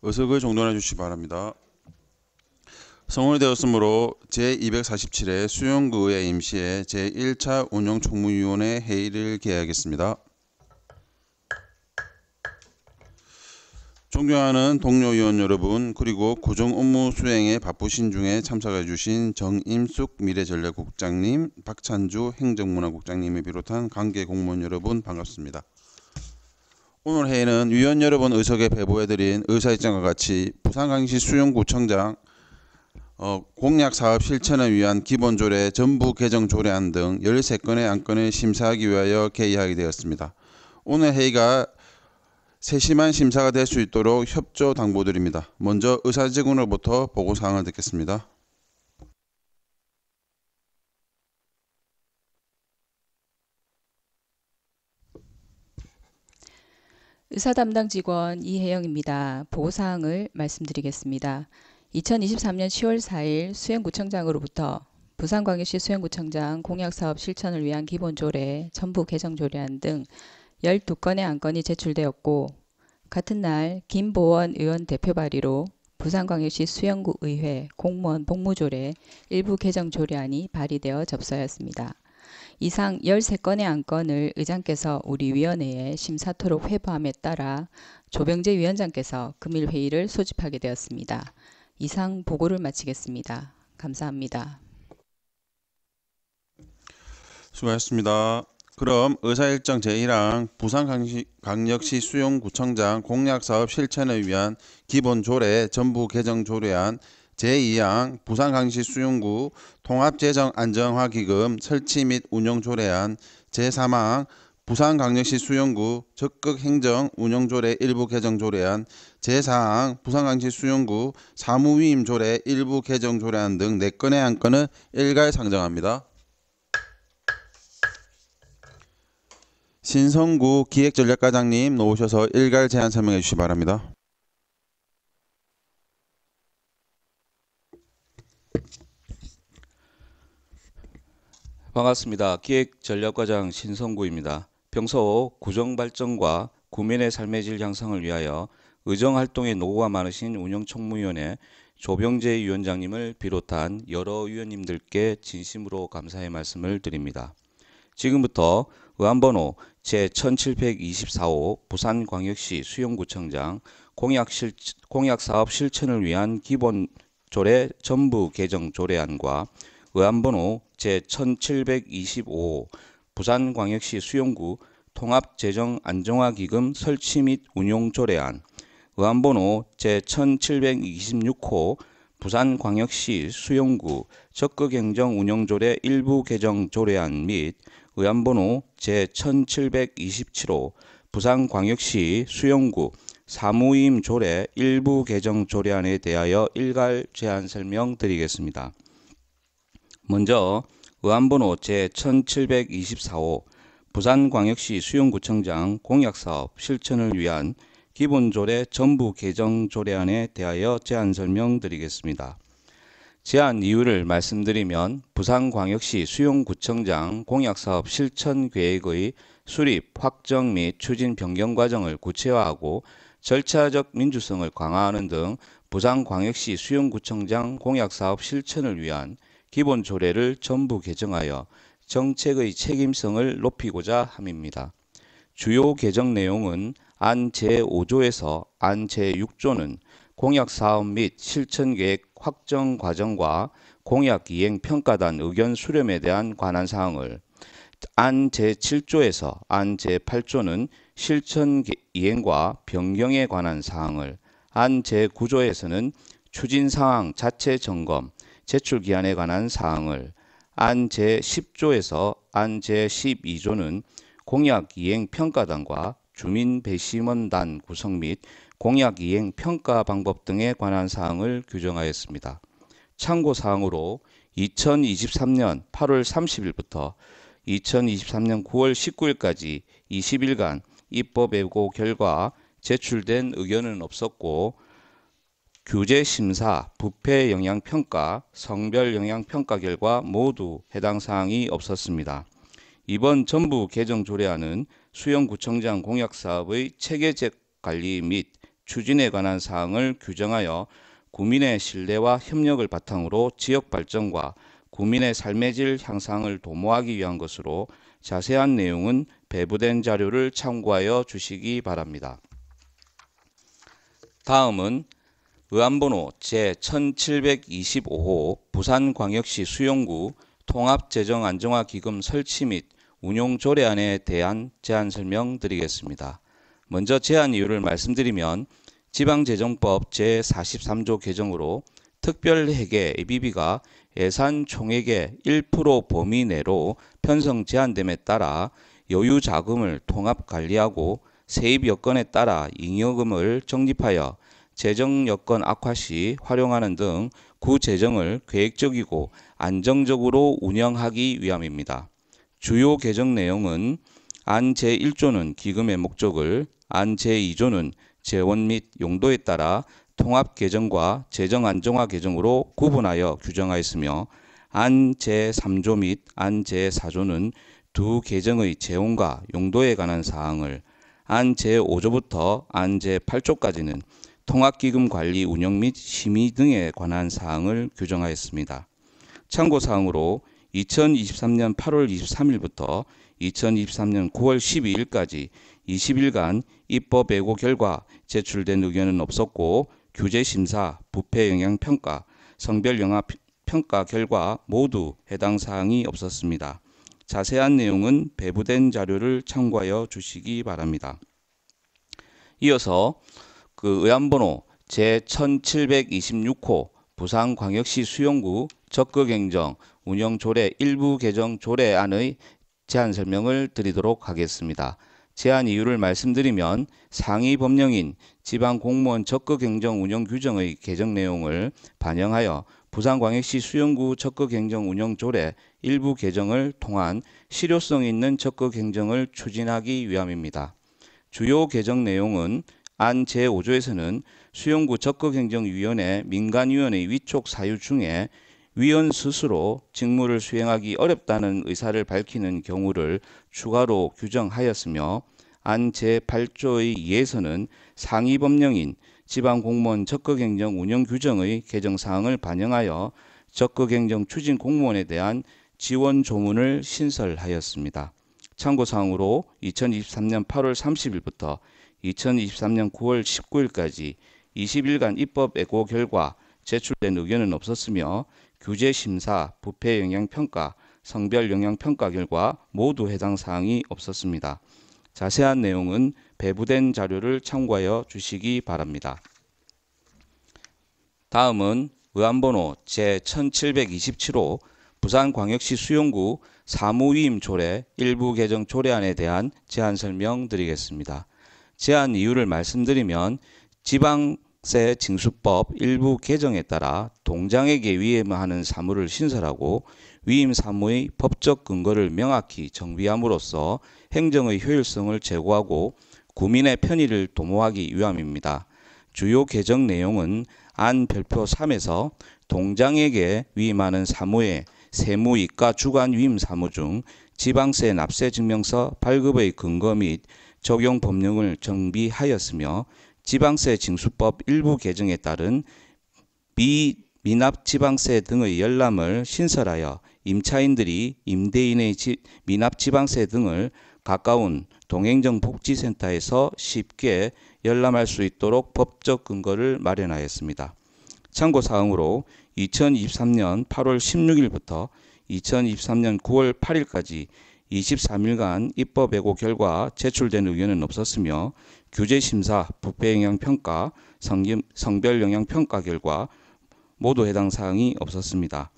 의석을 정돈해 주시기 바랍니다. 성원되었으므로 제247회 수용구의 임시회 제1차 운영총무위원회 회의를 개하겠습니다. 존경하는 동료 의원 여러분, 그리고 고정 업무 수행에 바쁘신 중에 참석해 주신 정임숙 미래전략국장님, 박찬주 행정문화국장님을 비롯한 관계 공무원 여러분 반갑습니다. 오늘 회의는 위원 여러분 의석에 배부해드린 의사일정과 같이 부산광역시 수용구청장 공약사업 실천을 위한 기본조례 전부 개정 조례안 등 13건의 안건을 심사하기 위하여 개의하게 되었습니다. 오늘 회의가 세심한 심사가 될 수 있도록 협조 당부드립니다. 먼저 의사직원으로부터 보고사항을 듣겠습니다. 의사 담당 직원 이혜영입니다. 보고사항을 말씀드리겠습니다. 2023년 10월 4일 수행구청장으로부터 부산광역시 수행구청장 공약사업 실천을 위한 기본조례, 전부 개정조례안 등 12건의 안건이 제출되었고, 같은 날 김보원 의원 대표 발의로 부산광역시 수영구의회 공무원 복무조례 일부 개정조례안이 발의되어 접수하였습니다. 이상 13건의 안건을 의장께서 우리 위원회에 심사토록 회부함에 따라 조병재 위원장께서 금일 회의를 소집하게 되었습니다. 이상 보고를 마치겠습니다. 감사합니다. 수고하셨습니다. 그럼 의사일정 제1항 부산광역시 수용구청장 공약사업 실천을 위한 기본조례 전부 개정조례안 제2항 부산광역시 수용구 통합재정안정화기금 설치 및 운영조례안 제3항 부산광역시 수용구 적극행정 운영조례 일부 개정조례안 제4항 부산광역시 수용구 사무위임조례 일부 개정조례안 등 4건의 안건을 일괄 상정합니다. 신성구 기획전략과장님 나오셔서 일괄 제안 설명해 주시기 바랍니다. 반갑습니다. 기획전략과장 신성구입니다. 평소 구정발전과 구민의 삶의 질 향상을 위하여 의정활동에 노고가 많으신 운영총무위원회 조병재 위원장님을 비롯한 여러 위원님들께 진심으로 감사의 말씀을 드립니다. 지금부터 의안번호 제1724호 부산광역시 수용구청장 공약사업 실천을 위한 기본조례 전부 개정 조례안과 의안번호 제1725호 부산광역시 수용구 통합재정안정화기금 설치 및 운용조례안, 의안번호 제1726호 부산광역시 수용구 적극행정 운영조례 일부 개정 조례안 및 의안번호 제1727호 부산광역시 수용구 사무임 조례 일부 개정 조례안에 대하여 일괄 제안 설명드리겠습니다. 먼저 의안번호 제1724호 부산광역시 수용구청장 공약사업 실천을 위한 기본조례 전부 개정 조례안에 대하여 제안 설명드리겠습니다. 제안 이유를 말씀드리면 부산광역시 수용구청장 공약사업 실천 계획의 수립, 확정 및 추진 변경 과정을 구체화하고 절차적 민주성을 강화하는 등 부산광역시 수용구청장 공약사업 실천을 위한 기본조례를 전부 개정하여 정책의 책임성을 높이고자 함입니다. 주요 개정 내용은 안 제5조에서 안 제6조는 공약사업 및 실천계획 확정 과정과 공약이행평가단 의견 수렴에 대한 관한 사항을, 안 제7조에서 안 제8조는 실천 이행과 변경에 관한 사항을, 안 제9조에서는 추진사항 자체 점검, 제출기한에 관한 사항을, 안 제10조에서 안 제12조는 공약이행평가단과 주민배심원단 구성 및 공약이행평가 방법 등에 관한 사항을 규정하였습니다. 참고사항으로 2023년 8월 30일부터 2023년 9월 19일까지 20일간 입법예고 결과 제출된 의견은 없었고, 규제심사, 부패영향평가, 성별영향평가 결과 모두 해당 사항이 없었습니다. 이번 전부 개정 조례안은 수영구청장 공약사업의 체계적 관리 및 추진에 관한 사항을 규정하여 구민의 신뢰와 협력을 바탕으로 지역 발전과 구민의 삶의 질 향상을 도모하기 위한 것으로 자세한 내용은 배부된 자료를 참고하여 주시기 바랍니다. 다음은 의안번호 제1725호 부산광역시 수용구 통합재정안정화기금 설치 및 운용 조례안에 대한 제안 설명드리겠습니다. 먼저 제안 이유를 말씀드리면 지방재정법 제43조 개정으로 특별회계 ABB가 예산 총액의 1% 범위 내로 편성 제한됨에 따라 여유 자금을 통합 관리하고 세입 여건에 따라 잉여금을 적립하여 재정 여건 악화 시 활용하는 등 구재정을 계획적이고 안정적으로 운영하기 위함입니다. 주요 개정 내용은 안 제1조는 기금의 목적을, 안 제2조는 재원 및 용도에 따라 통합 개정과 재정 안정화 개정으로 구분하여 규정하였으며, 안 제3조 및 안 제4조는 두 개정의 재원과 용도에 관한 사항을, 안 제5조부터 안 제8조까지는 통합기금 관리 운영 및 심의 등에 관한 사항을 규정하였습니다. 참고사항으로 2023년 8월 23일부터 2023년 9월 12일까지 20일간 입법 예고 결과 제출된 의견은 없었고, 규제심사, 부패영향평가, 성별영향평가 결과 모두 해당 사항이 없었습니다. 자세한 내용은 배부된 자료를 참고하여 주시기 바랍니다. 이어서 의안번호 제1726호 부산광역시 수용구 적극행정 운영조례 일부 개정 조례안의 제안 설명을 드리도록 하겠습니다. 제안 이유를 말씀드리면 상위 법령인 지방공무원 적극행정 운영 규정의 개정 내용을 반영하여 부산광역시 수용구 적극행정 운영조례 일부 개정을 통한 실효성 있는 적극행정을 추진하기 위함입니다. 주요 개정 내용은 안 제5조에서는 수용구 적극행정위원회 민간위원회 위촉 사유 중에 위원 스스로 직무를 수행하기 어렵다는 의사를 밝히는 경우를 추가로 규정하였으며, 안 제8조의 2에서는 상위 법령인 지방공무원 적극행정 운영 규정의 개정사항을 반영하여 적극행정 추진 공무원에 대한 지원 조문을 신설하였습니다. 참고사항으로 2023년 8월 30일부터 2023년 9월 19일까지 20일간 입법 예고 결과 제출된 의견은 없었으며, 규제심사, 부패영향평가, 성별영향평가 결과 모두 해당 사항이 없었습니다. 자세한 내용은 배부된 자료를 참고하여 주시기 바랍니다. 다음은 의안번호 제1727호 부산광역시 수용구 사무위임 조례 일부 개정 조례안에 대한 제안 설명드리겠습니다. 제안 이유를 말씀드리면 지방세 징수법 일부 개정에 따라 동장에게 위임하는 사무를 신설하고 위임 사무의 법적 근거를 명확히 정비함으로써 행정의 효율성을 제고하고 구민의 편의를 도모하기 위함입니다. 주요 개정 내용은 안 별표 3에서 동장에게 위임하는 사무의 세무이과 주관 위임 사무 중 지방세 납세 증명서 발급의 근거 및 적용 법령을 정비하였으며, 지방세 징수법 일부 개정에 따른 미납 지방세 등의 열람을 신설하여 임차인들이 임대인의 미납 지방세 등을 가까운 동행정복지센터에서 쉽게 열람할 수 있도록 법적 근거를 마련하였습니다. 참고사항으로 2023년 8월 16일부터 2023년 9월 8일까지 23일간 입법 예고 결과 제출된 의견은 없었으며, 규제심사, 부패영향평가, 성별영향평가 결과 모두 해당 사항이 없었습니다.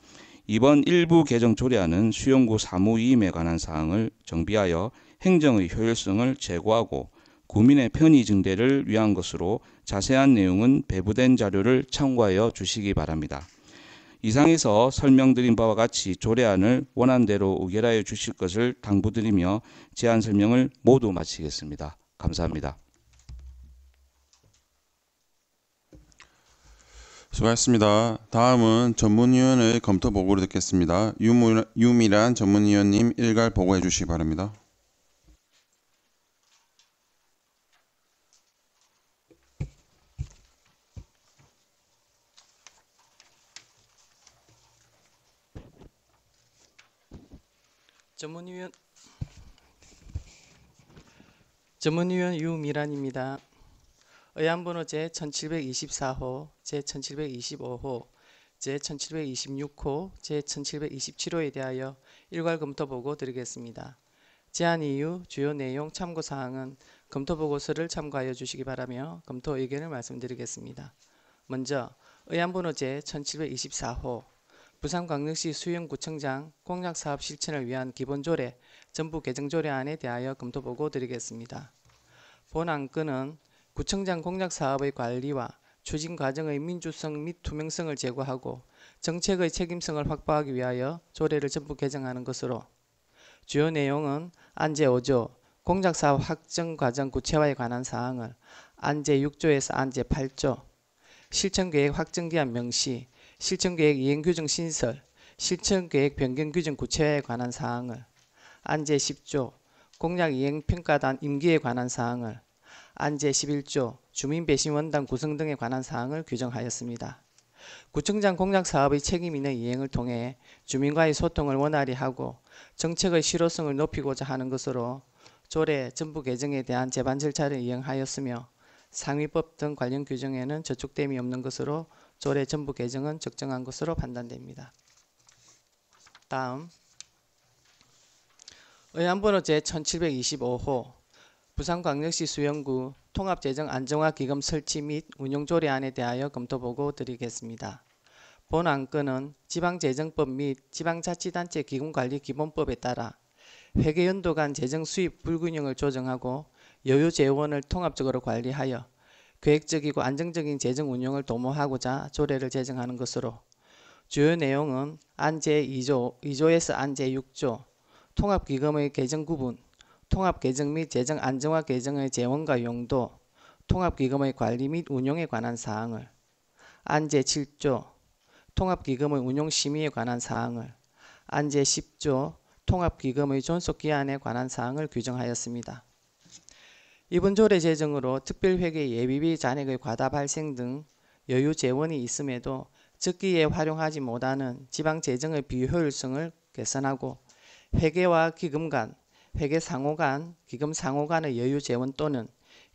이번 일부 개정 조례안은 수용구 사무위임에 관한 사항을 정비하여 행정의 효율성을 제고하고 구민의 편의 증대를 위한 것으로 자세한 내용은 배부된 자료를 참고하여 주시기 바랍니다. 이상에서 설명드린 바와 같이 조례안을 원안대로 의결하여 주실 것을 당부드리며 제안 설명을 모두 마치겠습니다. 감사합니다. 수고하셨습니다. 다음은 전문위원의 검토 보고를 듣겠습니다. 유미란 전문위원님 일괄 보고해 주시기 바랍니다. 전문위원 유미란입니다. 의안번호 제1724호, 제1725호, 제1726호, 제1727호에 대하여 일괄 검토보고 드리겠습니다. 제안 이유, 주요 내용, 참고사항은 검토보고서를 참고하여 주시기 바라며 검토 의견을 말씀드리겠습니다. 먼저 의안번호 제1724호, 부산광역시 수영구청장 공약사업 실천을 위한 기본조례 전부 개정조례안에 대하여 검토보고 드리겠습니다. 본 안건은 구청장 공약사업의 관리와 추진 과정의 민주성 및 투명성을 제고하고 정책의 책임성을 확보하기 위하여 조례를 전부 개정하는 것으로, 주요 내용은 안제 5조 공작사업 확정 과정 구체화에 관한 사항을 안제 6조에서 안제 8조, 실천계획 확정기한 명시, 실천계획 이행규정 신설, 실천계획 변경규정 구체화에 관한 사항을 안제 10조 공약 이행평가단 임기에 관한 사항을 안제 11조 주민배심원단 구성 등에 관한 사항을 규정하였습니다. 구청장 공약사업의 책임 있는 이행을 통해 주민과의 소통을 원활히 하고 정책의 실효성을 높이고자 하는 것으로 조례 전부 개정에 대한 제반 절차를 이행하였으며 상위법 등 관련 규정에는 저촉됨이 없는 것으로 조례 전부 개정은 적정한 것으로 판단됩니다. 다음 의안번호 제1725호 부산광역시 수영구 통합재정안정화기금 설치 및 운용조례안에 대하여 검토보고 드리겠습니다. 본 안건은 지방재정법 및 지방자치단체 기금관리기본법에 따라 회계연도 간 재정 수입 불균형을 조정하고 여유재원을 통합적으로 관리하여 계획적이고 안정적인 재정 운영을 도모하고자 조례를 제정하는 것으로, 주요 내용은 안제 2조에서 안제 6조 통합기금의 계정 구분, 통합계정 및 재정 안정화 계정의 재원과 용도, 통합기금의 관리 및 운용에 관한 사항을, 안제 7조 통합기금의 운용심의에 관한 사항을, 안제 10조 통합기금의 존속기한에 관한 사항을 규정하였습니다. 이번 조례 제정으로 특별회계 예비비 잔액의 과다 발생 등 여유 재원이 있음에도 적기에 활용하지 못하는 지방재정의 비효율성을 개선하고 회계와 기금 간, 회계 상호 간, 기금 상호 간의 여유 재원 또는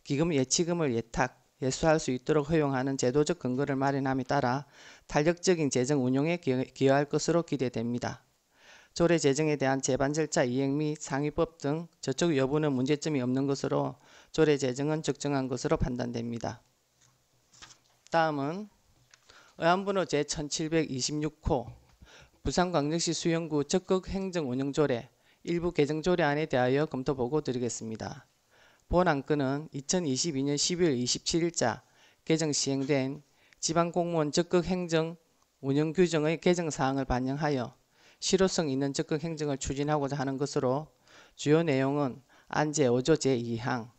기금 예치금을 예탁, 예수할 수 있도록 허용하는 제도적 근거를 마련함에 따라 탄력적인 재정 운용에 기여할 것으로 기대됩니다. 조례 제정에 대한 제반 절차 이행 및 상위법 등 저촉 여부는 문제점이 없는 것으로 조례 제정은 적정한 것으로 판단됩니다. 다음은 의안번호 제1726호 부산광역시 수영구 적극 행정운영조례 일부 개정조례안에 대하여 검토보고 드리겠습니다. 본 안건은 2022년 12월 27일자 개정 시행된 지방공무원 적극 행정 운영 규정의 개정사항을 반영하여 실효성 있는 적극 행정을 추진하고자 하는 것으로, 주요 내용은 안제 5조 제2항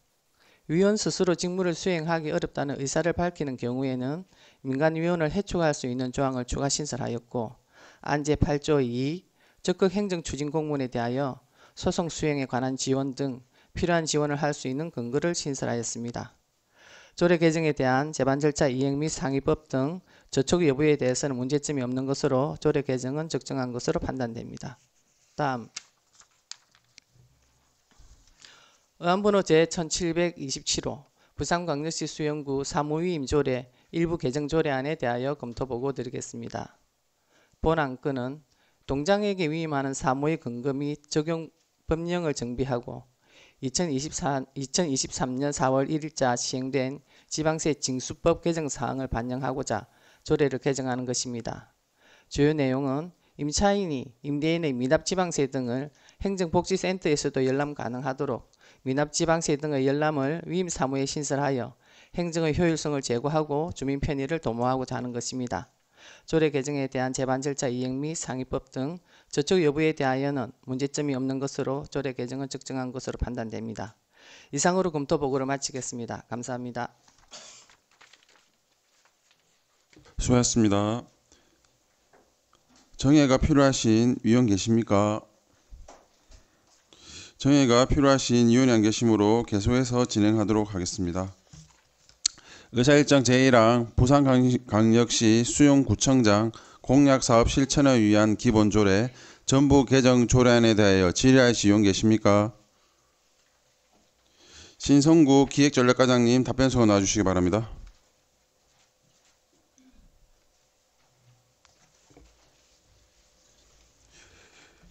위원 스스로 직무를 수행하기 어렵다는 의사를 밝히는 경우에는 민간위원을 해촉할 수 있는 조항을 추가 신설하였고, 안제 8조 2 적극 행정 추진 공무원에 대하여 소송 수행에 관한 지원 등 필요한 지원을 할 수 있는 근거를 신설하였습니다. 조례 개정에 대한 제반 절차 이행 및 상위법 등 저촉 여부에 대해서는 문제점이 없는 것으로 조례 개정은 적정한 것으로 판단됩니다. 다음 의안번호 제1727호 부산광역시 수영구 사무위임 조례 일부 개정 조례안에 대하여 검토보고 드리겠습니다. 본 안건은 동장에게 위임하는 사무의 근거 및 적용 법령을 정비하고 2023년 4월 1일자 시행된 지방세 징수법 개정 사항을 반영하고자 조례를 개정하는 것입니다. 주요 내용은 임차인이 임대인의 미납지방세 등을 행정복지센터에서도 열람 가능하도록 미납지방세 등의 열람을 위임 사무에 신설하여 행정의 효율성을 제고하고 주민 편의를 도모하고자 하는 것입니다. 조례 개정에 대한 제반 절차 이행 및 상위법 등 저촉 여부에 대하여는 문제점이 없는 것으로 조례 개정은 적정한 것으로 판단됩니다. 이상으로 검토 보고를 마치겠습니다. 감사합니다. 수고하셨습니다. 정해가 필요하신 위원 계십니까? 정해가 필요하신 위원이 안 계시므로 계속해서 진행하도록 하겠습니다. 의사일정 제1항 부산광역시 수용구청장 공약사업 실천을 위한 기본조례 전부 개정 조례안에 대하여 질의할 시 의원 계십니까? 신성구 기획전략과장님 답변서가 나와주시기 바랍니다.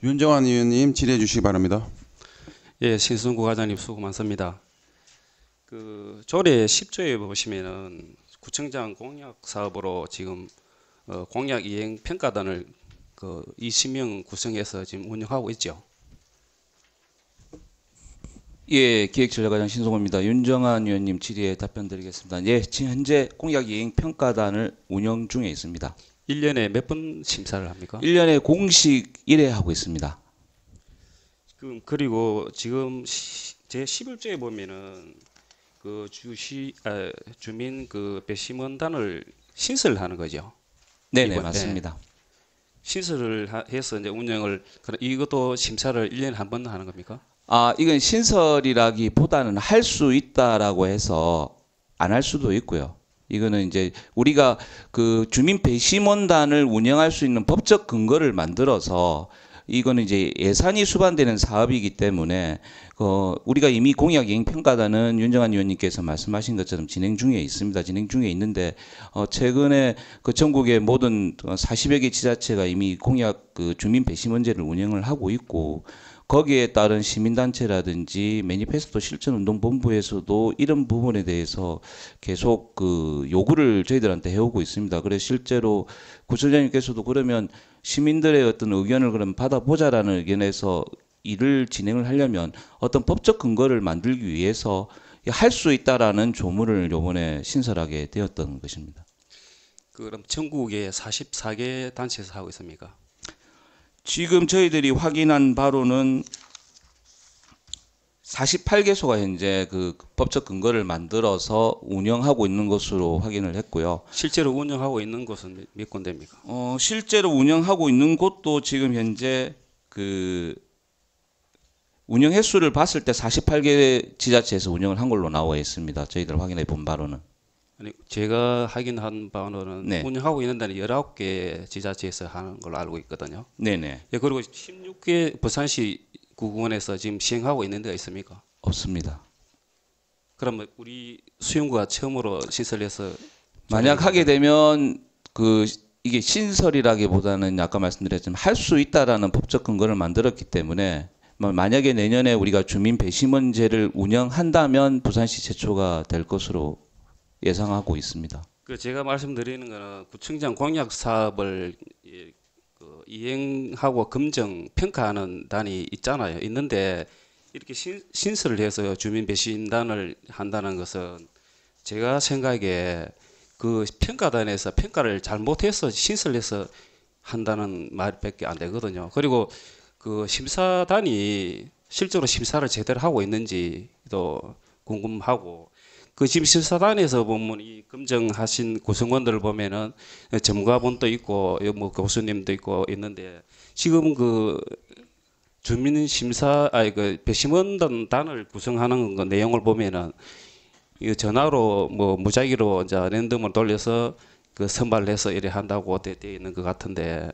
윤정환 의원님 질의해 주시기 바랍니다. 예, 신승구 과장님 수고 많습니다. 그 조례 10조에 보시면은 구청장 공약 사업으로 지금 공약 이행 평가단을 그 20명 구성해서 지금 운영하고 있죠. 예, 기획전략과장 신송호입니다. 윤정환 의원님 질의에 답변드리겠습니다. 예, 지금 현재 공약 이행 평가단을 운영 중에 있습니다. 1년에 몇 번 심사를 합니까? 1년에 공식 1회 하고 있습니다. 그리고 지금 제 11조에 보면은 그 주민 그 배심원단을 신설하는 거죠. 네네, 이번, 맞습니다. 신설을 해서 이제 운영을 이것도 심사를 1년에 한 번 하는 겁니까? 아, 이건 신설이라기보다는 할 수 있다라고 해서 안 할 수도 있고요. 이거는 이제 우리가 그 주민 배심원단을 운영할 수 있는 법적 근거를 만들어서 이거는 이제 예산이 수반되는 사업이기 때문에 우리가 이미 공약 이행 평가단은 윤정환 의원님께서 말씀하신 것처럼 진행 중에 있습니다. 진행 중에 있는데 최근에 그 전국의 모든 40여 개 지자체가 이미 공약 그 주민 배심원제를 운영을 하고 있고 거기에 따른 시민단체라든지 매니페스토 실천운동본부에서도 이런 부분에 대해서 계속 그 요구를 저희들한테 해오고 있습니다. 그래서 실제로 구청장님께서도 그러면 시민들의 어떤 의견을 그럼 받아보자라는 의견에서 일을 진행을 하려면 어떤 법적 근거를 만들기 위해서 할 수 있다라는 조문을 요번에 신설하게 되었던 것입니다. 그럼 전국에 44개 단체에서 하고 있습니까? 지금 저희들이 확인한 바로는 48개소가 현재 그 법적 근거를 만들어서 운영하고 있는 것으로 확인을 했고요. 실제로 운영하고 있는 곳은 몇 군데입니까? 실제로 운영하고 있는 곳도 지금 현재 그 운영 횟수를 봤을 때 48개 지자체에서 운영을 한 걸로 나와 있습니다. 저희들 확인해 본 바로는. 아니 제가 확인한 바로는 네. 운영하고 있는 데는 19개 지자체에서 하는 걸로 알고 있거든요. 네네. 예, 그리고 16개 부산시 구군에서 지금 시행하고 있는 데가 있습니까? 없습니다. 그러면 우리 수용구가 처음으로 시설해서 만약 하게 되면 그 이게 신설이라기보다는 아까 말씀드렸지만 할 수 있다라는 법적 근거를 만들었기 때문에 만약에 내년에 우리가 주민 배심원제를 운영한다면 부산시 최초가 될 것으로 예상하고 있습니다. 그 제가 말씀드리는 거는 구청장 공약 사업을 그 이행하고 검증 평가하는 단이 있잖아요. 있는데 이렇게 신설을 해서 주민 배심단을 한다는 것은 제가 생각에 그 평가단에서 평가를 잘못해서 신설해서 한다는 말밖에 안 되거든요. 그리고 그 심사단이 실제로 심사를 제대로 하고 있는지도 궁금하고 그 지금 심사단에서 보면 이 검증하신 구성원들을 보면은 전문가분도 있고 뭐 교수님도 있고 있는데 지금 그 주민 심사 그 배심원단을 구성하는 그 내용을 보면은 이 전화로 뭐 무작위로 이제 랜덤을 돌려서 그 선발해서 이래 한다고 되어 있는 것 같은데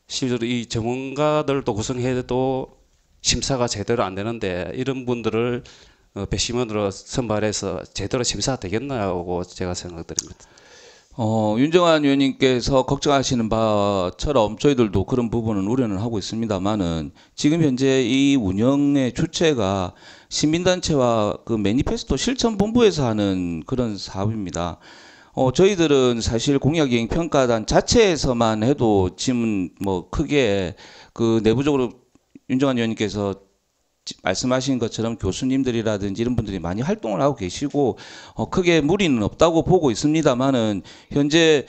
실제로 이 전문가들도 구성해도 심사가 제대로 안 되는데 이런 분들을 배심원으로 선발해서 제대로 심사가 되겠나고 제가 생각드립니다. 윤정환 의원님께서 걱정하시는 바처럼 저희들도 그런 부분은 우려는 하고 있습니다만은 지금 현재 이 운영의 주체가 시민단체와 그 매니페스토 실천본부에서 하는 그런 사업입니다. 저희들은 사실 공약이행 평가단 자체에서만 해도 지금 뭐 크게 그 내부적으로 윤정환 의원님께서 말씀하신 것처럼 교수님들이라든지 이런 분들이 많이 활동을 하고 계시고 크게 무리는 없다고 보고 있습니다만은 현재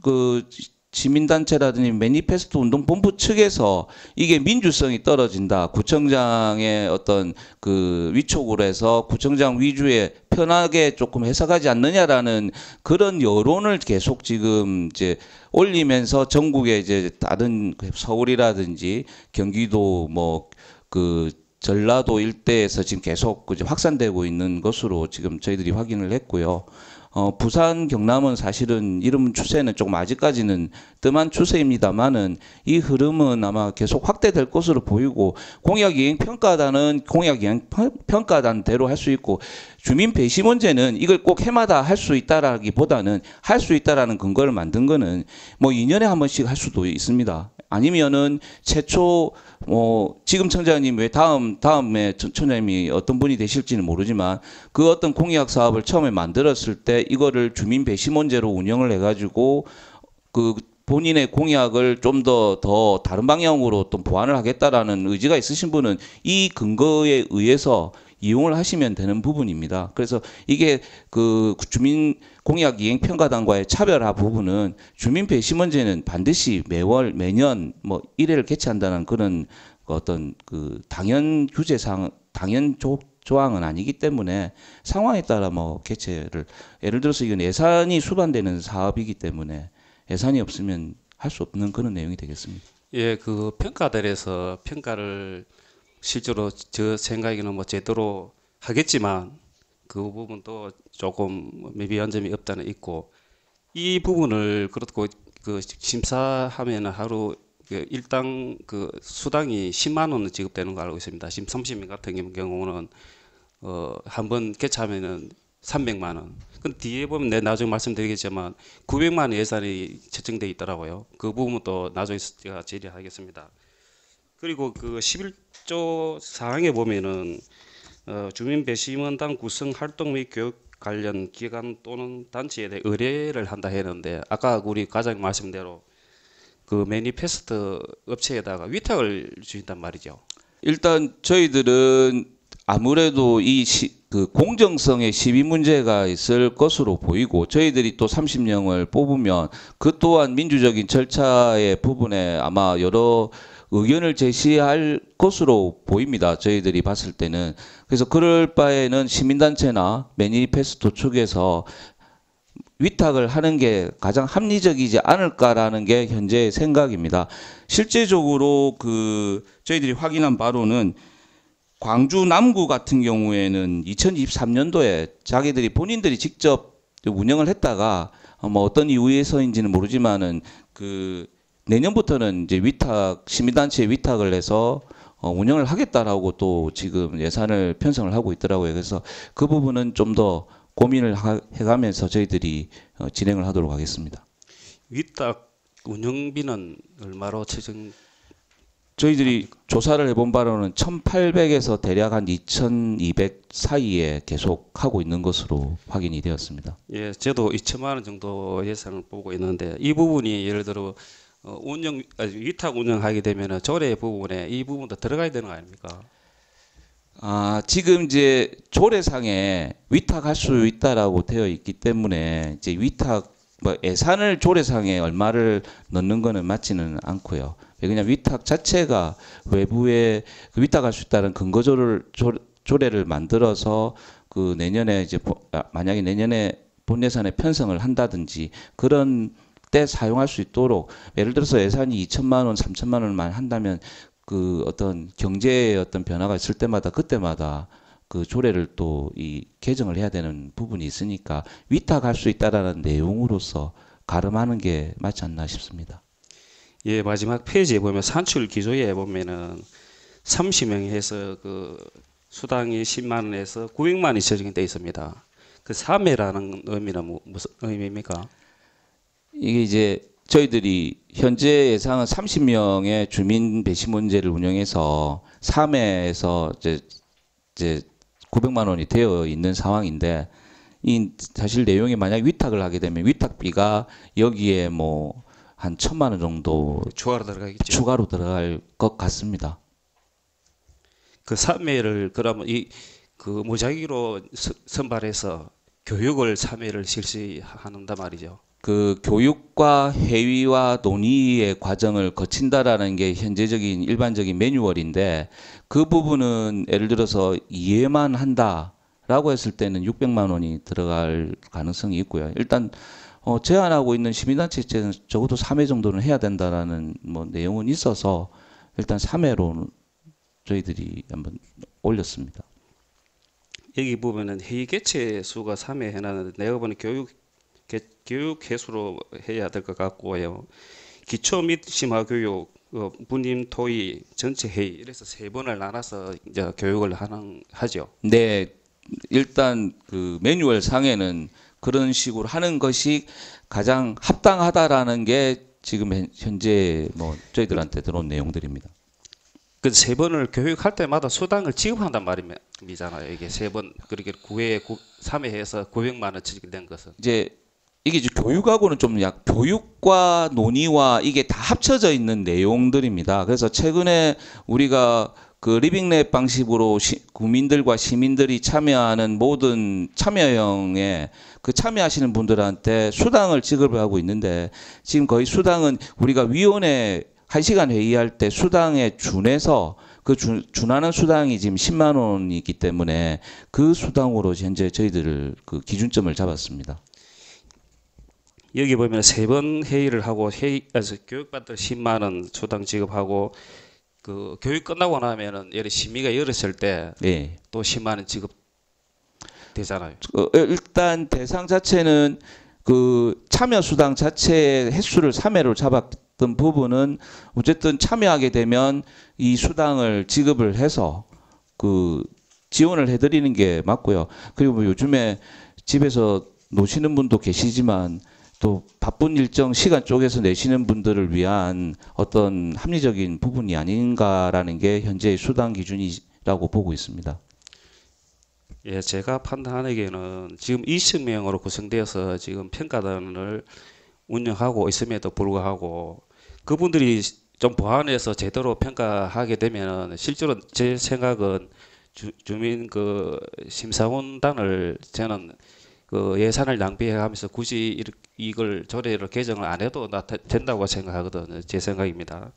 그 시민단체라든지 매니페스토 운동본부 측에서 이게 민주성이 떨어진다. 구청장의 어떤 그 위촉으로 해서 구청장 위주의 편하게 조금 해석하지 않느냐라는 그런 여론을 계속 지금 이제 올리면서 전국에 이제 다른 서울이라든지 경기도 뭐 그 전라도 일대에서 지금 계속 이제 확산되고 있는 것으로 지금 저희들이 확인을 했고요. 부산, 경남은 사실은 이런 추세는 조금 아직까지는 뜸한 추세입니다만은 이 흐름은 아마 계속 확대될 것으로 보이고 공약이행평가단은 공약이행평가단대로 할 수 있고 주민 배시 문제는 이걸 꼭 해마다 할 수 있다라기보다는 할 수 있다라는 근거를 만든 거는 뭐 2년에 한 번씩 할 수도 있습니다. 아니면은 최초 지금 청장님 외 다음에 청장님이 어떤 분이 되실지는 모르지만 그 어떤 공약 사업을 처음에 만들었을 때 이거를 주민 배심원제로 운영을 해가지고 그 본인의 공약을 좀 더 다른 방향으로 또 보완을 하겠다라는 의지가 있으신 분은 이 근거에 의해서 이용을 하시면 되는 부분입니다. 그래서 이게 그 주민 공약 이행 평가단과의 차별화 부분은 주민 배심원제는 반드시 매년 뭐 1회를 개최한다는 그런 어떤 그 당연 규제상 당연 조항은 아니기 때문에 상황에 따라 뭐 개최를 예를 들어서 이건 예산이 수반되는 사업이기 때문에 예산이 없으면 할 수 없는 그런 내용이 되겠습니다. 예, 그 평가들에서 평가를 실제로 저 생각에는 뭐 제대로 하겠지만 그 부분도 조금 미비한 점이 없다는 있고 이 부분을 그렇고 그 심사하면은 하루 그 일당 그 수당이 10만 원 지급되는 거 알고 있습니다. 지금 30명 같은 경우는 한 번 개최하면은 300만 원. 근데 뒤에 보면 내 나중에 말씀드리겠지만 900만 원 예산이 책정돼 있더라고요. 그 부분도 나중에 제가 질의하겠습니다. 그리고 그 11조 사항에 보면은 주민 배심원단 구성 활동 및 교육 관련 기관 또는 단체에 대해 의뢰를 한다 했는데 아까 우리 과장 말씀대로 그 매니페스트 업체에다가 위탁을 주신단 말이죠. 일단 저희들은 아무래도 그 공정성의 시비 문제가 있을 것으로 보이고 저희들이 또 30명을 뽑으면 그 또한 민주적인 절차의 부분에 아마 여러 의견을 제시할 것으로 보입니다. 저희들이 봤을 때는. 그래서 그럴 바에는 시민단체나 매니페스토 측에서 위탁을 하는 게 가장 합리적이지 않을까라는 게 현재의 생각입니다. 실제적으로 그 저희들이 확인한 바로는 광주 남구 같은 경우에는 2023년도에 자기들이 본인들이 직접 운영을 했다가 뭐 어떤 이유에서인지는 모르지만은 그 내년부터는 이제 시민단체에 위탁을 해서 운영을 하겠다라고 또 지금 예산을 편성을 하고 있더라고요. 그래서 그 부분은 좀 더 고민을 해가면서 저희들이 진행을 하도록 하겠습니다. 위탁 운영비는 얼마로 책정? 저희들이 조사를 해본 바로는 1,800에서 대략 한 2,200 사이에 계속 하고 있는 것으로 확인이 되었습니다. 예, 저도 2천만 원 정도 예산을 보고 있는데 이 부분이 예를 들어 위탁 운영하게 되면은 조례 부분에 이 부분도 들어가야 되는 거 아닙니까? 지금 이제 조례상에 위탁할 수 있다라고 되어 있기 때문에 이제 예산을 조례상에 얼마를 넣는 거는 맞지는 않고요. 그냥 위탁 자체가 외부에 위탁할 수 있다는 조례를 만들어서 그 내년에 이제 만약에 내년에 본 예산에 편성을 한다든지 그런 때 사용할 수 있도록 예를 들어서 예산이 2천만 원, 3천만 원만 한다면 그 어떤 경제의 어떤 변화가 있을 때마다 그때마다 그 조례를 또 개정을 해야 되는 부분이 있으니까 위탁할 수 있다라는 내용으로서 가름하는 게 맞지 않나 싶습니다. 예, 마지막 페이지에 보면 산출 기조에 보면은 30명 해서 그 수당이 10만 원에서 900만 원이 책정돼 있습니다. 그 3회라는 의미는 무슨 의미입니까? 이게 이제 저희들이 현재 예상은 30명의 주민 배심원제를 운영해서 3회에서 이제 900만 원이 되어 있는 상황인데 이 사실 내용이 만약 위탁을 하게 되면 위탁비가 여기에 뭐 한 1,000만 원 정도 추가로 들어가겠죠. 추가로 들어갈 것 같습니다. 그 3회를 그러면 그 무작위로 선발해서 교육을 3회를 실시한단 말이죠. 그 교육과 회의와 논의의 과정을 거친다라는 게 현재적인 일반적인 매뉴얼인데 그 부분은 예를 들어서 이해만 한다라고 했을 때는 600만 원이 들어갈 가능성이 있고요. 일단 제안하고 있는 시민단체는 적어도 3회 정도는 해야 된다라는 뭐 내용은 있어서 일단 3회로 저희들이 한번 올렸습니다. 여기 보면은 회의 개최 수가 3회 해놨는데 내가 보니 교육 회수로 해야 될 것 같고요. 기초 및 심화 교육, 분임 토의 전체 회의 이래서 3번을 나눠서 이제 교육을 하죠. 네, 일단 그 매뉴얼 상에는 그런 식으로 하는 것이 가장 합당하다라는 게 지금 현재 뭐 저희들한테 들어온 내용들입니다. 그 3번을 교육할 때마다 수당을 지급한단 말이잖아요. 이게 3번 그렇게 3회 해서 900만 원씩 된 것은. 이제 이게 이제 교육하고는 좀 교육과 논의와 이게 다 합쳐져 있는 내용들입니다. 그래서 최근에 우리가 그 리빙랩 방식으로 국민들과 시민들이 참여하는 모든 참여형에 그 참여하시는 분들한테 수당을 지급을 하고 있는데 지금 거의 수당은 우리가 위원회 1시간 회의할 때 수당에 준해서 그 준하는 수당이 지금 10만 원이기 때문에 그 수당으로 현재 저희들을 그 기준점을 잡았습니다. 여기 보면 3번 회의를 하고 교육받을 10만 원 수당 지급하고 그 교육 끝나고 나면은 예를 심의가 열었을 때 또 10만 원 지급 되잖아요. 일단 대상 자체는 그 참여 수당 자체의 횟수를 3회로 잡았던 부분은 어쨌든 참여하게 되면 이 수당을 지급을 해서 그 지원을 해드리는 게 맞고요. 그리고 뭐 요즘에 집에서 노시는 분도 계시지만 또 바쁜 일정 시간 쪼개서 내시는 분들을 위한 어떤 합리적인 부분이 아닌가라는 게 현재의 수당 기준이라고 보고 있습니다. 예, 제가 판단하기에는 지금 20명으로 구성되어서 지금 평가단을 운영하고 있음에도 불구하고 그분들이 좀 보완해서 제대로 평가하게 되면 실제로 제 생각은 주민 그 심사원단을 저는 그 예산을 낭비해가면서 굳이 이걸 조례를 개정을 안 해도 된다고 생각하거든요. 제 생각입니다.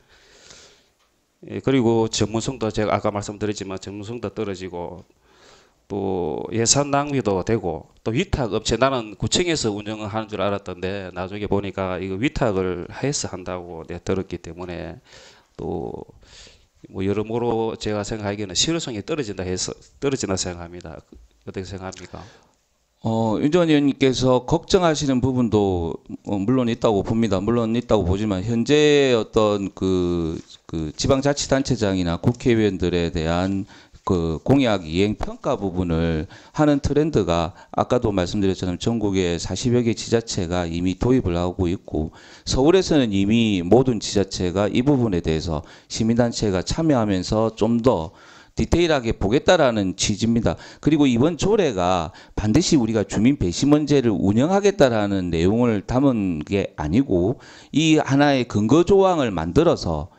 예, 그리고 전문성도 제가 아까 말씀드렸지만 전문성도 떨어지고 또 예산 낭비도 되고 또 위탁 업체 나는 구청에서 운영을 하는 줄 알았던데 나중에 보니까 이거 위탁을 해서 한다고 내가 들었기 때문에 또 뭐 여러모로 제가 생각하기에는 실효성이 떨어진다 생각합니다. 어떻게 생각합니까? 윤 전 의원님께서 걱정하시는 부분도 물론 있다고 봅니다. 물론 있다고 보지만 현재 어떤 그 지방자치단체장이나 국회의원들에 대한 그 공약 이행 평가 부분을 하는 트렌드가 아까도 말씀드렸처럼 전국에 40여 개 지자체가 이미 도입을 하고 있고 서울에서는 이미 모든 지자체가 이 부분에 대해서 시민단체가 참여하면서 좀 더 디테일하게 보겠다라는 취지입니다. 그리고 이번 조례가 반드시 우리가 주민 배심원제를 운영하겠다라는 내용을 담은 게 아니고 이 하나의 근거 조항을 만들어서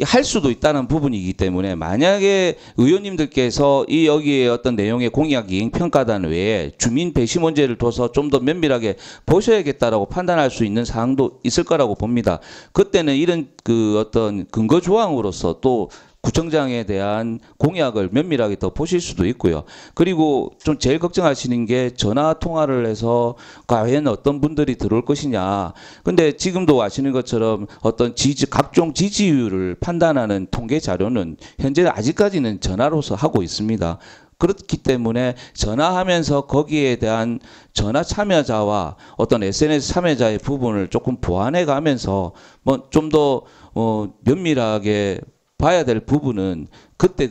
할 수도 있다는 부분이기 때문에 만약에 의원님들께서 이 여기에 어떤 내용의 공약 이행 평가단 외에 주민 배심원제를 둬서 좀 더 면밀하게 보셔야겠다라고 판단할 수 있는 사항도 있을 거라고 봅니다. 그때는 이런 그 어떤 근거 조항으로서 또 구청장에 대한 공약을 면밀하게 더 보실 수도 있고요. 그리고 좀 제일 걱정하시는 게 전화 통화를 해서 과연 어떤 분들이 들어올 것이냐. 근데 지금도 아시는 것처럼 어떤 각종 지지율을 판단하는 통계 자료는 현재 아직까지는 전화로서 하고 있습니다. 그렇기 때문에 전화하면서 거기에 대한 전화 참여자와 어떤 SNS 참여자의 부분을 조금 보완해 가면서 뭐 좀 더 면밀하게 봐야 될 부분은 그때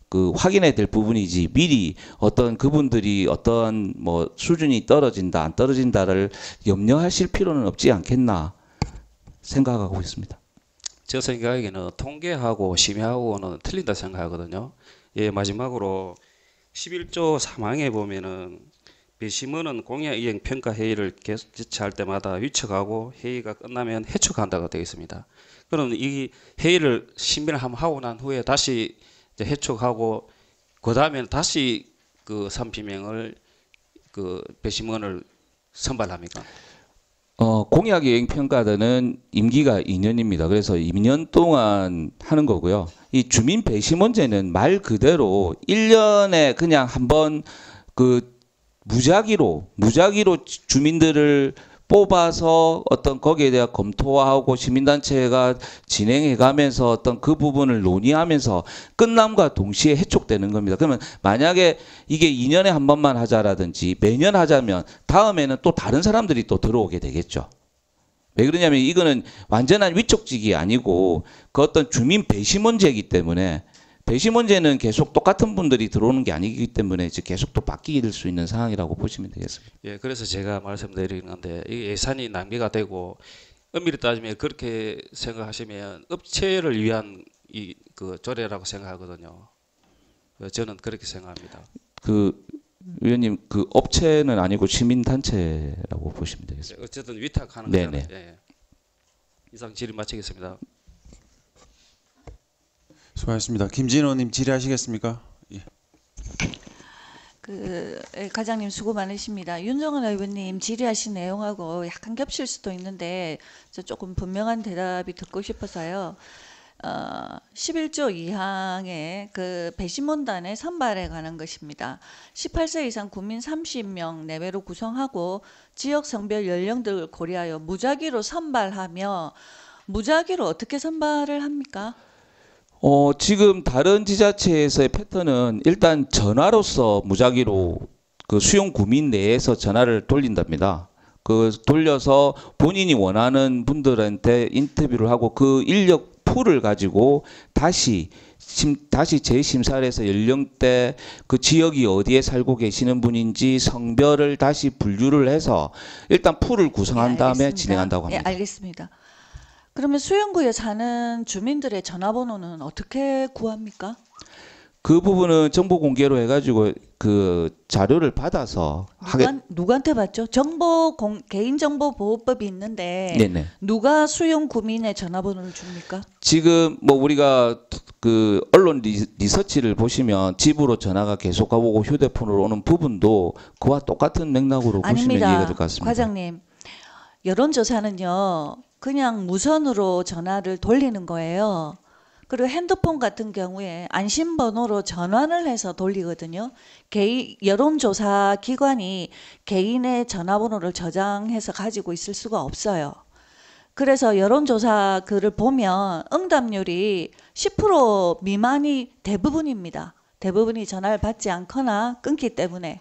그 확인해야 될 부분이지 미리 어떤 그분들이 어떠한 뭐 수준이 떨어진다 안 떨어진다를 염려하실 필요는 없지 않겠나 생각하고 있습니다. 제 생각에는 통계하고 심의하고는 틀린다 생각하거든요. 예, 마지막으로 11조 3항에 보면은 배심원은 공약 이행 평가 회의를 개최할 때마다 위촉하고 회의가 끝나면 해촉한다고 되어 있습니다. 그럼 이 회의를 심의를 한번 하고 난 후에 다시 이제 해촉하고 그 다음에는 다시 그 3피명을 그 배심원을 선발합니까? 공약 이행 평가단은 임기가 2년입니다. 그래서 2년 동안 하는 거고요. 이 주민 배심원제는 말 그대로 1년에 그냥 한번 그 무작위로 주민들을 뽑아서 어떤 거기에 대한 검토하고 시민단체가 진행해가면서 어떤 그 부분을 논의하면서 끝남과 동시에 해촉되는 겁니다. 그러면 만약에 이게 2년에 한 번만 하자라든지 매년 하자면 다음에는 또 다른 사람들이 또 들어오게 되겠죠. 왜 그러냐면 이거는 완전한 위촉직이 아니고 그 어떤 주민 배시 문제이기 때문에 배시 문제는 계속 똑같은 분들이 들어오는 게 아니기 때문에 이제 계속 또 바뀔 수 있는 상황이라고 보시면 되겠습니다. 예, 그래서 제가 말씀드리는 건데 이 예산이 낭비가 되고 엄밀히 따지면 그렇게 생각하시면 업체를 위한 이 그 조례라고 생각하거든요. 저는 그렇게 생각합니다. 그 위원님 그 업체는 아니고 시민단체라고 보시면 되겠습니다. 어쨌든 위탁하는 네네. 거잖아요. 예. 이상 질의 마치겠습니다. 수고하셨습니다. 김진호님 질의하시겠습니까? 예. 과장님 수고 많으십니다. 윤정은 의원님 질의하신 내용하고 약간 겹칠 수도 있는데 저 조금 분명한 대답이 듣고 싶어서요. 11조 2항의 그 배심원단의 선발에 관한 것입니다. 18세 이상 국민 30명 내외로 구성하고 지역 성별 연령등을 고려하여 무작위로 선발하며 무작위로 어떻게 선발을 합니까? 지금 다른 지자체에서의 패턴은 일단 전화로서 무작위로 그 수용 구민 내에서 전화를 돌린답니다. 그 돌려서 본인이 원하는 분들한테 인터뷰를 하고 그 인력 풀을 가지고 다시 재심사를 해서 연령대 그 지역이 어디에 살고 계시는 분인지 성별을 다시 분류를 해서 일단 풀을 구성한 다음에 알겠습니다. 진행한다고 합니다. 알겠습니다. 그러면 수용구에 사는 주민들의 전화번호는 어떻게 구합니까? 그 부분은 정보 공개로 해가지고 그 자료를 받아서 누구한테 받죠? 개인정보보호법이 있는데 네네. 누가 수용 구민의 전화번호를 줍니까? 지금 뭐 우리가 그 언론 리서치를 보시면 집으로 전화가 계속 가보고 휴대폰으로 오는 부분도 그와 똑같은 맥락으로 보시면 이해가 될 것 같습니다. 과장님, 여론조사는요 그냥 무선으로 전화를 돌리는 거예요. 그리고 핸드폰 같은 경우에 안심번호로 전환을 해서 돌리거든요. 여론조사 기관이 개인의 전화번호를 저장해서 가지고 있을 수가 없어요. 그래서 여론조사 글을 보면 응답률이 10% 미만이 대부분입니다. 대부분이 전화를 받지 않거나 끊기 때문에.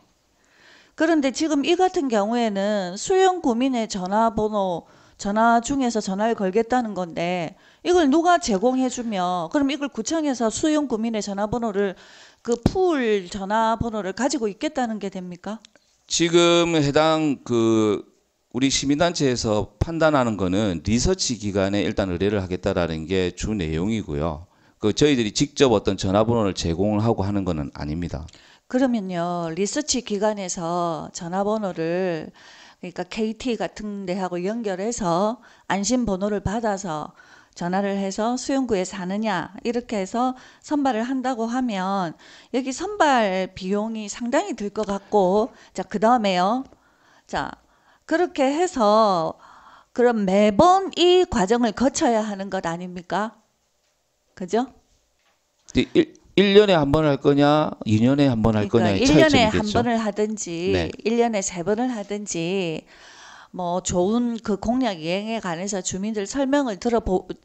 그런데 지금 이 같은 경우에는 수용 구민의 전화번호 전화 중에서 전화를 걸겠다는 건데 이걸 누가 제공해주며 그럼 이걸 구청에서 수용 구민의 전화번호를 그 풀 전화번호를 가지고 있겠다는 게 됩니까? 지금 해당 그 우리 시민단체에서 판단하는 거는 리서치 기관에 일단 의뢰를 하겠다라는 게 주 내용이고요. 그 저희들이 직접 어떤 전화번호를 제공을 하고 하는 거는 아닙니다. 그러면요 리서치 기관에서 전화번호를 그러니까 KT 같은 데하고 연결해서 안심번호를 받아서 전화를 해서 수용구에 사느냐 이렇게 해서 선발을 한다고 하면 여기 선발 비용이 상당히 들 것 같고 자 그다음에요. 자 그렇게 해서 그럼 매번 이 과정을 거쳐야 하는 것 아닙니까? 그죠? 1년에 한 번 할 거냐, 2년에 한 번 할 거냐의 그러니까 1년에 차이점이겠죠. 한 번을 하든지 네. 1년에 3번을 하든지 뭐 좋은 그 공약 이행에 관해서 주민들 설명을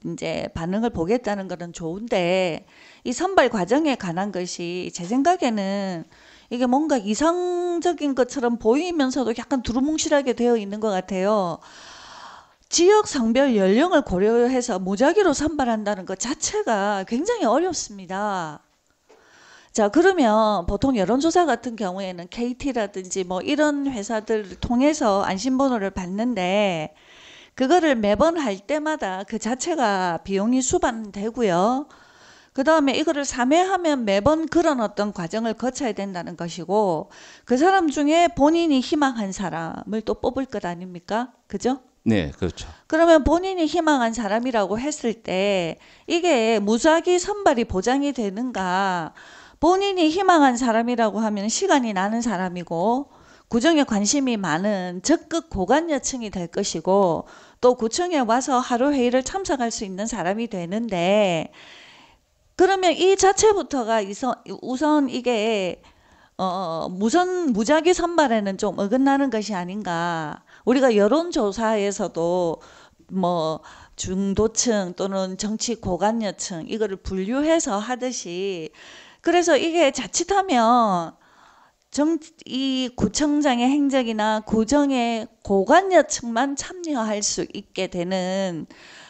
이제 반응을 보겠다는 것은 좋은데 이 선발 과정에 관한 것이 제 생각에는 이게 뭔가 이상적인 것처럼 보이면서도 약간 두루뭉실하게 되어 있는 것 같아요. 지역 성별 연령을 고려해서 무작위로 선발한다는 것 자체가 굉장히 어렵습니다. 자 그러면 보통 여론조사 같은 경우에는 KT라든지 뭐 이런 회사들을 통해서 안심번호를 받는데 그거를 매번 할 때마다 그 자체가 비용이 수반되고요. 그 다음에 이거를 3회하면 매번 그런 어떤 과정을 거쳐야 된다는 것이고 그 사람 중에 본인이 희망한 사람을 또 뽑을 것 아닙니까? 그죠? 네, 그렇죠. 그러면 본인이 희망한 사람이라고 했을 때 이게 무작위 선발이 보장이 되는가? 본인이 희망한 사람이라고 하면 시간이 나는 사람이고 구청에 관심이 많은 적극 고관여층이 될 것이고 또 구청에 와서 하루 회의를 참석할 수 있는 사람이 되는데 그러면 이 자체부터가 우선 이게 무작위 선발에는 좀 어긋나는 것이 아닌가. 우리가 여론조사에서도 뭐 중도층 또는 정치 고관여층 이거를 분류해서 하듯이, 그래서 이게 자칫하면 이 구청장의 행정이나 구정의 고관여층만 참여할 수 있게 되는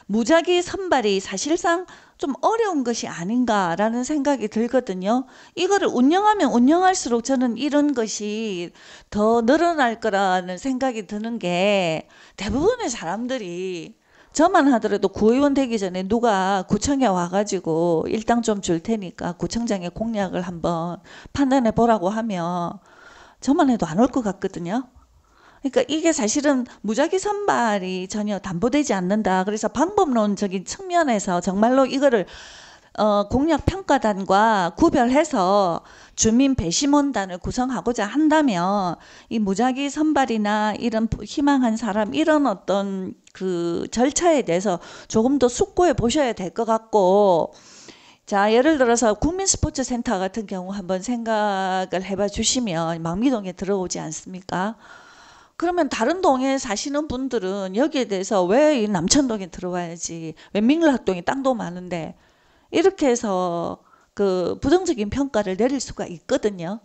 무작위 선발이 사실상 좀 어려운 것이 아닌가라는 생각이 들거든요. 이거를 운영하면 운영할수록 저는 이런 것이 더 늘어날 거라는 생각이 드는 게, 대부분의 사람들이 저만 하더라도 구의원 되기 전에 누가 구청에 와가지고 일당 좀 줄 테니까 구청장의 공약을 한번 판단해 보라고 하면 저만 해도 안 올 것 같거든요. 그러니까 이게 사실은 무작위 선발이 전혀 담보되지 않는다. 그래서 방법론적인 측면에서 정말로 이거를 공약 평가단과 구별해서 주민 배심원단을 구성하고자 한다면 이 무작위 선발이나 이런 희망한 사람 이런 어떤 그 절차에 대해서 조금 더 숙고해 보셔야 될 것 같고, 자, 예를 들어서 국민스포츠센터 같은 경우 한번 생각을 해봐 주시면 망미동에 들어오지 않습니까? 그러면 다른 동에 사시는 분들은 여기에 대해서 왜 이 남천동에 들어와야지, 왜 민글학동에 땅도 많은데, 이렇게 해서 그 부정적인 평가를 내릴 수가 있거든요.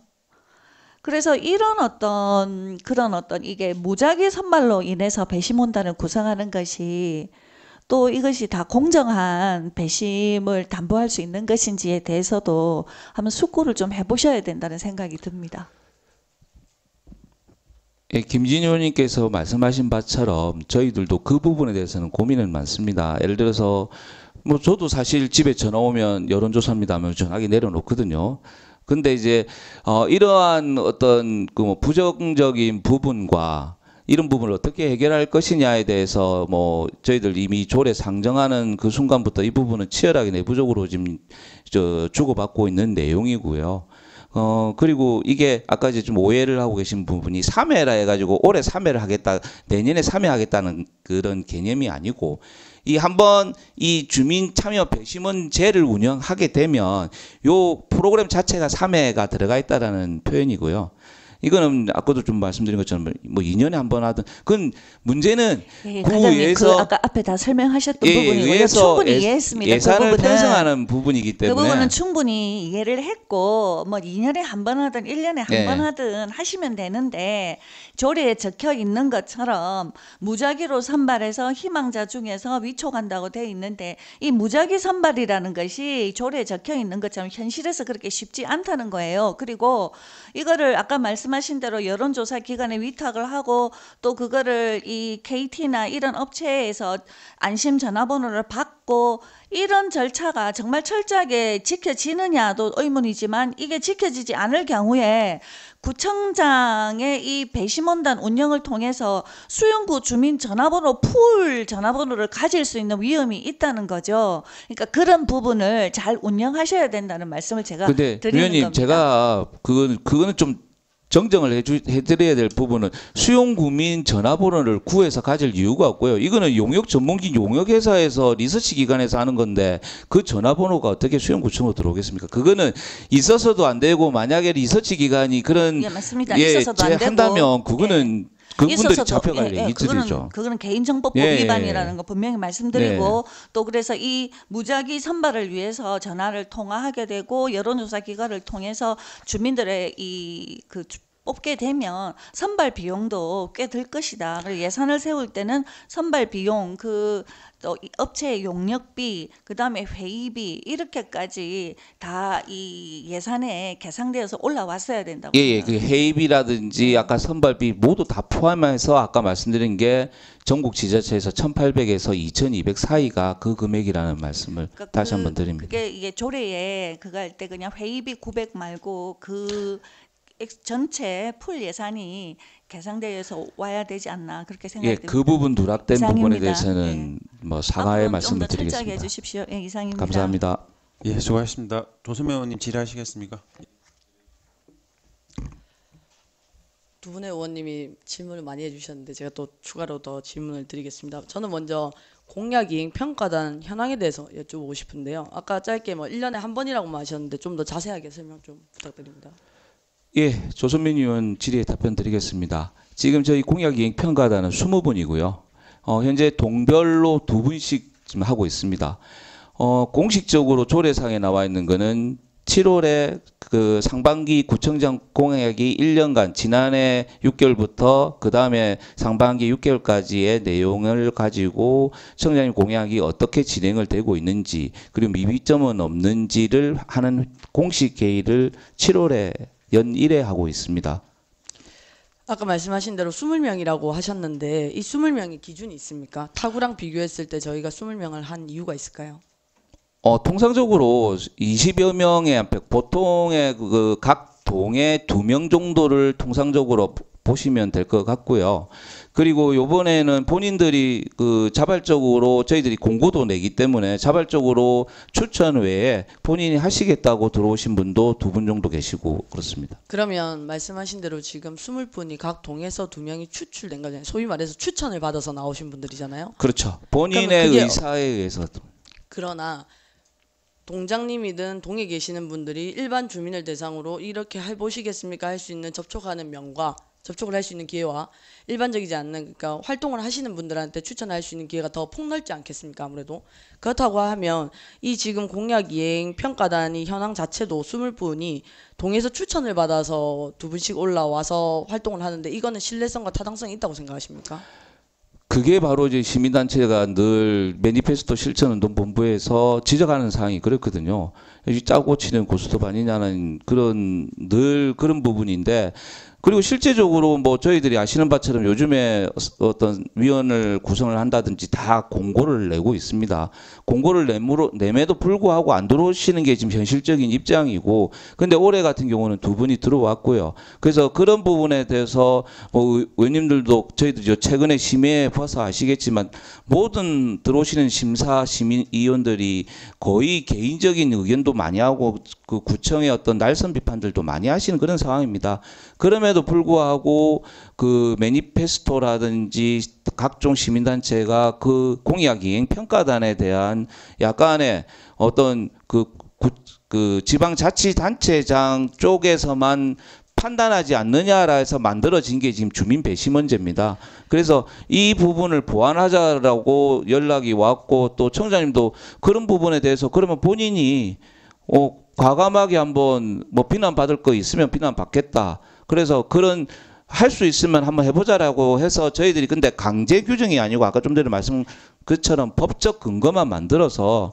그래서 이런 그런 어떤 이게 무작위 선발로 인해서 배심원단을 구성하는 것이 또 이것이 다 공정한 배심을 담보할 수 있는 것인지에 대해서도 한번 숙고를 좀 해보셔야 된다는 생각이 듭니다. 예, 김진희 의원님께서 말씀하신 바처럼 저희들도 그 부분에 대해서는 고민은 많습니다. 예를 들어서 뭐 저도 사실 집에 전화 오면 여론조사입니다 하면 전화기 내려놓거든요. 근데 이제 이러한 어떤 그 뭐 부정적인 부분과 이런 부분을 어떻게 해결할 것이냐에 대해서 뭐 저희들 이미 조례 상정하는 그 순간부터 이 부분은 치열하게 내부적으로 지금 주고받고 있는 내용이고요. 그리고 이게 아까 이제 좀 오해를 하고 계신 부분이 3회라 해가지고 올해 3회를 하겠다, 내년에 3회 하겠다는 그런 개념이 아니고, 이 한번 이 주민 참여 배심원제를 운영하게 되면 요 프로그램 자체가 3회가 들어가 있다라는 표현이고요. 이거는 아까도 좀 말씀드린 것처럼 뭐 2년에 한 번 하든, 그건 문제는 예, 구의회에서 그 아까 앞에 다 설명하셨던 부분이고요. 의회에서 충분히 이해했습니다. 예산을 그 부분은, 편성하는 부분이기 때문에 그 부분은 충분히 이해를 했고, 뭐 2년에 한 번 하든 1년에 한 번 하든 하시면 되는데, 조례에 적혀 있는 것처럼 무작위로 선발해서 희망자 중에서 위촉한다고 돼 있는데, 이 무작위 선발이라는 것이 조례에 적혀 있는 것처럼 현실에서 그렇게 쉽지 않다는 거예요. 그리고 이거를 아까 말씀하신 대로 여론조사 기관에 위탁을 하고 또 그거를 이 KT나 이런 업체에서 안심 전화번호를 받고, 이런 절차가 정말 철저하게 지켜지느냐도 의문이지만, 이게 지켜지지 않을 경우에 구청장의 이 배심원단 운영을 통해서 수용구 주민 전화번호 풀 전화번호를 가질 수 있는 위험이 있다는 거죠. 그러니까 그런 부분을 잘 운영하셔야 된다는 말씀을 제가 근데 드리는 위원님, 겁니다. 제가 그거는 좀 정정을 해드려야 될 부분은, 수용구민 전화번호를 구해서 가질 이유가 없고요. 이거는 용역 전문기 용역회사에서 리서치 기관에서 하는 건데 그 전화번호가 어떻게 수용구청으로 들어오겠습니까? 그거는 있어서도 안 되고, 만약에 리서치 기관이 그런 예, 맞습니다. 있어서도 안 되고, 한다면 그거는 그분들이 있어서도, 잡혀갈 예, 얘기들이죠. 그거는 개인정보법 예, 위반이라는 거 분명히 말씀드리고, 네. 또 그래서 이 무작위 선발을 위해서 전화를 통화하게 되고 여론조사 기관을 통해서 주민들의 뽑게 되면 선발 비용도 꽤 들 것이다. 그리고 예산을 세울 때는 선발 비용, 또 업체의 용역비, 그다음에 회의비, 이렇게까지 다 이 예산에 계상되어서 올라왔어야 된다고. 예, 그 회의비라든지 아까 선발비 모두 다 포함해서 아까 말씀드린 게 전국 지자체에서 1,800에서 2,200 사이가 그 금액이라는 말씀을 그러니까 다시 한번 드립니다. 그게 이게 조례에 그거 할 때 그냥 회의비 900 말고 그 전체 풀 예산이 계상되어서 와야 되지 않나, 그렇게 예, 생각됩니다. 그 부분 누락된 부분에 이상입니다. 대해서는 뭐 사과의 말씀을 좀더 철저하게 드리겠습니다. 해주십시오. 예, 이상입니다. 감사합니다. 예, 수고하셨습니다. 조선명 의원님 질의하시겠습니까? 두 분의 의원님이 질문을 많이 해주셨는데 제가 또 추가로 더 질문을 드리겠습니다. 저는 먼저 공약이행 평가단 현황에 대해서 여쭤보고 싶은데요. 아까 짧게 뭐 1년에 한 번이라고 하셨는데 좀 더 자세하게 설명 좀 부탁드립니다. 예, 조선민 의원 질의에 답변 드리겠습니다. 지금 저희 공약이행 평가단은 20분이고요. 현재 동별로 2분씩 지금 하고 있습니다. 공식적으로 조례상에 나와 있는 거는 7월에 그 상반기 구청장 공약이 1년간 지난해 6개월부터 그 다음에 상반기 6개월까지의 내용을 가지고 청장님 공약이 어떻게 진행을 되고 있는지 그리고 미비점은 없는지를 하는 공식 회의를 7월에 연일에 하고 있습니다. 아까 말씀하신 대로 20명이라고 하셨는데 이 20명의 기준이 있습니까? 타구랑 비교했을 때 저희가 20명을 한 이유가 있을까요? 통상적으로 20여 명의 보통의 그 각 동에 2명 정도를 통상적으로 보시면 될 것 같고요. 그리고 이번에는 본인들이 그 자발적으로 저희들이 공고도 내기 때문에 자발적으로 추천 외에 본인이 하시겠다고 들어오신 분도 2분 정도 계시고 그렇습니다. 그러면 말씀하신 대로 지금 20분이 각 동에서 2명이 추출된 거잖아요. 소위 말해서 추천을 받아서 나오신 분들이잖아요. 그렇죠. 본인의 그게 의사에 의해서. 그러나 동장님이든 동에 계시는 분들이 일반 주민을 대상으로 이렇게 해보시겠습니까? 할 수 있는 접촉하는 명과 접촉을 할 수 있는 기회와 일반적이지 않는 그러니까 활동을 하시는 분들한테 추천할 수 있는 기회가 더 폭넓지 않겠습니까? 아무래도 그렇다고 하면 이 지금 공약 이행 평가단이 현황 자체도 20분이 동에서 추천을 받아서 2분씩 올라와서 활동을 하는데 이거는 신뢰성과 타당성이 있다고 생각하십니까? 그게 바로 이제 시민단체가 늘 매니페스토 실천운동본부에서 지적하는 사항이 그렇거든요. 짜고 치는 고스톱 아니냐는 늘 그런 부분인데 그리고 실제적으로 뭐 저희들이 아시는 바처럼 요즘에 어떤 위원을 구성을 한다든지 다 공고를 내고 있습니다. 공고를 내매도 불구하고 안 들어오시는 게 지금 현실적인 입장이고 근데 올해 같은 경우는 2분이 들어왔고요. 그래서 그런 부분에 대해서 뭐 의원님들도 저희도 최근에 심의해 봐서 아시겠지만 모든 들어오시는 심사 시민위원들이 거의 개인적인 의견도 많이 하고 그 구청의 어떤 날선 비판들도 많이 하시는 그런 상황입니다. 그럼에도 불구하고 그 매니페스토라든지 각종 시민단체가 그 공약 이행 평가단에 대한 약간의 어떤 그 지방자치단체장 쪽에서만 판단하지 않느냐라 해서 만들어진 게 지금 주민 배심원제입니다. 그래서 이 부분을 보완하자라고 연락이 왔고 또 청장님도 그런 부분에 대해서 그러면 본인이 과감하게 한번 뭐 비난받을 거 있으면 비난받겠다. 그래서 그런 할 수 있으면 한번 해보자라고 해서 저희들이 근데 강제 규정이 아니고 아까 좀 전에 말씀 그처럼 법적 근거만 만들어서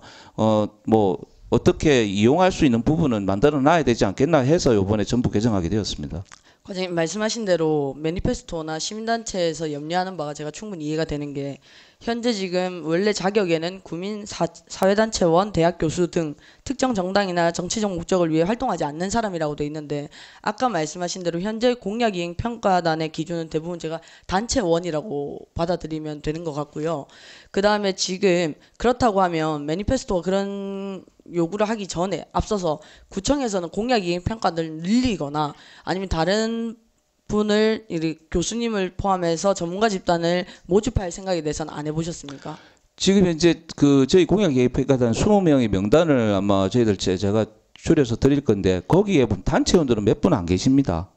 뭐 어떻게 이용할 수 있는 부분은 만들어 놔야 되지 않겠나 해서 이번에 전부 개정하게 되었습니다. 과장님 말씀하신 대로 매니페스토나 시민단체에서 염려하는 바가 제가 충분히 이해가 되는 게 현재 지금 원래 자격에는 구민 사회단체원, 대학 교수 등 특정 정당이나 정치적 목적을 위해 활동하지 않는 사람이라고 돼 있는데 아까 말씀하신 대로 현재 공약 이행 평가단의 기준은 대부분 제가 단체원이라고 받아들이면 되는 것 같고요. 그 다음에 지금 그렇다고 하면 매니페스토가 그런 요구를 하기 전에 앞서서 구청에서는 공약 이행 평가를 늘리거나 아니면 다른 분을 교수님을 포함해서 전문가 집단을 모집할 생각에 대해서는 안 해보셨습니까? 지금 현재 그 저희 공약 이행 평가단 20명의 명단을 아마 저희들 제가 줄여서 드릴 건데 거기에 단체원들은 몇 분 안 계십니다.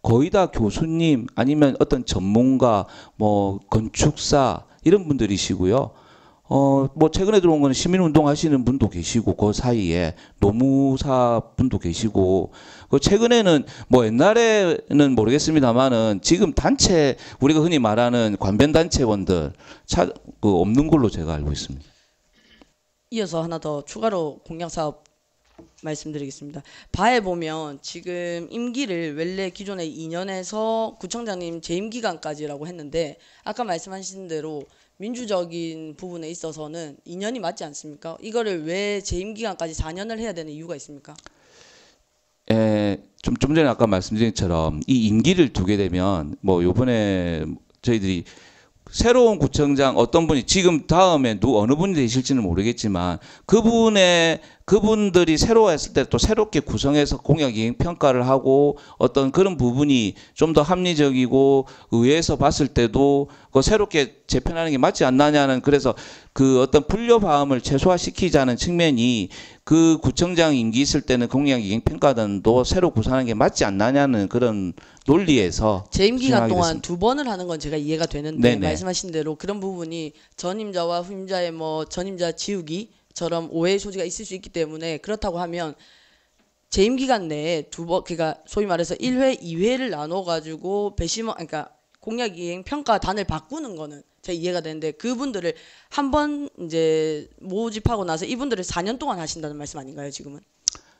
거의 다 교수님 아니면 어떤 전문가 뭐 건축사 이런 분들이시고요. 뭐 최근에 들어온 거는 시민운동 하시는 분도 계시고 그 사이에 노무사 분도 계시고 그 최근에는 뭐 옛날에는 모르겠습니다만은 지금 단체 우리가 흔히 말하는 관변단체원들 없는 걸로 제가 알고 있습니다. 이어서 하나 더 추가로 공약사업 말씀드리겠습니다. 바에 보면 지금 임기를 원래 기존에 2년에서 구청장님 재임 기간까지라고 했는데 아까 말씀하신 대로 민주적인 부분에 있어서는 2년이 맞지 않습니까? 이거를 왜 재임 기간까지 4년을 해야 되는 이유가 있습니까? 좀 전에 아까 말씀드린 것처럼 이 임기를 두게 되면 뭐 요번에 저희들이 새로운 구청장 어떤 분이 지금 다음에 어느 분이 되실지는 모르겠지만 그분들이 새로 했을 때 또 새롭게 구성해서 공약 이행 평가를 하고 어떤 그런 부분이 좀 더 합리적이고 의회에서 봤을 때도 그 새롭게 재편하는 게 맞지 않느냐는 그래서 그 어떤 불협화음을 최소화시키자는 측면이 그 구청장 임기 있을 때는 공약 이행 평가단도 새로 구성하는 게 맞지 않느냐는 그런 논리에서 재임 기간 진행하게 동안 됐습니다. 두 번을 하는 건 제가 이해가 되는데 네네. 말씀하신 대로 그런 부분이 전임자와 후임자의 뭐 전임자 지우기처럼 오해의 소지가 있을 수 있기 때문에 그렇다고 하면 재임 기간 내에 두 번 그러니까 소위 말해서 1회, 2회를 나눠 가지고 배심원 그러니까 공약 이행 평가단을 바꾸는 거는 제가 이해가 되는데 그분들을 한 번 이제 모집하고 나서 이분들을 4년 동안 하신다는 말씀 아닌가요, 지금은?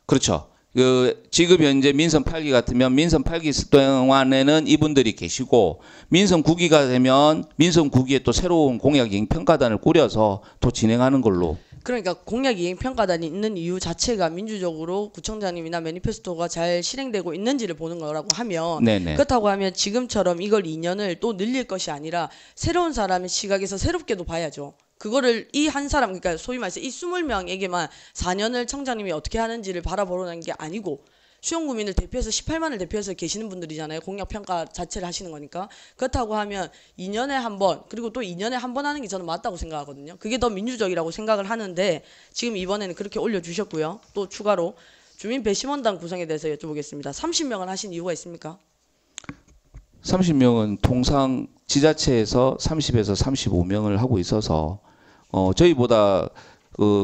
그렇죠. 그 지금 현재 민선 8기 같으면 민선 8기 동안에는 이분들이 계시고 민선 9기가 되면 민선 9기에 또 새로운 공약 이행 평가단을 꾸려서 또 진행하는 걸로. 그러니까 공약 이행 평가단이 있는 이유 자체가 민주적으로 구청장님이나 매니페스토가 잘 실행되고 있는지를 보는 거라고 하면 네네. 그렇다고 하면 지금처럼 이걸 2년을 또 늘릴 것이 아니라 새로운 사람의 시각에서 새롭게도 봐야죠. 그거를 이 한 사람 그러니까 소위 말해서 이 20명에게만 4년을 청장님이 어떻게 하는지를 바라보는 게 아니고 수용구민을 대표해서 18만을 대표해서 계시는 분들이잖아요. 공약평가 자체를 하시는 거니까. 그렇다고 하면 2년에 한 번 그리고 또 2년에 한 번 하는 게 저는 맞다고 생각하거든요. 그게 더 민주적이라고 생각을 하는데 지금 이번에는 그렇게 올려주셨고요. 또 추가로 주민 배심원단 구성에 대해서 여쭤보겠습니다. 30명을 하신 이유가 있습니까? 30명은 통상 지자체에서 30에서 35명을 하고 있어서 저희보다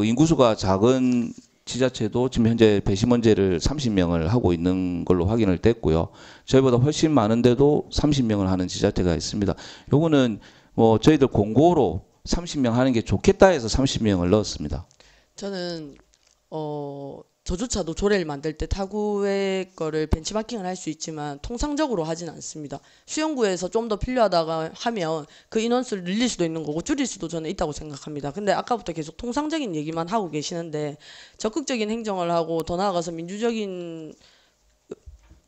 인구수가 작은 지자체도 지금 현재 배심원제를 30명을 하고 있는 걸로 확인을 됐고요. 저희보다 훨씬 많은데도 30명을 하는 지자체가 있습니다. 요거는 뭐 저희들 공고로 30명 하는 게 좋겠다 해서 30명을 넣었습니다. 저는 저조차도 조례를 만들 때 타구의 거를 벤치마킹을 할 수 있지만 통상적으로 하진 않습니다. 수영구에서 좀 더 필요하다가 하면 그 인원수를 늘릴 수도 있는 거고 줄일 수도 저는 있다고 생각합니다. 근데 아까부터 계속 통상적인 얘기만 하고 계시는데 적극적인 행정을 하고 더 나아가서 민주적인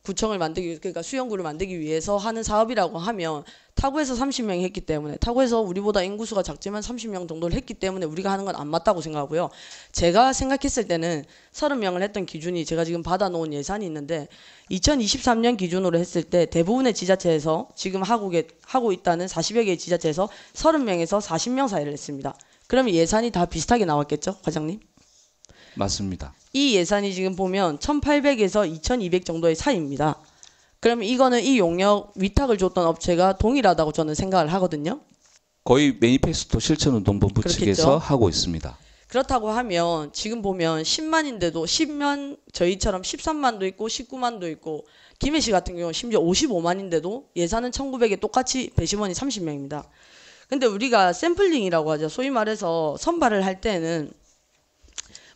구청을 만들기 그러니까 수영구를 만들기 위해서 하는 사업이라고 하면 타구에서 30명이 했기 때문에 타구에서 우리보다 인구수가 작지만 30명 정도를 했기 때문에 우리가 하는 건 안 맞다고 생각하고요. 제가 생각했을 때는 30명을 했던 기준이 제가 지금 받아놓은 예산이 있는데 2023년 기준으로 했을 때 대부분의 지자체에서 지금 하고 있다는 40여 개의 지자체에서 30명에서 40명 사이를 했습니다. 그러면 예산이 다 비슷하게 나왔겠죠, 과장님? 맞습니다. 이 예산이 지금 보면 1,800에서 2,200 정도의 사이입니다. 그러면 이거는 이 용역 위탁을 줬던 업체가 동일하다고 저는 생각을 하거든요. 거의 매니페스토 실천운동본부 그렇겠죠. 측에서 하고 있습니다. 그렇다고 하면 지금 보면 10만인데도 10만 저희처럼 13만도 있고 19만도 있고 김해시 같은 경우는 심지어 55만인데도 예산은 1,900에 똑같이 배심원이 30명입니다. 근데 우리가 샘플링이라고 하죠. 소위 말해서 선발을 할 때는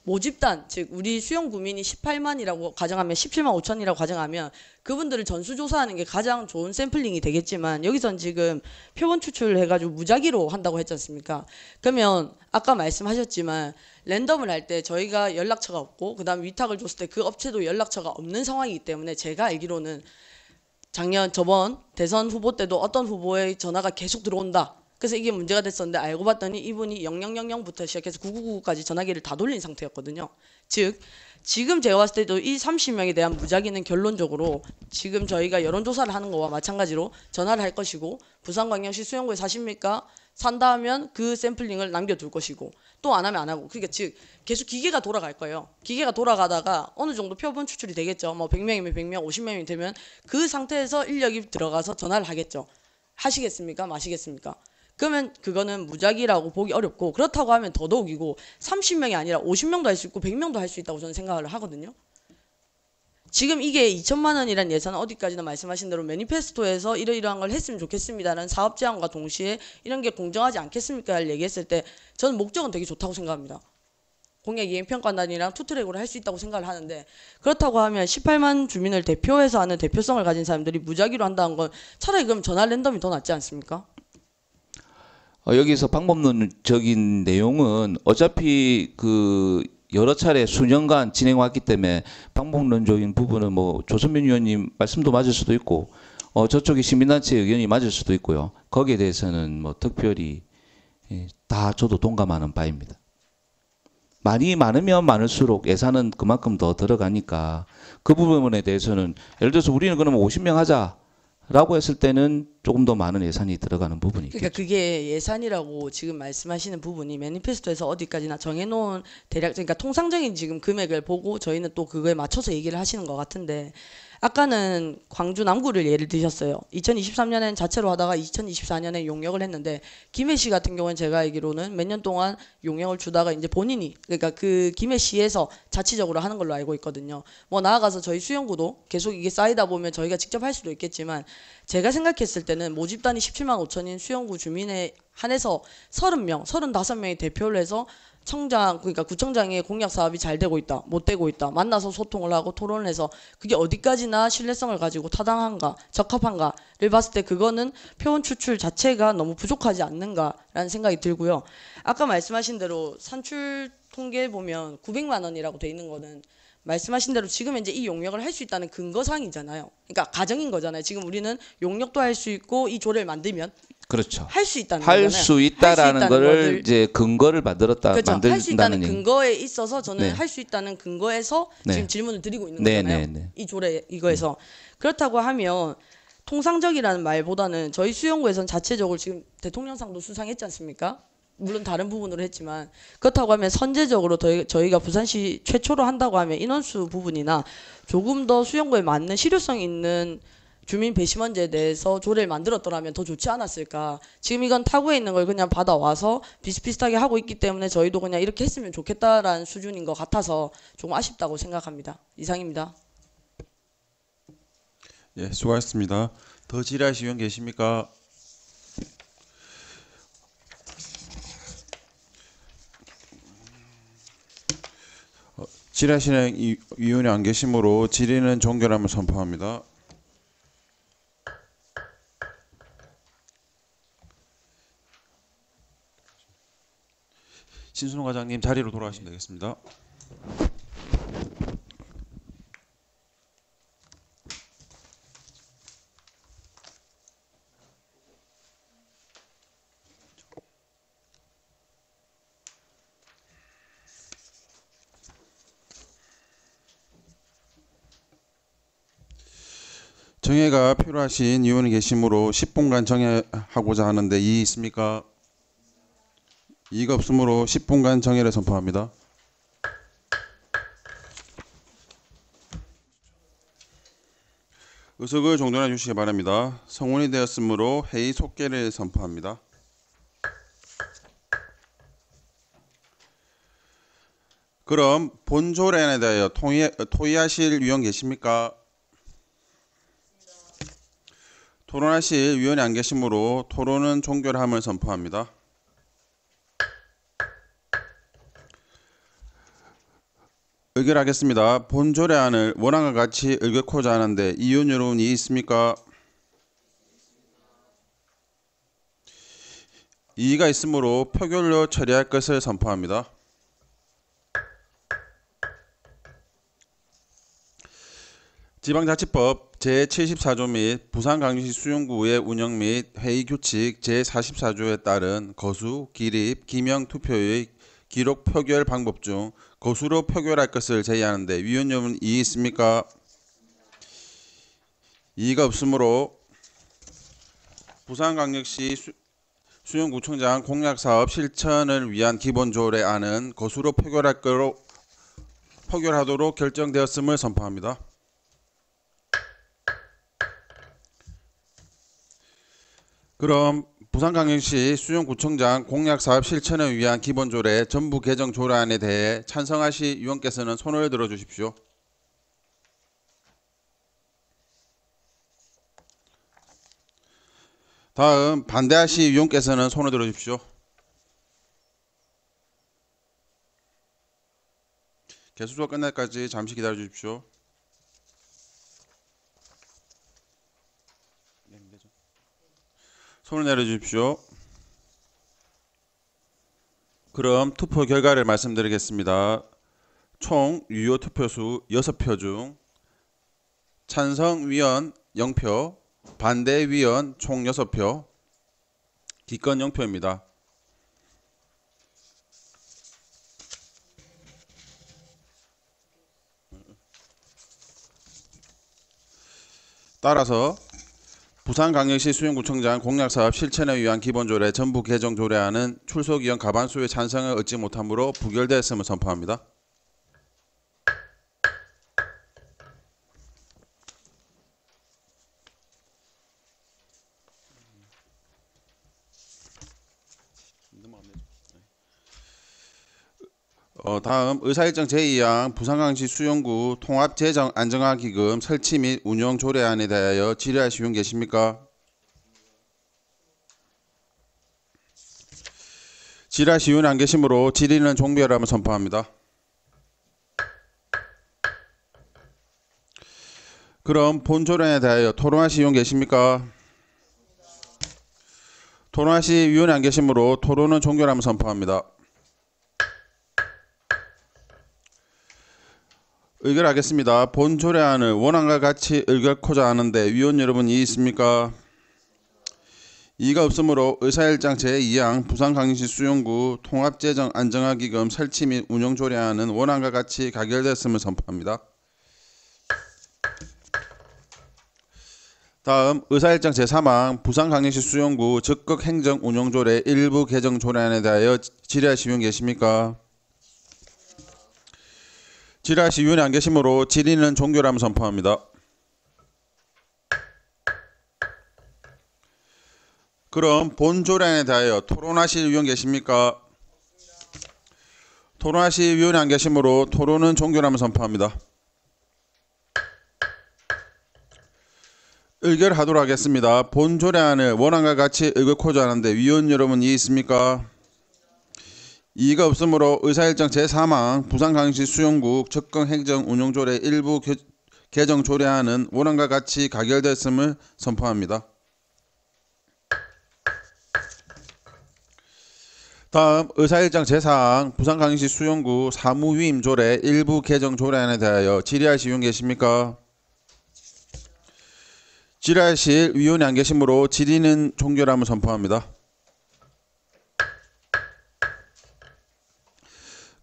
모집단, 즉 우리 수용구민이 18만이라고 가정하면 17만 5천이라고 가정하면 그분들을 전수조사하는 게 가장 좋은 샘플링이 되겠지만 여기선 지금 표본 추출을 해가지고 무작위로 한다고 했지 않습니까? 그러면 아까 말씀하셨지만 랜덤을 할 때 저희가 연락처가 없고 그 다음 위탁을 줬을 때 그 업체도 연락처가 없는 상황이기 때문에 제가 알기로는 저번 대선 후보 때도 어떤 후보의 전화가 계속 들어온다. 그래서 이게 문제가 됐었는데 알고 봤더니 이분이 0000부터 시작해서 999까지 전화기를 다 돌린 상태였거든요. 즉 지금 제가 봤을 때도 이 30명에 대한 무작위는 결론적으로 지금 저희가 여론조사를 하는 거와 마찬가지로 전화를 할 것이고 부산광역시 수영구에 사십니까? 산다 하면 그 샘플링을 남겨둘 것이고 또 안 하면 안 하고 그러니까 즉 계속 기계가 돌아갈 거예요. 기계가 돌아가다가 어느 정도 표본 추출이 되겠죠. 뭐 100명이면 100명, 50명이 되면 그 상태에서 인력이 들어가서 전화를 하겠죠. 하시겠습니까? 마시겠습니까? 그러면 그거는 무작위라고 보기 어렵고 그렇다고 하면 더더욱이고 30명이 아니라 50명도 할 수 있고 100명도 할 수 있다고 저는 생각을 하거든요. 지금 이게 2천만 원이라는 예산은 어디까지나 말씀하신 대로 매니페스토에서 이러이러한 걸 했으면 좋겠습니다라는 사업 제안과 동시에 이런 게 공정하지 않겠습니까? 얘기했을 때 저는 목적은 되게 좋다고 생각합니다. 공약 이행 평가단이랑 투트랙으로 할 수 있다고 생각을 하는데 그렇다고 하면 18만 주민을 대표해서 하는 대표성을 가진 사람들이 무작위로 한다는 건 차라리 그럼 전화 랜덤이 더 낫지 않습니까? 여기서 방법론적인 내용은 어차피 그 여러 차례 수년간 진행해왔기 때문에 방법론적인 부분은 뭐 조선민 의원님 말씀도 맞을 수도 있고 저쪽에 시민단체 의견이 맞을 수도 있고요. 거기에 대해서는 뭐 특별히 다 저도 동감하는 바입니다. 많이 많으면 많을수록 예산은 그만큼 더 들어가니까 그 부분에 대해서는 예를 들어서 우리는 그러면 50명 하자 라고 했을 때는 조금 더 많은 예산이 들어가는 부분이 있겠죠. 그러니까 그게 예산이라고 지금 말씀하시는 부분이 매니페스토에서 어디까지나 정해놓은 대략 그러니까 통상적인 지금 금액을 보고 저희는 또 그거에 맞춰서 얘기를 하시는 것 같은데 아까는 광주 남구를 예를 드셨어요. 2023년에는 자체로 하다가 2024년에 용역을 했는데 김해시 같은 경우는 제가 알기로는 몇 년 동안 용역을 주다가 이제 본인이 그러니까 그 김해시에서 자치적으로 하는 걸로 알고 있거든요. 뭐 나아가서 저희 수영구도 계속 이게 쌓이다 보면 저희가 직접 할 수도 있겠지만 제가 생각했을 때는 모집단이 17만 5천인 수영구 주민에 한해서 30명, 35명이 대표를 해서 청장 그러니까 구청장의 공약 사업이 잘 되고 있다, 못 되고 있다, 만나서 소통을 하고 토론을 해서 그게 어디까지나 신뢰성을 가지고 타당한가, 적합한가를 봤을 때 그거는 표본 추출 자체가 너무 부족하지 않는가라는 생각이 들고요. 아까 말씀하신 대로 산출 통계에 보면 900만 원이라고 돼 있는 거는 말씀하신 대로 지금 이제 이 용역을 할 수 있다는 근거사항이잖아요. 그러니까 가정인 거잖아요. 지금 우리는 용역도 할 수 있고 이 조례를 만들면 그렇죠. 할 수 있다는 할 거잖아요. 수 있다라는 거를 이제 근거를 만들었다 그렇죠. 할 수 있다는 만든다는 얘기. 근거에 있어서 저는 네. 할 수 있다는 근거에서 네. 지금 질문을 드리고 있는 네, 거잖아요. 네, 네. 이 조례 이거에서 그렇다고 하면 통상적이라는 말보다는 저희 수영구에서는 자체적으로 지금 대통령상도 수상했지 않습니까? 물론 다른 부분으로 했지만 그렇다고 하면 선제적으로 저희가 부산시 최초로 한다고 하면 인원수 부분이나 조금 더 수영구에 맞는 실효성 있는 주민 배심원제에 대해서 조례를 만들었더라면 더 좋지 않았을까. 지금 이건 타구에 있는 걸 그냥 받아와서 비슷비슷하게 하고 있기 때문에 저희도 그냥 이렇게 했으면 좋겠다라는 수준인 것 같아서 조금 아쉽다고 생각합니다. 이상입니다. 예, 수고하셨습니다. 더 질의하실 의원 계십니까? 질의하시는 위원이 안 계시므로 질의는 종결함을 선포합니다. 신순호 과장님 자리로 돌아가시면 되겠습니다. 정회가 필요하신 위원이 계시므로 10분간 정회하고자 하는데 이의 있습니까? 이의가 없으므로 10분간 정회를 선포합니다. 의석을 종료해 주시기 바랍니다. 성원이 되었으므로 회의 속개를 선포합니다. 그럼 본조례안에 대하여 토의하실 위원 계십니까? 토론하실 위원이 안 계시므로 토론은 종결함을 선포합니다. 의결하겠습니다. 본조례안을 원안과 같이 의결코자 하는데 이의원 여러분이 있습니까? 이의가 있으므로 표결로 처리할 것을 선포합니다. 지방자치법 제74조 및 부산광역시 수용구의 운영 및 회의 규칙 제44조에 따른 거수, 기립, 기명 투표의 기록 표결 방법 중 거수로 표결할 것을 제의하는데 위원 여러분 이의 있습니까? 이의가 없으므로 부산광역시 수용구청장 공약사업 실천을 위한 기본조례안은 거수로 표결하도록 결정되었음을 선포합니다. 그럼 부산광역시 수용구청장 공약사업 실천을 위한 기본조례 전부 개정 조례안에 대해 찬성하실 위원께서는 손을 들어주십시오. 다음 반대하실 위원께서는 손을 들어주십시오. 개수가 끝날 때까지 잠시 기다려 주십시오. 손을 내려주십시오. 그럼 투표 결과를 말씀드리겠습니다. 총 유효 투표수 6표 중 찬성 위원 0표, 반대 위원 총 6표, 기권 0표입니다. 따라서 부산광역시 수영구청장 공약사업 실천에 위한 기본조례 전부 개정 조례안은 출석위원 과반수의 찬성을 얻지 못하므로 부결되었음을 선포합니다. 다음 의사일정 제2항 부산광역시 수영구 통합재정 안정화기금 설치 및 운영 조례안에 대하여 질의하실 분 계십니까? 질의하실 분이 안 계시므로 질의는 종결함을 선포합니다. 그럼 본 조례안에 대하여 토론하실 분 계십니까? 토론하실 위원이 안 계시므로 토론은 종결함을 선포합니다. 의결하겠습니다. 본 조례안을 원안과 같이 의결코자 하는데 위원 여러분 이의 있습니까? 이의가 없으므로 의사일정 제2항 부산광역시 수영구 통합재정 안정화기금 설치 및 운영 조례안은 원안과 같이 가결됐음을 선포합니다. 다음 의사일정 제3항 부산광역시 수영구 적극 행정 운영 조례 일부 개정 조례안에 대하여 질의하실 분 계십니까? 질의하실 위원이 안 계시므로 질의는 종결함을 선포합니다. 그럼 본 조례안에 대하여 토론하실 위원 계십니까? 토론하실 위원이 안 계시므로 토론은 종결함을 선포합니다. 의결하도록 하겠습니다. 본 조례안을 원안과 같이 의결코자 하는데 위원 여러분 이의 있습니까? 이의가 없으므로 의사일정 제3항 부산광역시 수영구 적극 행정 운영 조례 일부 개정 조례안은 원안과 같이 가결됐음을 선포합니다. 다음 의사일정 제4항 부산광역시 수영구 사무위임 조례 일부 개정 조례안에 대하여 질의하실 위원 계십니까? 질의하실 위원이 안 계시므로 질의는 종결함을 선포합니다.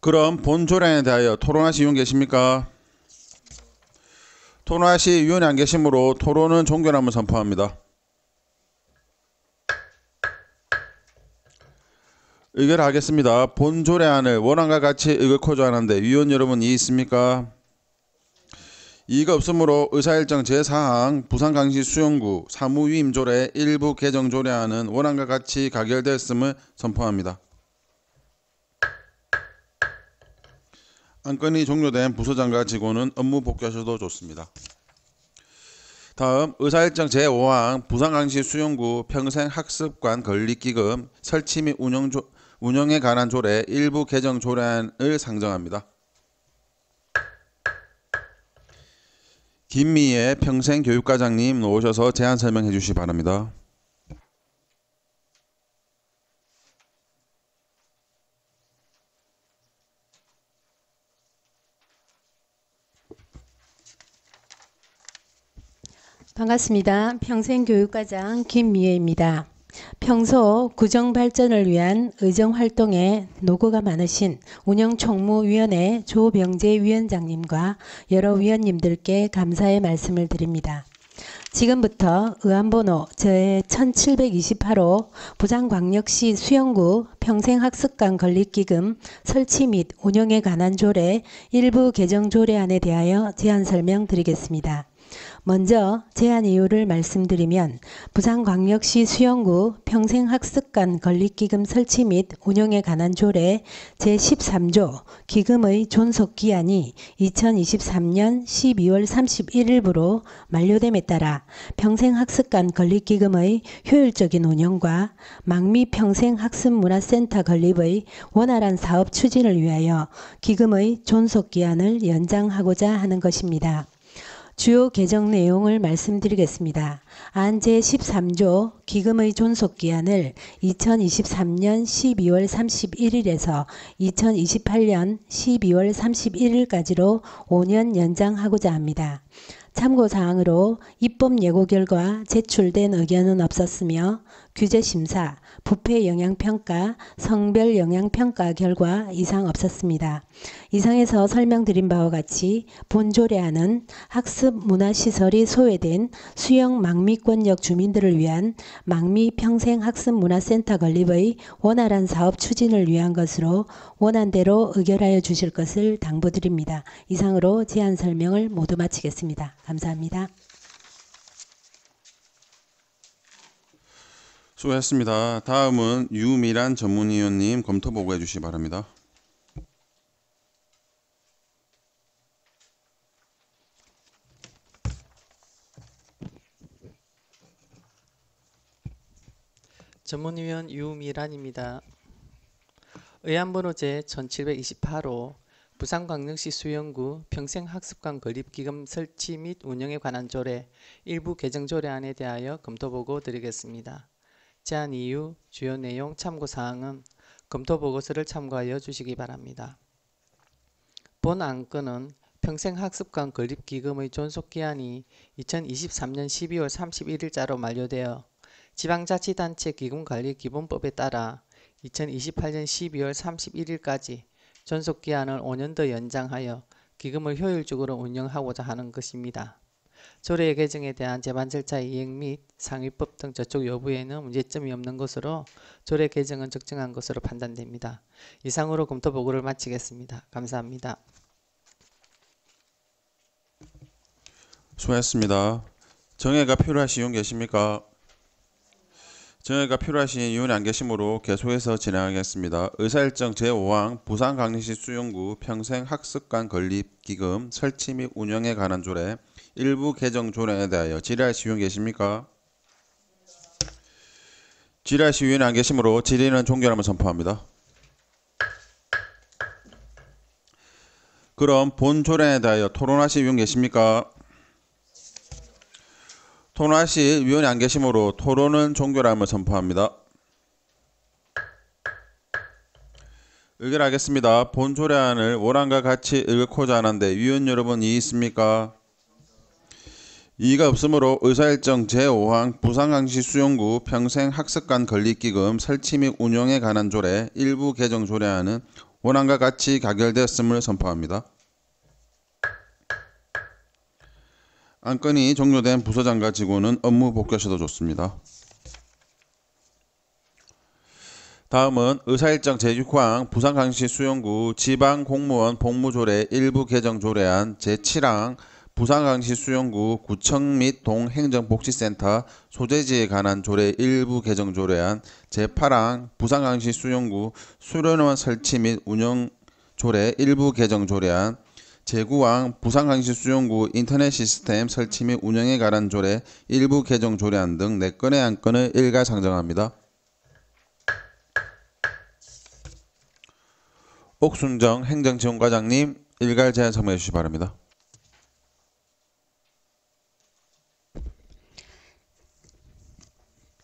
그럼 본 조례안에 대하여 토론하실 위원 계십니까? 토론하실 위원이 안 계시므로 토론은 종결함을 선포합니다. 의결하겠습니다. 본 조례안을 원안과 같이 의결코자 하는데 위원 여러분 이의 있습니까? 이의가 없으므로 의사일정 제4항 부산광역시 수영구 사무위임 조례 일부 개정 조례안은 원안과 같이 가결되었음을 선포합니다. 안건이 종료된 부서장과 직원은 업무 복귀하셔도 좋습니다. 다음 의사일정 제5항 부산광역시 수영구 평생학습관 건립기금 설치 및 운영에 관한 조례 일부 개정 조례안을 상정합니다. 김미애 평생교육과장님 나오셔서 제안 설명해 주시기 바랍니다. 반갑습니다. 평생교육과장 김미애입니다. 평소 구정발전을 위한 의정활동에 노고가 많으신 운영총무위원회 조병재 위원장님과 여러 위원님들께 감사의 말씀을 드립니다. 지금부터 의안번호 제1728호 부산광역시 수영구 평생학습관 건립기금 설치 및 운영에 관한 조례 일부 개정 조례안에 대하여 제안 설명드리겠습니다. 먼저 제안 이유를 말씀드리면 부산광역시 수영구 평생학습관 건립기금 설치 및 운영에 관한 조례 제13조 기금의 존속기한이 2023년 12월 31일부로 만료됨에 따라 평생학습관 건립기금의 효율적인 운영과 망미 평생학습문화센터 건립의 원활한 사업 추진을 위하여 기금의 존속기한을 연장하고자 하는 것입니다. 주요 개정 내용을 말씀드리겠습니다. 안 제13조 기금의 존속기한을 2023년 12월 31일에서 2028년 12월 31일까지로 5년 연장하고자 합니다. 참고사항으로 입법 예고 결과 제출된 의견은 없었으며 규제심사, 부패 영향평가, 성별 영향평가 결과 이상 없었습니다. 이상에서 설명드린 바와 같이 본 조례안은 학습문화시설이 소외된 수영 망미권역 주민들을 위한 망미평생학습문화센터 건립의 원활한 사업 추진을 위한 것으로 원안대로 의결하여 주실 것을 당부드립니다. 이상으로 제안 설명을 모두 마치겠습니다. 감사합니다. 수고하셨습니다. 다음은 유미란 전문위원님 검토 보고해 주시기 바랍니다. 전문위원 유미란입니다. 의안번호 제1728호 부산광역시 수영구 평생학습관 건립기금 설치 및 운영에 관한 조례 일부 개정 조례안에 대하여 검토보고 드리겠습니다. 제안 이유, 주요 내용, 참고사항은 검토보고서를 참고하여 주시기 바랍니다. 본 안건은 평생학습관 건립기금의 존속기한이 2023년 12월 31일자로 만료되어 지방자치단체 기금관리기본법에 따라 2028년 12월 31일까지 존속기한을 5년 더 연장하여 기금을 효율적으로 운영하고자 하는 것입니다. 조례 개정에 대한 제반 절차 이행 및 상위법 등 저촉 여부에는 문제점이 없는 것으로 조례 개정은 적정한 것으로 판단됩니다. 이상으로 검토 보고를 마치겠습니다. 감사합니다. 수고하셨습니다. 정해가 필요하신 의원 계십니까? 정해가 필요하신 의원이 안 계시므로 계속해서 진행하겠습니다. 의사일정 제5항 부산광역시 수영구 평생학습관 건립기금 설치 및 운영에 관한 조례 일부 개정 조례에 대하여 질의하실 의원 계십니까? 질의하실 의원이 안 계시므로 질의는 종결함을 선포합니다. 그럼 본 조례에 대하여 토론하실 의원 계십니까? 토론하실 위원이 안 계시므로 토론은 종결함을 선포합니다. 의결하겠습니다. 본 조례안을 원안과 같이 읽고자 하는데 위원 여러분 이의 있습니까? 이의가 없으므로 의사일정 제5항 부산광역시 수영구 평생학습관 건립기금 설치 및 운영에 관한 조례 일부 개정 조례안은 원안과 같이 가결되었음을 선포합니다. 안건이 종료된 부서장과 직원은 업무 복귀하셔도 좋습니다. 다음은 의사일정 제6항 부산광역시 수영구 지방공무원 복무조례 일부 개정 조례안 제7항 부산광역시 수영구 구청 및 동행정복지센터 소재지에 관한 조례 일부 개정 조례안 제8항 부산광역시 수영구 수련원 설치 및 운영 조례 일부 개정 조례안 제9항 부산광역시 수영구 인터넷 시스템 설치 및 운영에 관한 조례 일부 개정 조례안 등 4건의 안건을 일괄 상정합니다. 옥순정 행정지원과장님 일괄 제안 설명해 주시기 바랍니다.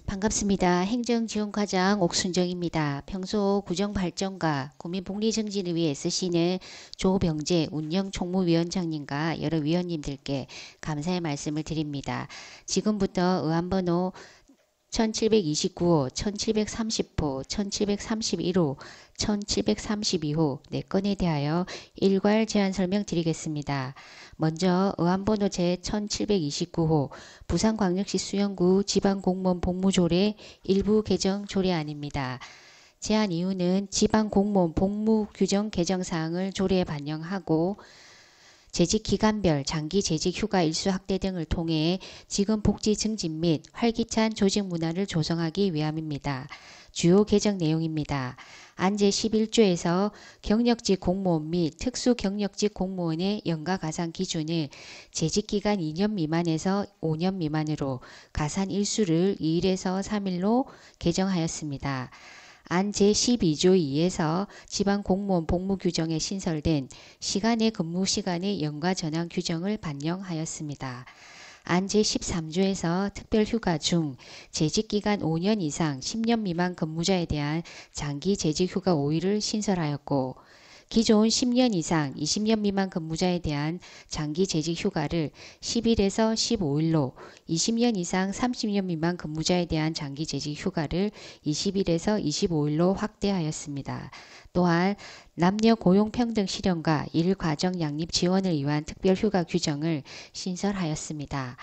반갑습니다. 행정지원과장 옥순정입니다. 평소 구정발전과 국민복리증진을 위해 애쓰시는 조병재 운영총무위원장님과 여러 위원님들께 감사의 말씀을 드립니다. 지금부터 의안번호 1729호, 1730호, 1731호, 1732호 4건에 대하여 일괄 제안 설명드리겠습니다. 먼저 의안번호 제1729호 부산광역시 수영구 지방공무원 복무조례 일부 개정 조례안입니다. 제안 이유는 지방공무원 복무규정 개정사항을 조례에 반영하고 재직기간별 장기 재직휴가 일수 확대 등을 통해 직원 복지 증진 및 활기찬 조직 문화를 조성하기 위함입니다. 주요 개정 내용입니다. 안 제11조에서 경력직 공무원 및 특수경력직 공무원의 연가 가산 기준을 재직기간 2년 미만에서 5년 미만으로 가산 일수를 2일에서 3일로 개정하였습니다. 안 제12조 2에서 지방공무원 복무규정에 신설된 시간의 근무 시간의 연가 전환 규정을 반영하였습니다. 안 제13조에서 특별휴가 중 재직기간 5년 이상 10년 미만 근무자에 대한 장기 재직휴가 5일을 신설하였고 기존 10년 이상 20년 미만 근무자에 대한 장기 재직 휴가를 10일에서 15일로 20년 이상 30년 미만 근무자에 대한 장기 재직 휴가를 20일에서 25일로 확대하였습니다. 또한 남녀 고용평등 실현과 일과정 양립 지원을 위한 특별휴가 규정을 신설하였습니다.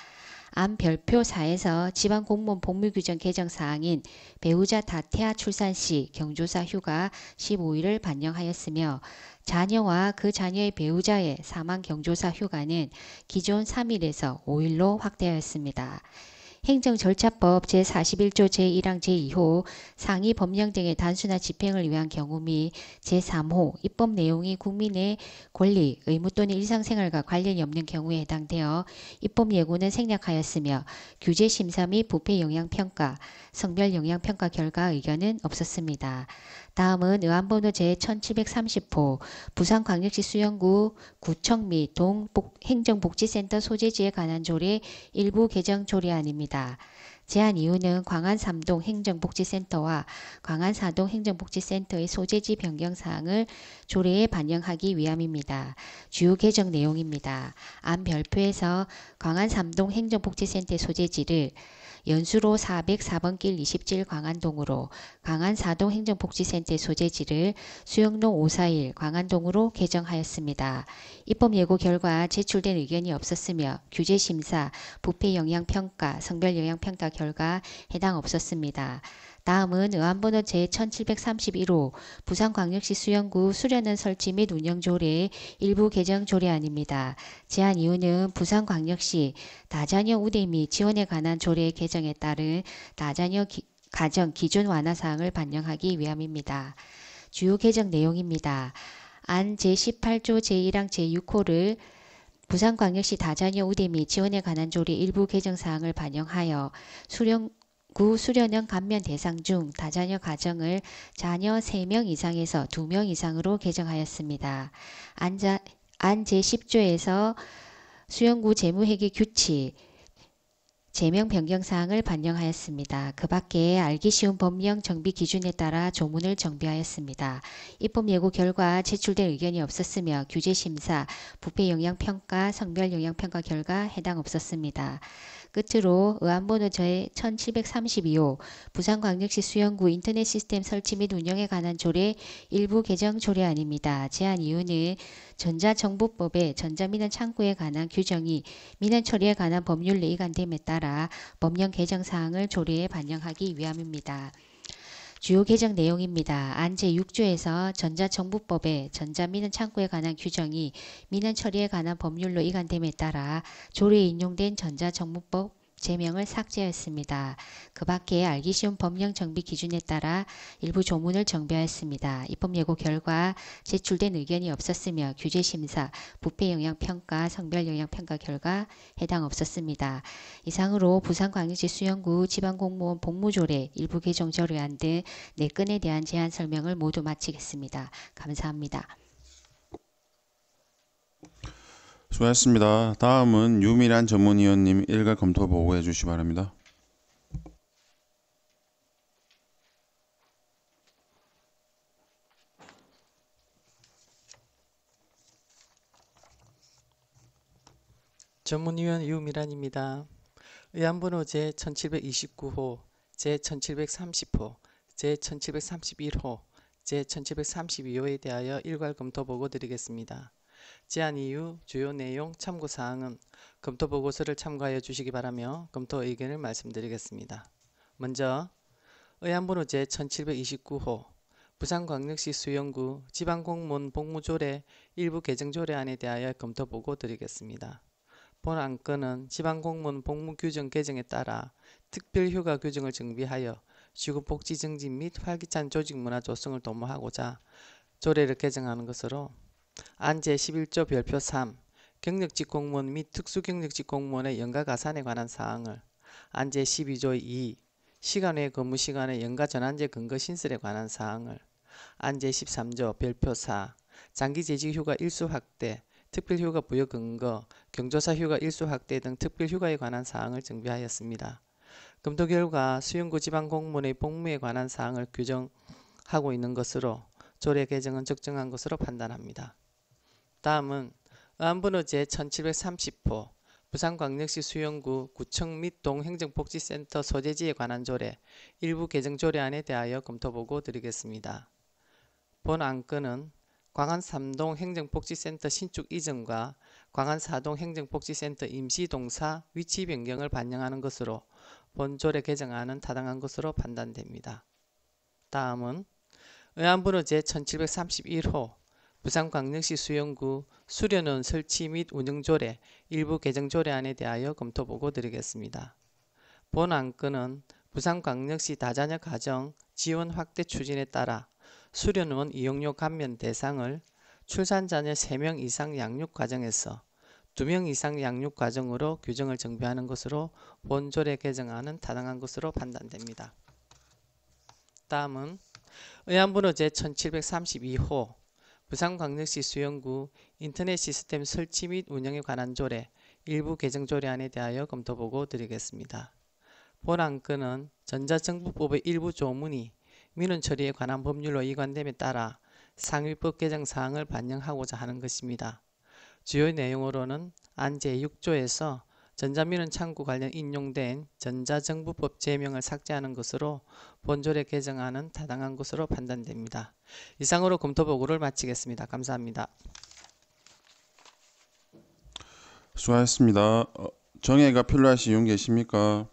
안 별표 4에서 지방공무원 복무규정 개정 사항인 배우자 다태아 출산 시 경조사 휴가 15일을 반영하였으며 자녀와 그 자녀의 배우자의 사망 경조사 휴가는 기존 3일에서 5일로 확대하였습니다. 행정절차법 제41조 제1항 제2호 상위 법령 등의 단순화 집행을 위한 경우 및 제3호 입법 내용이 국민의 권리, 의무 또는 일상생활과 관련이 없는 경우에 해당되어 입법 예고는 생략하였으며 규제 심사 및 부패 영향평가, 성별 영향평가 결과 의견은 없었습니다. 다음은 의안번호 제1730호 부산광역시 수영구 구청 및 동행정복지센터 소재지에 관한 조례 일부 개정 조례안입니다. 제안 이유는 광안 3동 행정복지센터와 광안 4동 행정복지센터의 소재지 변경 사항을 조례에 반영하기 위함입니다. 주요 개정 내용입니다. 안 별표에서 광안 3동 행정복지센터의 소재지를 연수로 404번 길 27 광안동으로 광안 4동 행정복지센터의 소재지를 수영로 541 광안동으로 개정하였습니다. 입법 예고 결과 제출된 의견이 없었으며 규제 심사, 부패 영향 평가, 성별 영향 평가 결과 해당 없었습니다. 다음은 의안번호 제1731호 부산광역시 수영구 수련원 설치 및 운영 조례 일부 개정 조례안입니다. 제안 이유는 부산광역시 다자녀 우대 및 지원에 관한 조례 개정에 따른 다자녀 가정 기준 완화 사항을 반영하기 위함입니다. 주요 개정 내용입니다. 안 제18조 제1항 제6호를 부산광역시 다자녀 우대 및 지원에 관한 조례 일부 개정 사항을 반영하여 구 수련원 감면 대상 중 다자녀 가정을 자녀 3명 이상에서 2명 이상으로 개정하였습니다. 안 제10조에서 수영구 재무회계 규칙 제명 변경 사항을 반영하였습니다. 그 밖에 알기 쉬운 법령 정비 기준에 따라 조문을 정비하였습니다. 입법 예고 결과 제출된 의견이 없었으며 규제 심사, 부패 영향 평가, 성별 영향 평가 결과 해당 없었습니다. 끝으로 의안번호 제1732호 부산광역시 수영구 인터넷 시스템 설치 및 운영에 관한 조례 일부 개정 조례안입니다. 제안 이유는 전자정보법의 전자민원 창구에 관한 규정이 민원 처리에 관한 법률에 이관됨에 따라 법령 개정 사항을 조례에 반영하기 위함입니다. 주요 개정 내용입니다. 안 제6조에서 전자정보법의 전자민원 창구에 관한 규정이 민원 처리에 관한 법률로 이관됨에 따라 조례에 인용된 전자정보법 제명을 삭제하였습니다. 그 밖에 알기 쉬운 법령 정비 기준에 따라 일부 조문을 정비하였습니다. 입법 예고 결과 제출된 의견이 없었으며 규제 심사, 부패 영향 평가, 성별 영향 평가 결과 해당 없었습니다. 이상으로 부산광역시 수영구 지방공무원 복무조례 일부 개정 조례안 등 4건에 대한 제안 설명을 모두 마치겠습니다. 감사합니다. 수고하셨습니다. 다음은 유미란 전문위원님 일괄 검토 보고해 주시기 바랍니다. 전문위원 유미란입니다. 의안번호 제1729호, 제1730호, 제1731호, 제1732호에 대하여 일괄 검토 보고 드리겠습니다. 제안 이유, 주요 내용, 참고사항은 검토 보고서를 참고하여 주시기 바라며 검토 의견을 말씀드리겠습니다. 먼저 의안번호 제1729호 부산광역시 수영구 지방공무원 복무조례 일부 개정조례안에 대하여 검토 보고 드리겠습니다. 본 안건은 지방공무원 복무규정 개정에 따라 특별휴가 규정을 정비하여 직업복지 증진 및 활기찬 조직문화 조성을 도모하고자 조례를 개정하는 것으로 안 제11조 별표 3 경력직 공무원 및 특수경력직 공무원의 연가 가산에 관한 사항을 안 제12조 2 시간 외 근무 시간의 연가 전환제 근거 신설에 관한 사항을 안 제13조 별표 4 장기재직휴가 일수 확대 특별휴가 부여 근거, 경조사 휴가 일수 확대 등 특별휴가에 관한 사항을 정비하였습니다. 검토 결과 수영구 지방공무원의 복무에 관한 사항을 규정하고 있는 것으로 조례 개정은 적정한 것으로 판단합니다. 다음은 의안번호 제1730호 부산광역시 수영구 구청 및 동행정복지센터 소재지에 관한 조례 일부 개정 조례안에 대하여 검토보고 드리겠습니다. 본 안건은 광안 3동 행정복지센터 신축 이전과 광안 4동 행정복지센터 임시동사 위치 변경을 반영하는 것으로 본 조례 개정안은 타당한 것으로 판단됩니다. 다음은 의안번호 제1731호 부산광역시 수영구 수련원 설치 및 운영조례 일부 개정 조례안에 대하여 검토보고 드리겠습니다. 본 안건은 부산광역시 다자녀 가정 지원 확대 추진에 따라 수련원 이용료 감면 대상을 출산자녀 3명 이상 양육 가정에서 2명 이상 양육 가정으로 규정을 정비하는 것으로 본 조례 개정안은 타당한 것으로 판단됩니다. 다음은 의안번호 제1732호 부산광역시 수영구 인터넷 시스템 설치 및 운영에 관한 조례 일부 개정 조례안에 대하여 검토보고 드리겠습니다. 본 안건은 전자정부법의 일부 조문이 민원 처리에 관한 법률로 이관됨에 따라 상위법 개정 사항을 반영하고자 하는 것입니다. 주요 내용으로는 안 제6조에서 전자민원 창구 관련 인용된 전자정부법 제명을 삭제하는 것으로 본조례 개정안은 타당한 것으로 판단됩니다. 이상으로 검토보고를 마치겠습니다. 감사합니다. 수고하셨습니다. 정해가 필요하신 의원 계십니까?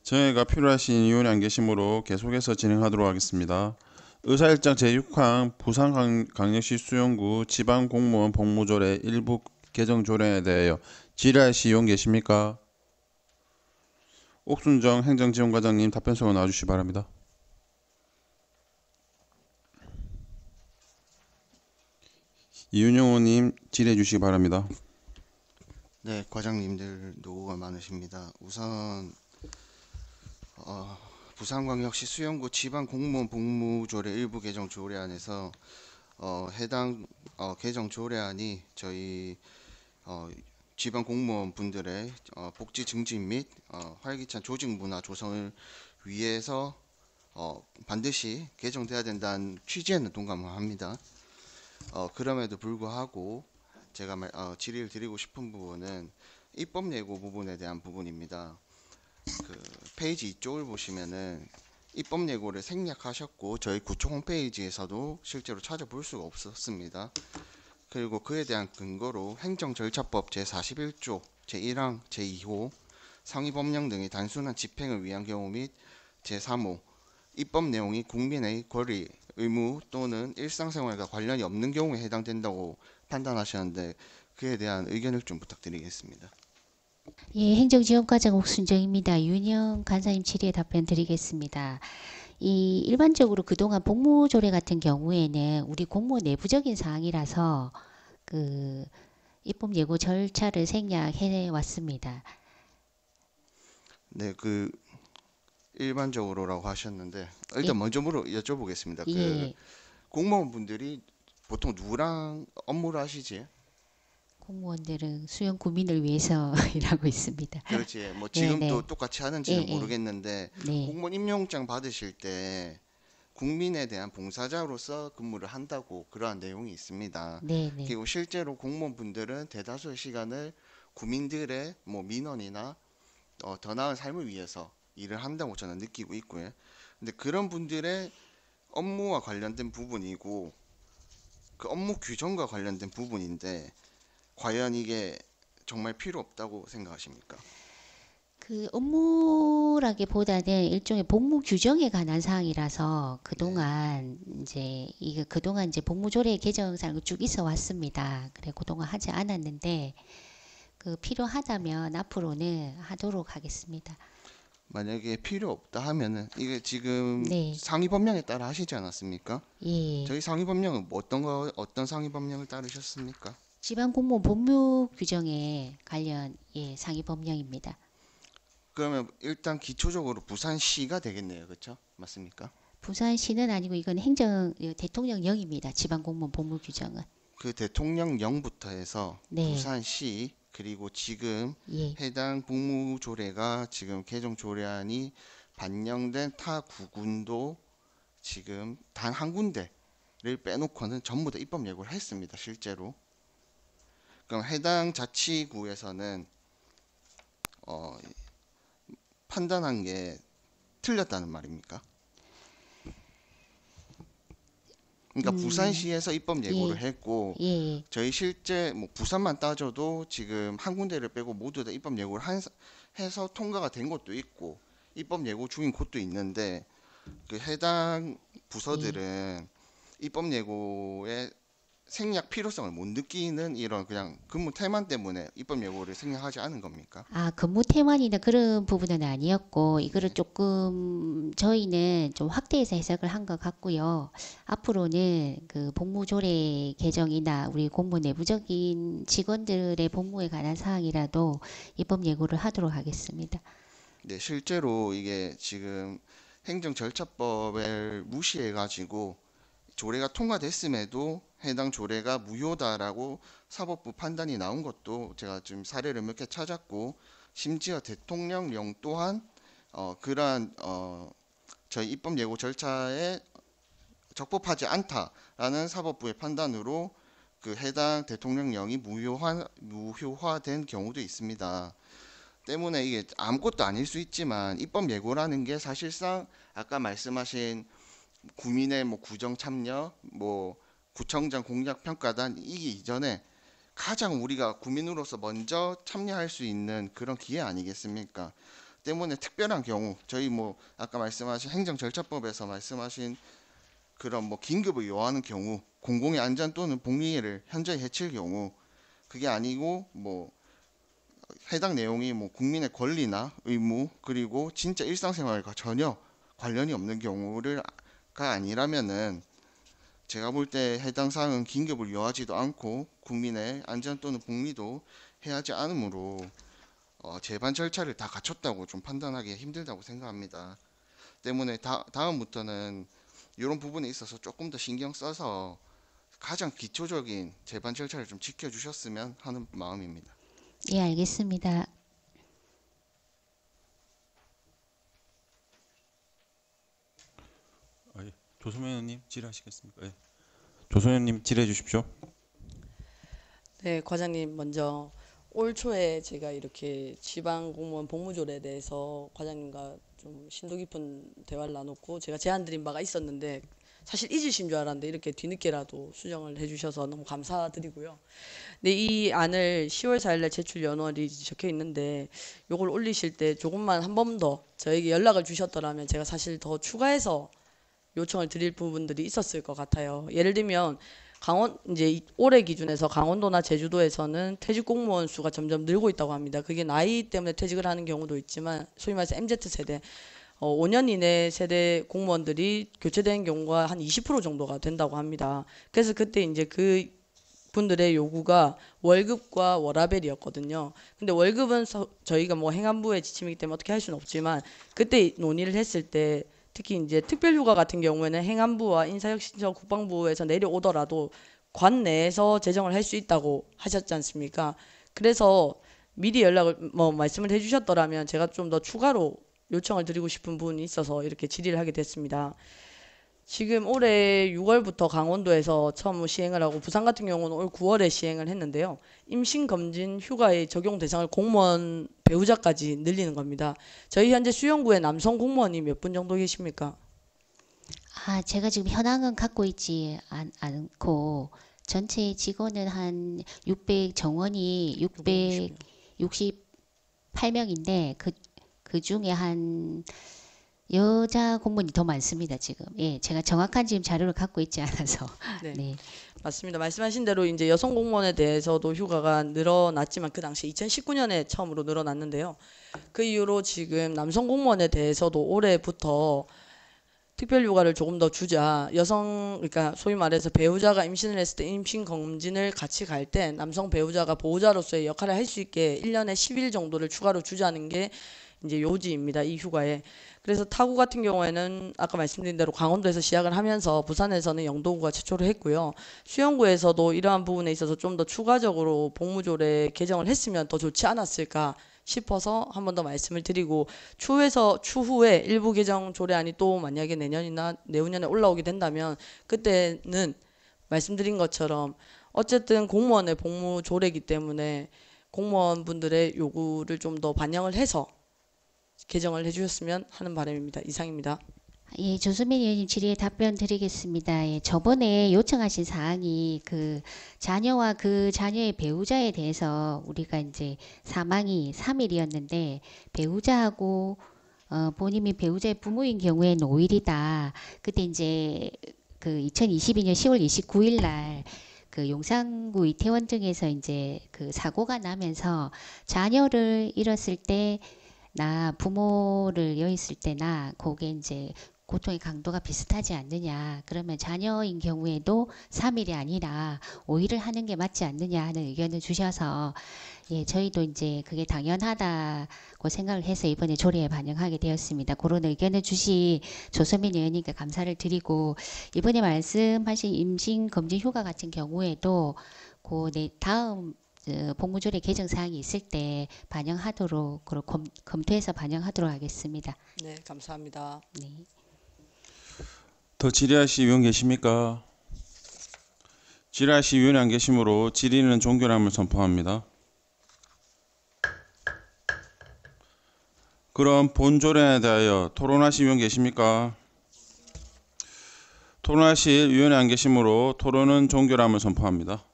정해가 필요하신 의원이 안 계시므로 계속해서 진행하도록 하겠습니다. 의사일장 제6항 부산광역시 수영구 지방공무원 복무조례 일부 개정 조례에 대하여 질의하실 의원 계십니까? 옥순정 행정지원과장님 답변서가 나와주시기 바랍니다. 이윤영 의원님 질의해 주시기 바랍니다. 네, 과장님들 노고가 많으십니다. 우선 부산광역시 수영구 지방공무원 복무조례 일부 개정 조례안에서 해당 개정 조례안이 저희 지방공무원 분들의 복지 증진 및 활기찬 조직 문화 조성을 위해서 반드시 개정돼야 된다는 취지에는 동감을 합니다. 그럼에도 불구하고 제가 질의를 드리고 싶은 부분은 입법 예고 부분에 대한 부분입니다. 그 페이지 2쪽을 보시면은 입법 예고를 생략하셨고 저희 구청 홈페이지에서도 실제로 찾아볼 수가 없었습니다. 그리고 그에 대한 근거로 행정절차법 제41조 제1항 제2호 상위법령 등의 단순한 집행을 위한 경우 및 제3호 입법 내용이 국민의 권리, 의무 또는 일상생활과 관련이 없는 경우에 해당된다고 판단하셨는데 그에 대한 의견을 좀 부탁드리겠습니다. 예, 행정지원과장 옥순정입니다. 윤영 간사님 질의에 답변 드리겠습니다. 일반적으로 그동안 복무조례 같은 경우에는 우리 공무원 내부적인 사항이라서 그 입법 예고 절차를 생략해 왔습니다. 네, 그 일반적으로라고 하셨는데 일단 먼저 여쭤보겠습니다. 예. 그 공무원분들이 보통 누구랑 업무를 하시지? 공무원들은 수용 구민을 위해서 일하고 있습니다. 그렇지. 뭐 지금도 네네. 똑같이 하는지는 예, 예. 모르겠는데 네. 공무원 임용장 받으실 때 국민에 대한 봉사자로서 근무를 한다고 그러한 내용이 있습니다. 네네. 그리고 실제로 공무원분들은 대다수의 시간을 국민들의 뭐 민원이나 더 나은 삶을 위해서 일을 한다고 저는 느끼고 있고요. 근데 그런 분들의 업무와 관련된 부분이고 그 업무 규정과 관련된 부분인데 과연 이게 정말 필요 없다고 생각하십니까? 그 업무라기보다는 일종의 복무 규정에 관한 사항이라서 그동안 이제 복무조례 개정 사항이 쭉 있어 왔습니다. 그래 그동안 하지 않았는데 그 필요하다면 앞으로는 하도록 하겠습니다. 만약에 필요 없다 하면은 이게 지금 네. 상위 법령에 따라 하시지 않았습니까? 예. 저희 상위 법령은 뭐 어떤 상위 법령을 따르셨습니까? 지방공무원 법무 규정에 관련 상위 법령입니다. 그러면 일단 기초적으로 부산시가 되겠네요, 그렇죠? 맞습니까? 부산시는 아니고 이건 대통령령입니다. 지방공무원 법무 규정은. 그 대통령령부터 해서 네. 부산시 그리고 지금 예. 해당 복무조례가 지금 개정 조례안이 반영된 타 구군도 지금 단 한 군데를 빼놓고는 전부 다 입법 예고를 했습니다. 실제로. 그럼 해당 자치구에서는 판단한 게 틀렸다는 말입니까? 그러니까 부산시에서 입법 예고를 했고 예. 저희 실제 뭐 부산만 따져도 지금 한 군데를 빼고 모두 다 입법 예고를 해서 통과가 된 곳도 있고 입법 예고 중인 곳도 있는데 그 해당 부서들은 입법 예고의 생략 필요성을 못 느끼는 이런 그냥 근무 태만 때문에 입법 예고를 생략하지 않은 겁니까? 아, 근무 태만이나 그런 부분은 아니었고, 이거를 조금 저희는 좀 확대해서 해석을 한 것 같고요. 앞으로는 그 복무조례 개정이나 우리 공무 내부적인 직원들의 복무에 관한 사항이라도 입법 예고를 하도록 하겠습니다. 네, 실제로 이게 지금 행정절차법을 무시해가지고 조례가 통과됐음에도 해당 조례가 무효다라고 사법부 판단이 나온 것도 제가 지금 사례를 몇 개 찾았고 심지어 대통령령 또한 그러한 저희 입법 예고 절차에 적법하지 않다라는 사법부의 판단으로 그 해당 대통령령이 무효화된 경우도 있습니다. 때문에 이게 아무것도 아닐 수 있지만 입법 예고라는 게 사실상 아까 말씀하신 구민의 뭐 구정 참여, 뭐 구청장 공약 평가단 이기 이전에 가장 우리가 국민으로서 먼저 참여할 수 있는 그런 기회 아니겠습니까? 때문에 특별한 경우 저희 뭐 아까 말씀하신 행정절차법에서 말씀하신 그런 뭐 긴급을 요하는 경우 공공의 안전 또는 복리를 현저히 해칠 경우 그게 아니고 뭐 해당 내용이 뭐 국민의 권리나 의무 그리고 진짜 일상생활과 전혀 관련이 없는 경우가 아니라면은 제가 볼 때 해당 사항은 긴급을 요하지도 않고 국민의 안전 또는 복리도 해하지 않으므로 재반 절차를 다 갖췄다고 좀 판단하기 힘들다고 생각합니다. 때문에 다음부터는 이런 부분에 있어서 조금 더 신경 써서 가장 기초적인 재반 절차를 좀 지켜주셨으면 하는 마음입니다. 예, 알겠습니다. 조소면 의원님 질의하시겠습니까? 예. 조소면 의원님 질의해 주십시오. 네, 과장님 먼저 올 초에 제가 이렇게 지방 공무원 복무조례에 대해서 과장님과 좀 심도 깊은 대화를 나눴고 제가 제안 드린 바가 있었는데 사실 잊으신 줄 알았는데 이렇게 뒤늦게라도 수정을 해주셔서 너무 감사드리고요. 네, 이 안을 10월 4일날 제출 연월이 적혀 있는데 요걸 올리실 때 조금만 한 번 더 저에게 연락을 주셨더라면 제가 사실 더 추가해서 요청을 드릴 부분들이 있었을 것 같아요. 예를 들면 이제 올해 기준에서 강원도나 제주도에서는 퇴직 공무원 수가 점점 늘고 있다고 합니다. 그게 나이 때문에 퇴직을 하는 경우도 있지만 소위 말해서 MZ세대 5년 이내 세대 공무원들이 교체되는 경우가 한 20% 정도가 된다고 합니다. 그래서 그때 이제 그 분들의 요구가 월급과 워라밸이었거든요. 근데 월급은 저희가 뭐 행안부의 지침이기 때문에 어떻게 할 수는 없지만 그때 논의를 했을 때 특히 이제 특별휴가 같은 경우에는 행안부와 인사혁신처 국방부에서 내려오더라도 관 내에서 제정을 할 수 있다고 하셨지 않습니까? 그래서 미리 연락을 말씀을 해주셨더라면 제가 좀 더 추가로 요청을 드리고 싶은 부분이 있어서 이렇게 질의를 하게 됐습니다. 지금 올해 6월부터 강원도에서 처음 시행을 하고 부산 같은 경우는 올 9월에 시행을 했는데요. 임신검진 휴가의 적용 대상을 공무원 배우자까지 늘리는 겁니다. 저희 현재 수영구에 남성 공무원이 몇 분 정도 계십니까? 아, 제가 지금 현황은 갖고 있지 않고 전체 직원은 한 600 정원이 668명인데 그 중에 한 여자 공무원이 더 많습니다 지금. 예, 제가 정확한 지금 자료를 갖고 있지 않아서. 네. 네. 맞습니다. 말씀하신 대로 이제 여성 공무원에 대해서도 휴가가 늘어났지만 그 당시 2019년에 처음으로 늘어났는데요. 그 이후로 지금 남성 공무원에 대해서도 올해부터 특별휴가를 조금 더 주자. 그러니까 소위 말해서 배우자가 임신을 했을 때 임신 검진을 같이 갈 때 남성 배우자가 보호자로서의 역할을 할 수 있게 1년에 10일 정도를 추가로 주자는 게 이제 요지입니다. 이 휴가에. 그래서 타구 같은 경우에는 아까 말씀드린 대로 강원도에서 시작을 하면서 부산에서는 영도구가 최초로 했고요. 수영구에서도 이러한 부분에 있어서 좀 더 추가적으로 복무조례 개정을 했으면 더 좋지 않았을까 싶어서 한 번 더 말씀을 드리고 추후에 일부 개정 조례안이 또 만약에 내년이나 내후년에 올라오게 된다면 그때는 말씀드린 것처럼 어쨌든 공무원의 복무 조례이기 때문에 공무원분들의 요구를 좀 더 반영을 해서 개정을 해주셨으면 하는 바람입니다. 이상입니다. 예, 조수민 의원님 질의에 답변 드리겠습니다. 예, 저번에 요청하신 사항이 그 자녀와 그 자녀의 배우자에 대해서 우리가 이제 사망이 3일이었는데 배우자하고 본인이 배우자의 부모인 경우에는 5일이다. 그때 이제 그 2022년 10월 29일 날 그 용산구 이태원역에서 이제 그 사고가 나면서 자녀를 잃었을 때 나 부모를 여있을 때나 그게 이제 고통의 강도가 비슷하지 않느냐. 그러면 자녀인 경우에도 3일이 아니라 5일을 하는 게 맞지 않느냐 하는 의견을 주셔서 예, 저희도 이제 그게 당연하다고 생각을 해서 이번에 조례에 반영하게 되었습니다. 그런 의견을 주신 조소민 의원님께 감사를 드리고 이번에 말씀하신 임신 검진 휴가 같은 경우에도 그 다음 복무조례 개정 사항이 있을 때 반영하도록 그리고 검토해서 반영하도록 하겠습니다. 네, 감사합니다. 네. 더 질의하실 의원 계십니까? 질의하실 의원이 안 계시므로 질의는 종결함을 선포합니다. 그럼 본조례에 대하여 토론하실 의원 계십니까? 토론하실 의원이 안 계시므로 토론은 종결함을 선포합니다.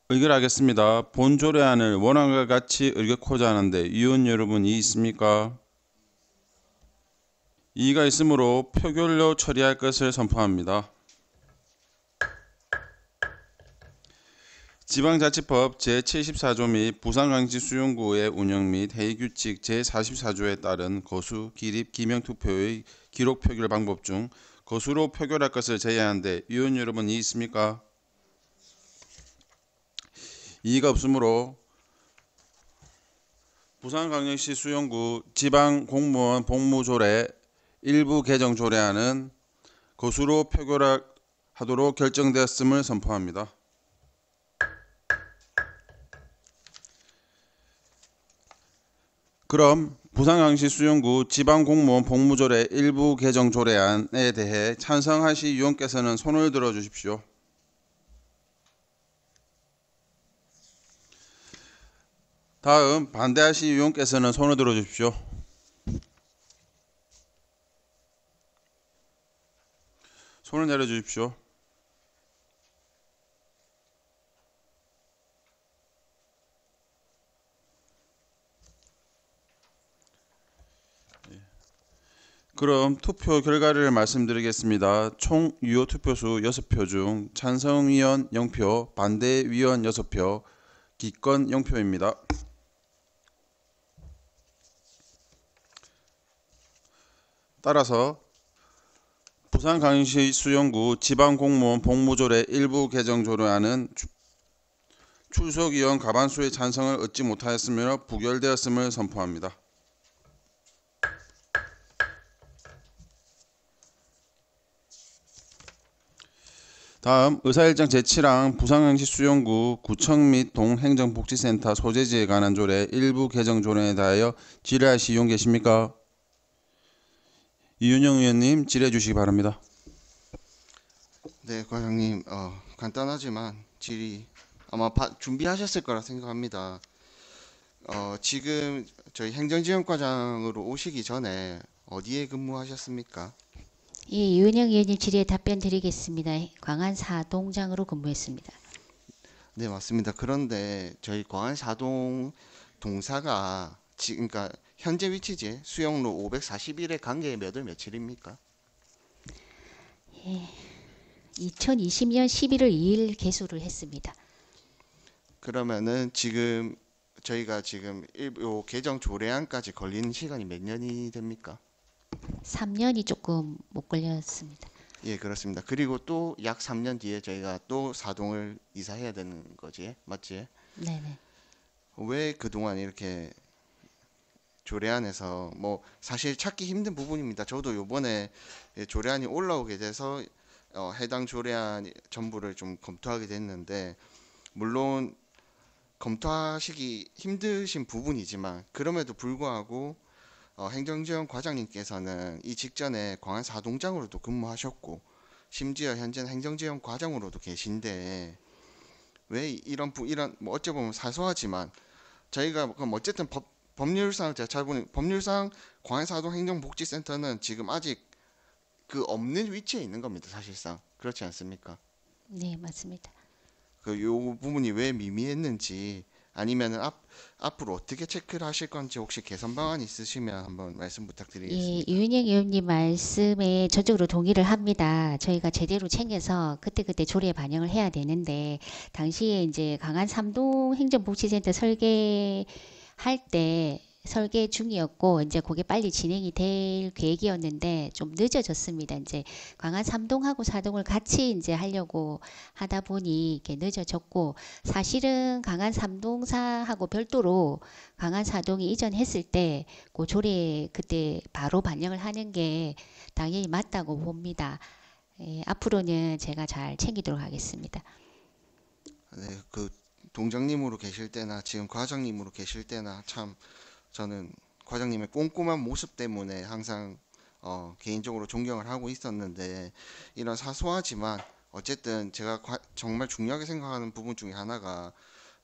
의결하겠습니다. 본조례안을 원안과 같이 의결코자 하는데 의원 여러분 이의 있습니까? 이의가 있으므로 표결로 처리할 것을 선포합니다. 지방자치법 제74조 및 부산광역시수용구의 운영 및 회의규칙 제44조에 따른 거수, 기립, 기명투표의 기록 표결 방법 중 거수로 표결할 것을 제의하는데 의원 여러분 이의 있습니까? 이의가 없으므로 부산광역시 수용구 지방공무원 복무조례 일부 개정 조례안은 거수로 표결하도록 결정되었음을 선포합니다. 그럼 부산광역시 수용구 지방공무원 복무조례 일부 개정 조례안에 대해 찬성하실 의원께서는 손을 들어 주십시오. 다음 반대하실 의원께서는 손을 들어 주십시오. 손을 내려 주십시오. 그럼 투표 결과를 말씀드리겠습니다. 총 유효 투표수 6표 중 찬성위원 0표, 반대위원 6표, 기권 0표입니다. 따라서 부산광역시 수용구 지방공무원 복무조례 일부 개정 조례안은 출석위원 과반수의 찬성을 얻지 못하였으며 부결되었음을 선포합니다. 다음 의사일정 제7항 부산광역시 수용구 구청 및 동행정복지센터 소재지에 관한 조례 일부 개정 조례에 대하여 질의하실 의원 계십니까? 이윤영 의원님 질의해 주시기 바랍니다. 네, 과장님, 간단하지만 질의 아마 준비하셨을 거라 생각합니다. 지금 저희 행정지원과장으로 오시기 전에 어디에 근무하셨습니까? 예, 이윤영 의원님 질의에 답변 드리겠습니다. 광안사동장으로 근무했습니다. 네, 맞습니다. 그런데 저희 광안사동 동사가 지금 그러니까 현재 위치지 수용로 541의 관계의 몇 월 며칠입니까? 예, 2020년 11월 2일 개소를 했습니다. 그러면은 지금 저희가 지금 요 개정 조례안까지 걸리는 시간이 몇 년이 됩니까? 3년이 조금 못 걸렸습니다. 예, 그렇습니다. 그리고 또 약 3년 뒤에 저희가 또 사동을 이사해야 되는 거지, 맞지? 네네. 왜 그동안 이렇게 조례안에서 뭐 사실 찾기 힘든 부분입니다. 저도 요번에 조례안이 올라오게 돼서 해당 조례안 전부를 좀 검토하게 됐는데 물론 검토하시기 힘드신 부분이지만 그럼에도 불구하고 행정지원 과장님께서는 이 직전에 광안 사동장으로도 근무하셨고 심지어 현재는 행정지원 과장으로도 계신데 왜 이런 뭐 어찌 보면 사소하지만 저희가 그럼 어쨌든 법률상 제가 잘 보니 법률상 광안사동 행정복지센터는 지금 아직 그 없는 위치에 있는 겁니다. 사실상 그렇지 않습니까? 네, 맞습니다. 그 요 부분이 왜 미미했는지 아니면은 앞으로 어떻게 체크를 하실 건지 혹시 개선 방안 있으시면 한번 말씀 부탁드리겠습니다. 예, 유인영 의원님 말씀에 전적으로 동의를 합니다. 저희가 제대로 챙겨서 그때그때 조례에 반영을 해야 되는데 당시에 이제 강안 3동 행정복지센터 설계할 때 설계 중이었고 이제 그게 빨리 진행이 될 계획이었는데 좀 늦어졌습니다. 이제 광안 3동하고 4동을 같이 이제 하려고 하다 보니 이게 늦어졌고 사실은 강안 3동사하고 별도로 강안 4동이 이전했을 때 그 조례 그때 바로 반영을 하는 게 당연히 맞다고 봅니다. 예, 앞으로는 제가 잘 챙기도록 하겠습니다. 네, 그 동장님으로 계실 때나 지금 과장님으로 계실 때나 참 저는 과장님의 꼼꼼한 모습 때문에 항상 개인적으로 존경을 하고 있었는데 이런 사소하지만 어쨌든 제가 정말 중요하게 생각하는 부분 중에 하나가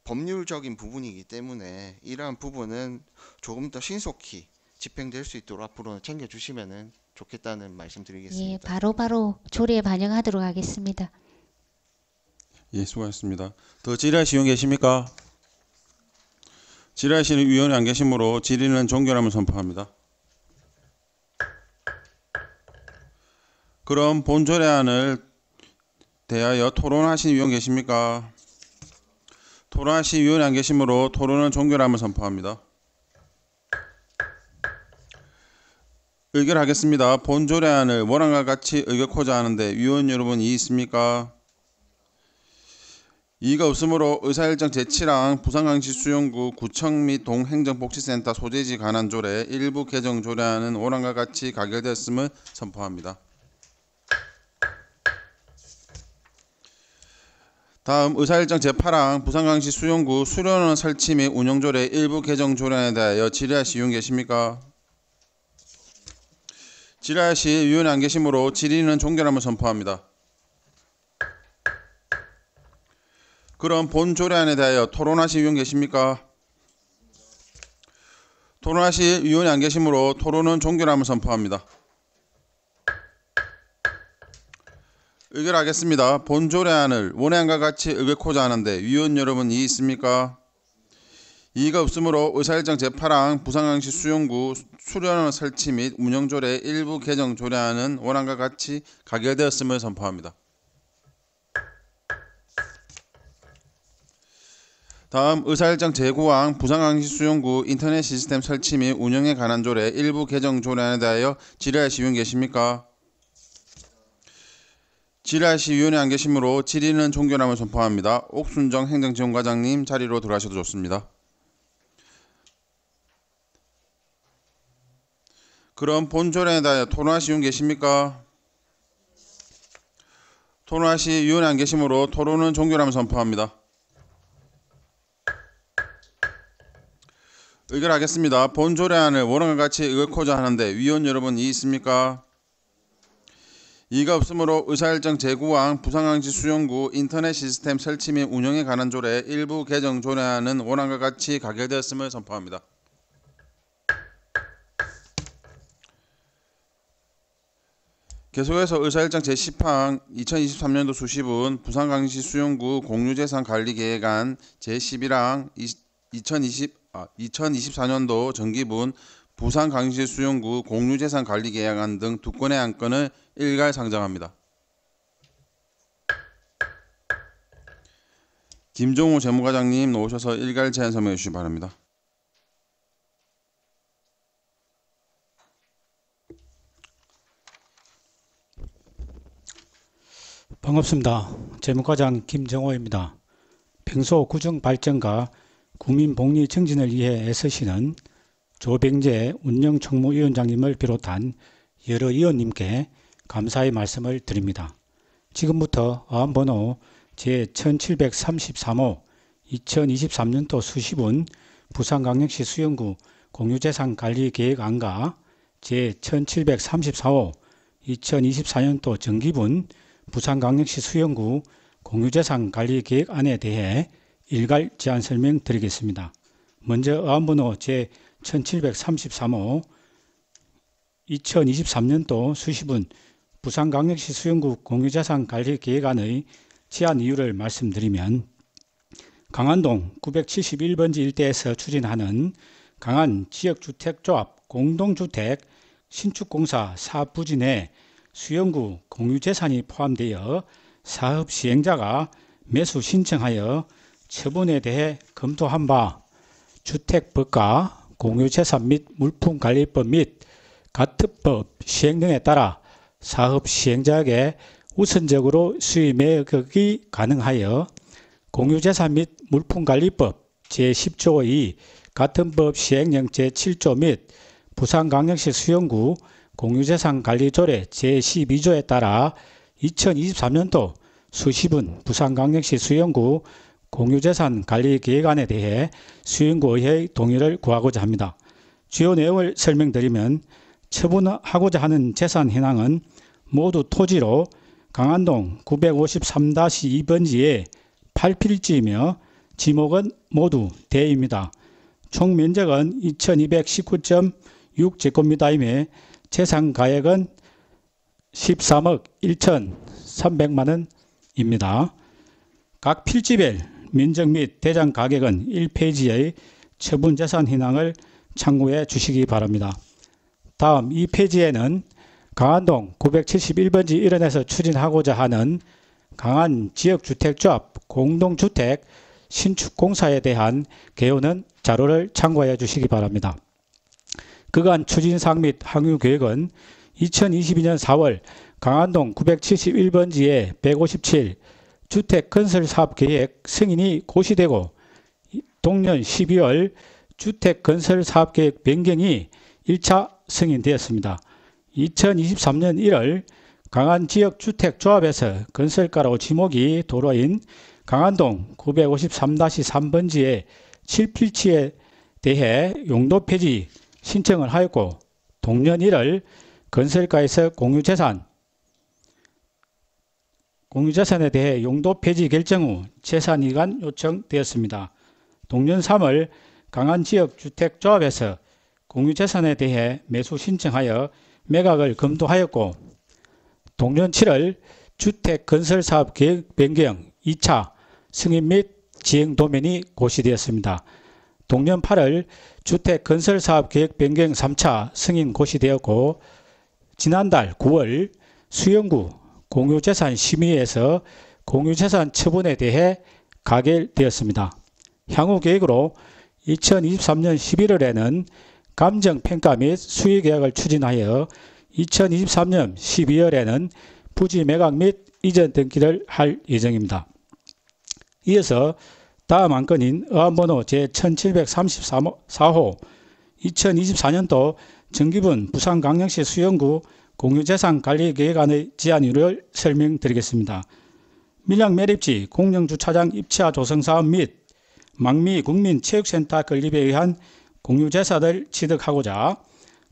법률적인 부분이기 때문에 이러한 부분은 조금 더 신속히 집행될 수 있도록 앞으로 챙겨주시면 좋겠다는 말씀드리겠습니다. 예, 바로바로 조례에 반영하도록 하겠습니다. 예, 수고하셨습니다. 더 질의하실 의원 계십니까? 질의하시는 위원이 안 계시므로 질의는 종결함을 선포합니다. 그럼 본 조례안을 대하여 토론하신 위원 계십니까? 토론하신 위원이 안 계시므로 토론은 종결함을 선포합니다. 의결하겠습니다. 본 조례안을 원안과 같이 의결코자 하는데 위원 여러분 이의 있습니까? 이의가 없으므로 의사일정 제7항 부산광역시 수용구 구청 및 동행정복지센터 소재지 관한 조례 일부 개정 조례안은 원안과 같이 가결되었음을 선포합니다. 다음 의사일정 제8항 부산광역시 수용구 수련원 설치 및 운영조례 일부 개정 조례안에 대하여 질의하실 위원 계십니까? 질의하실 위원이 안 계시므로 질의는 종결함을 선포합니다. 그럼 본 조례안에 대하여 토론하실 위원 계십니까? 토론하실 위원이 안 계시므로 토론은 종결함을 선포합니다. 의결하겠습니다. 본 조례안을 원안과 같이 의결코자 하는데 위원 여러분 이의 있습니까? 이의가 없으므로 의사일정 제8항 부산광역시 수용구 수련원 설치 및 운영조례 일부 개정 조례안은 원안과 같이 가결되었음을 선포합니다. 다음 의사일정 제9항 부산광역시 수용구 인터넷 시스템 설치 및 운영에 관한 조례 일부 개정 조례안에 대하여 질의하실 위원 계십니까? 질의하실 위원이 안 계시므로 질의는 종결함을 선포합니다. 옥순정 행정지원과장님 자리로 들어가셔도 좋습니다. 그럼 본 조례안에 대하여 토론하실 위원 계십니까? 토론하실 위원이 안 계시므로 토론은 종결함을 선포합니다. 의결하겠습니다. 본 조례안을 원안과 같이 의결코자 하는데 위원 여러분 이의 있습니까? 이의가 없으므로 의사일정 제9항 부산광역시 수용구 인터넷 시스템 설치 및 운영에 관한 조례 일부 개정 조례안은 원안과 같이 가결되었음을 선포합니다. 계속해서 의사일정 제10항 2023년도 수시분 부산광역시 수용구 공유재산관리계획안 제11항 2024년도 정기분 부산광역시 수용구 공유재산관리계획안 등 두 건의 안건을 일괄 상정합니다. 김종우 재무과장님 나오셔서 일괄 제안 설명해 주시기 바랍니다. 반갑습니다. 재무과장 김정호입니다. 평소 구청 발전과 국민 복리 증진을 위해 애쓰시는 조병재 운영총무위원장님을 비롯한 여러 위원님께 감사의 말씀을 드립니다. 지금부터 어안번호 제1733호 2023년도 수시분 부산광역시 수영구 공유재산관리계획안과 제1734호 2024년도 정기분 부산광역시 수영구 공유재산관리계획안에 대해 일괄 제안 설명 드리겠습니다. 먼저 의안번호 제1733호 2023년도 수시분 부산광역시 수영구 공유재산관리계획안의 제안 이유를 말씀드리면, 강안동 971번지 일대에서 추진하는 강안 지역주택조합 공동주택 신축공사 사업부지 내 수영구 공유재산이 포함되어 사업 시행자가 매수 신청하여 처분에 대해 검토한 바 주택법과 공유재산 및 물품관리법 및 가특법 시행 등에 따라 사업 시행자에게 우선적으로 수의 매각이 가능하여 공유재산 및 물품관리법 제10조 2 같은 법 시행령 제7조 및 부산광역시 수영구 공유재산관리조례 제12조에 따라 2023년도 수시분 부산광역시 수영구 공유재산관리계획안에 대해 수영구의회의 동의를 구하고자 합니다. 주요 내용을 설명드리면, 처분하고자 하는 재산 현황은 모두 토지로 강안동 953-2번지에 8필지이며 지목은 모두 대입니다. 총 면적은 2219.6제곱미터이며 재산가액은 13억 1,300만원입니다. 각 필지별 면적 및 대장 가격은 1페이지의 처분재산 현황을 참고해 주시기 바랍니다. 다음 2페이지에는 강안동 971번지 일원에서 추진하고자 하는 강안 지역주택조합 공동주택 신축공사에 대한 개요는 자료를 참고해 주시기 바랍니다. 그간 추진사항 및 항유계획은 2022년 4월 강안동 971번지에 157 주택건설사업계획 승인이 고시되고, 동년 12월 주택건설사업계획 변경이 1차 승인되었습니다. 2023년 1월 강안지역주택조합에서 건설가로 지목이 도로인 강안동 953-3번지의 7필지에 대해 용도 폐지 신청을 하였고, 동년 1월 건설가에서 공유재산에 대해 용도 폐지 결정 후 재산이관 요청되었습니다. 동년 3월 강안지역주택조합에서 공유재산에 대해 매수 신청하여 매각을 검토하였고, 동년 7월 주택건설사업계획 변경 2차 승인 및 지행 도면이 고시되었습니다. 동년 8월 주택건설사업계획 변경 3차 승인 고시되었고, 지난달 9월 수영구 공유재산 심의에서 공유재산 처분에 대해 가결되었습니다. 향후 계획으로 2023년 11월에는 감정평가 및 수의계약을 추진하여 2023년 12월에는 부지 매각 및 이전 등기를 할 예정입니다. 이어서 다음 안건인 의안번호 제1734호 2024년도 정기분 부산광역시 수영구 공유재산관리계획안의 제안유를 설명드리겠습니다. 밀양 매립지 공영주차장 입지화 조성사업 및 망미 국민체육센터 건립에 의한 공유재산을 취득하고자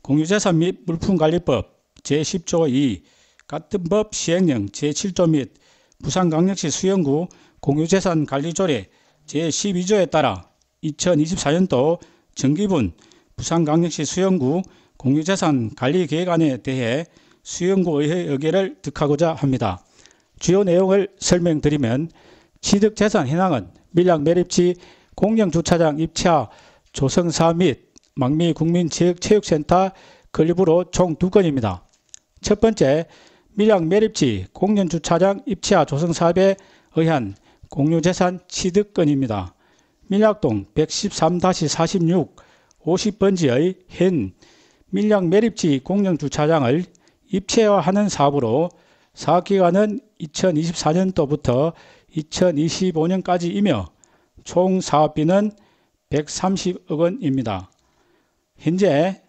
공유재산 및 물품관리법 제10조 2 같은 법 시행령 제7조 및 부산광역시 수영구 공유재산관리조례 제12조에 따라 2024년도 정기분 부산광역시 수영구 공유재산관리계획안에 대해 수영구의회 의결을 득하고자 합니다. 주요 내용을 설명드리면, 취득재산 현황은 밀양 매립지 공영주차장 입지화 조성사업 및 망미 국민체육센터 건립으로 총 2건입니다. 첫 번째, 밀양 매립지 공영주차장 입지화 조성사업에 의한 공유재산 취득건입니다. 밀락동 113-46 50번지의 현 밀양 매립지 공영주차장을 입체화하는 사업으로 사업기간은 2024년도부터 2025년까지이며 총 사업비는 130억 원입니다. 현재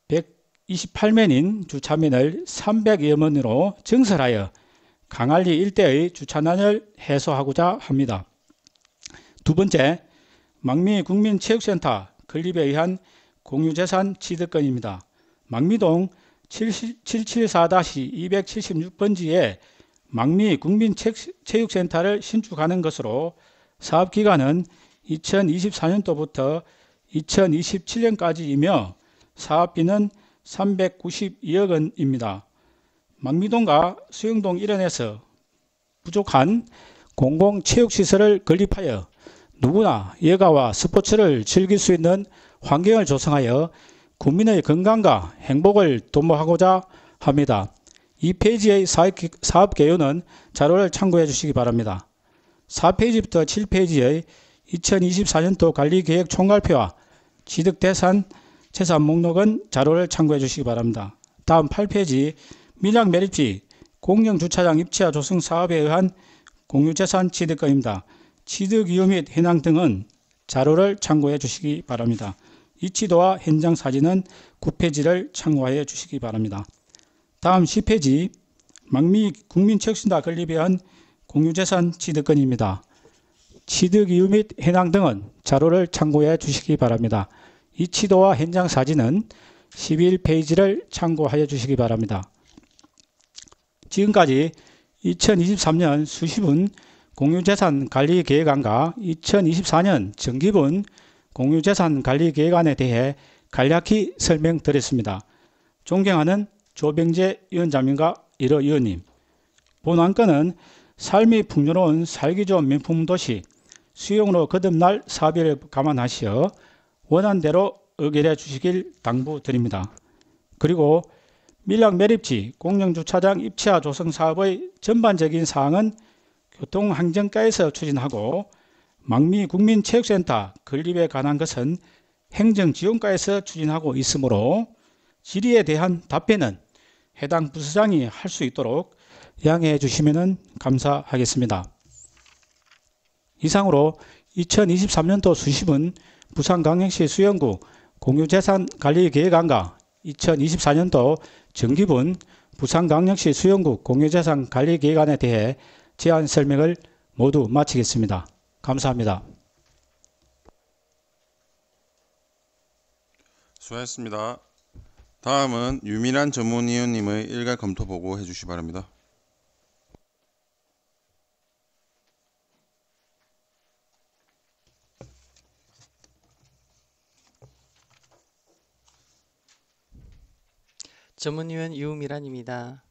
128면인 주차면을 300여 면으로 증설하여 강안리 일대의 주차난을 해소하고자 합니다. 두 번째, 망미 국민체육센터 건립에 의한 공유재산 취득권입니다. 망미동 774-276번지에 망미 국민체육센터를 신축하는 것으로 사업기간은 2024년도부터 2027년까지이며 사업비는 392억 원입니다. 망미동과 수영동 일원에서 부족한 공공체육시설을 건립하여 누구나 여가와 스포츠를 즐길 수 있는 환경을 조성하여 국민의 건강과 행복을 도모하고자 합니다. 이 페이지의 사업 개요는 자료를 참고해 주시기 바랍니다. 4페이지부터 7페이지의 2024년도 관리계획 총괄표와 취득대상 재산 목록은 자료를 참고해 주시기 바랍니다. 다음 8페이지 밀양 매립지 공영주차장 입지와 조성 사업에 의한 공유재산 취득권입니다. 취득 이유 및 현황 등은 자료를 참고해 주시기 바랍니다. 이치도와 현장 사진은 9페이지를 참고해 주시기 바랍니다. 다음 10페이지 망미 국민체육센터 건립에 의한 공유재산 취득권입니다. 취득 이유 및 현황 등은 자료를 참고해 주시기 바랍니다. 이치도와 현장 사진은 11페이지를 참고하여 주시기 바랍니다. 지금까지 2023년 수시분 공유재산 관리계획안과 2024년 정기분 공유재산 관리계획안에 대해 간략히 설명드렸습니다. 존경하는 조병재 위원장님과 일호 위원님, 본 안건은 삶이 풍요로운 살기 좋은 명품도시 수용로 거듭날 사업을 감안하시어 원안대로 의결해 주시길 당부드립니다. 그리고 밀양 매립지 공영주차장 입지와 조성 사업의 전반적인 사항은 교통행정과에서 추진하고 망미 국민체육센터 건립에 관한 것은 행정지원과에서 추진하고 있으므로 질의에 대한 답변은 해당 부서장이 할 수 있도록 양해해 주시면 감사하겠습니다. 이상으로 2023년도 수시분 부산광역시 수영구 공유재산관리계획안과 2024년도 정기분 부산광역시 수영구 공유재산관리계획안에 대해 제안 설명을 모두 마치겠습니다. 감사합니다. 수고하셨습니다. 다음은 유민한 전문위원님의 일괄 검토 보고 해주시기 바랍니다. 전문위원 유미란입니다.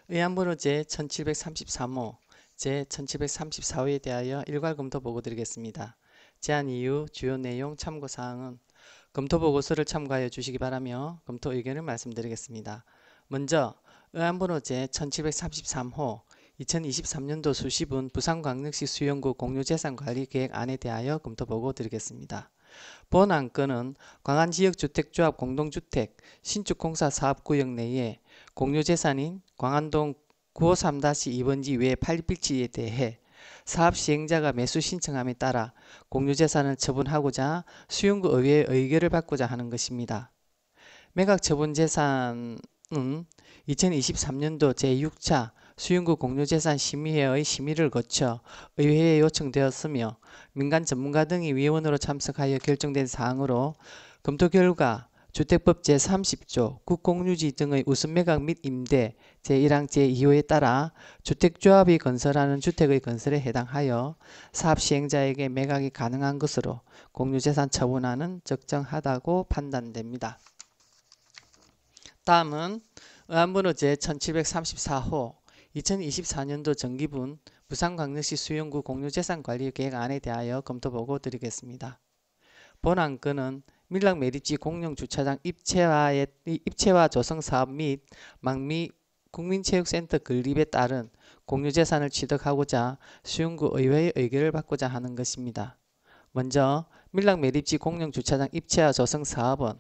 의안번호 제1733호, 제1734호에 대하여 일괄 검토 보고 드리겠습니다. 제안 이유, 주요 내용, 참고사항은 검토 보고서를 참고하여 주시기 바라며 검토 의견을 말씀드리겠습니다. 먼저 의안번호 제1733호 2023년도 수시분 부산광역시 수영구 공유재산관리계획안에 대하여 검토 보고 드리겠습니다. 본 안건은 광안지역주택조합 공동주택 신축공사 사업구역 내에 공유재산인 광안동 953-2번지 외 8빌지에 대해 사업시행자가 매수 신청함에 따라 공유재산을 처분하고자 수영구 의회의 의결을 받고자 하는 것입니다. 매각처분재산은 2023년도 제6차 수영구 공유재산 심의회의 심의를 거쳐 의회에 요청되었으며 민간 전문가 등이 위원으로 참석하여 결정된 사항으로 검토 결과 주택법 제30조 국공유지 등의 우선매각 및 임대 제1항 제2호에 따라 주택조합이 건설하는 주택의 건설에 해당하여 사업시행자에게 매각이 가능한 것으로 공유재산 처분안은 적정하다고 판단됩니다. 다음은 의안번호 제1734호 2024년도 정기분 부산광역시 수영구 공유재산관리계획안에 대하여 검토보고 드리겠습니다. 본 안건은 밀락 매립지 공영주차장 입체와 조성 사업 및 망미 국민체육센터 건립에 따른 공유재산을 취득하고자 수영구 의회의 의결을 받고자 하는 것입니다. 먼저 밀락 매립지 공영주차장 입체와 조성 사업은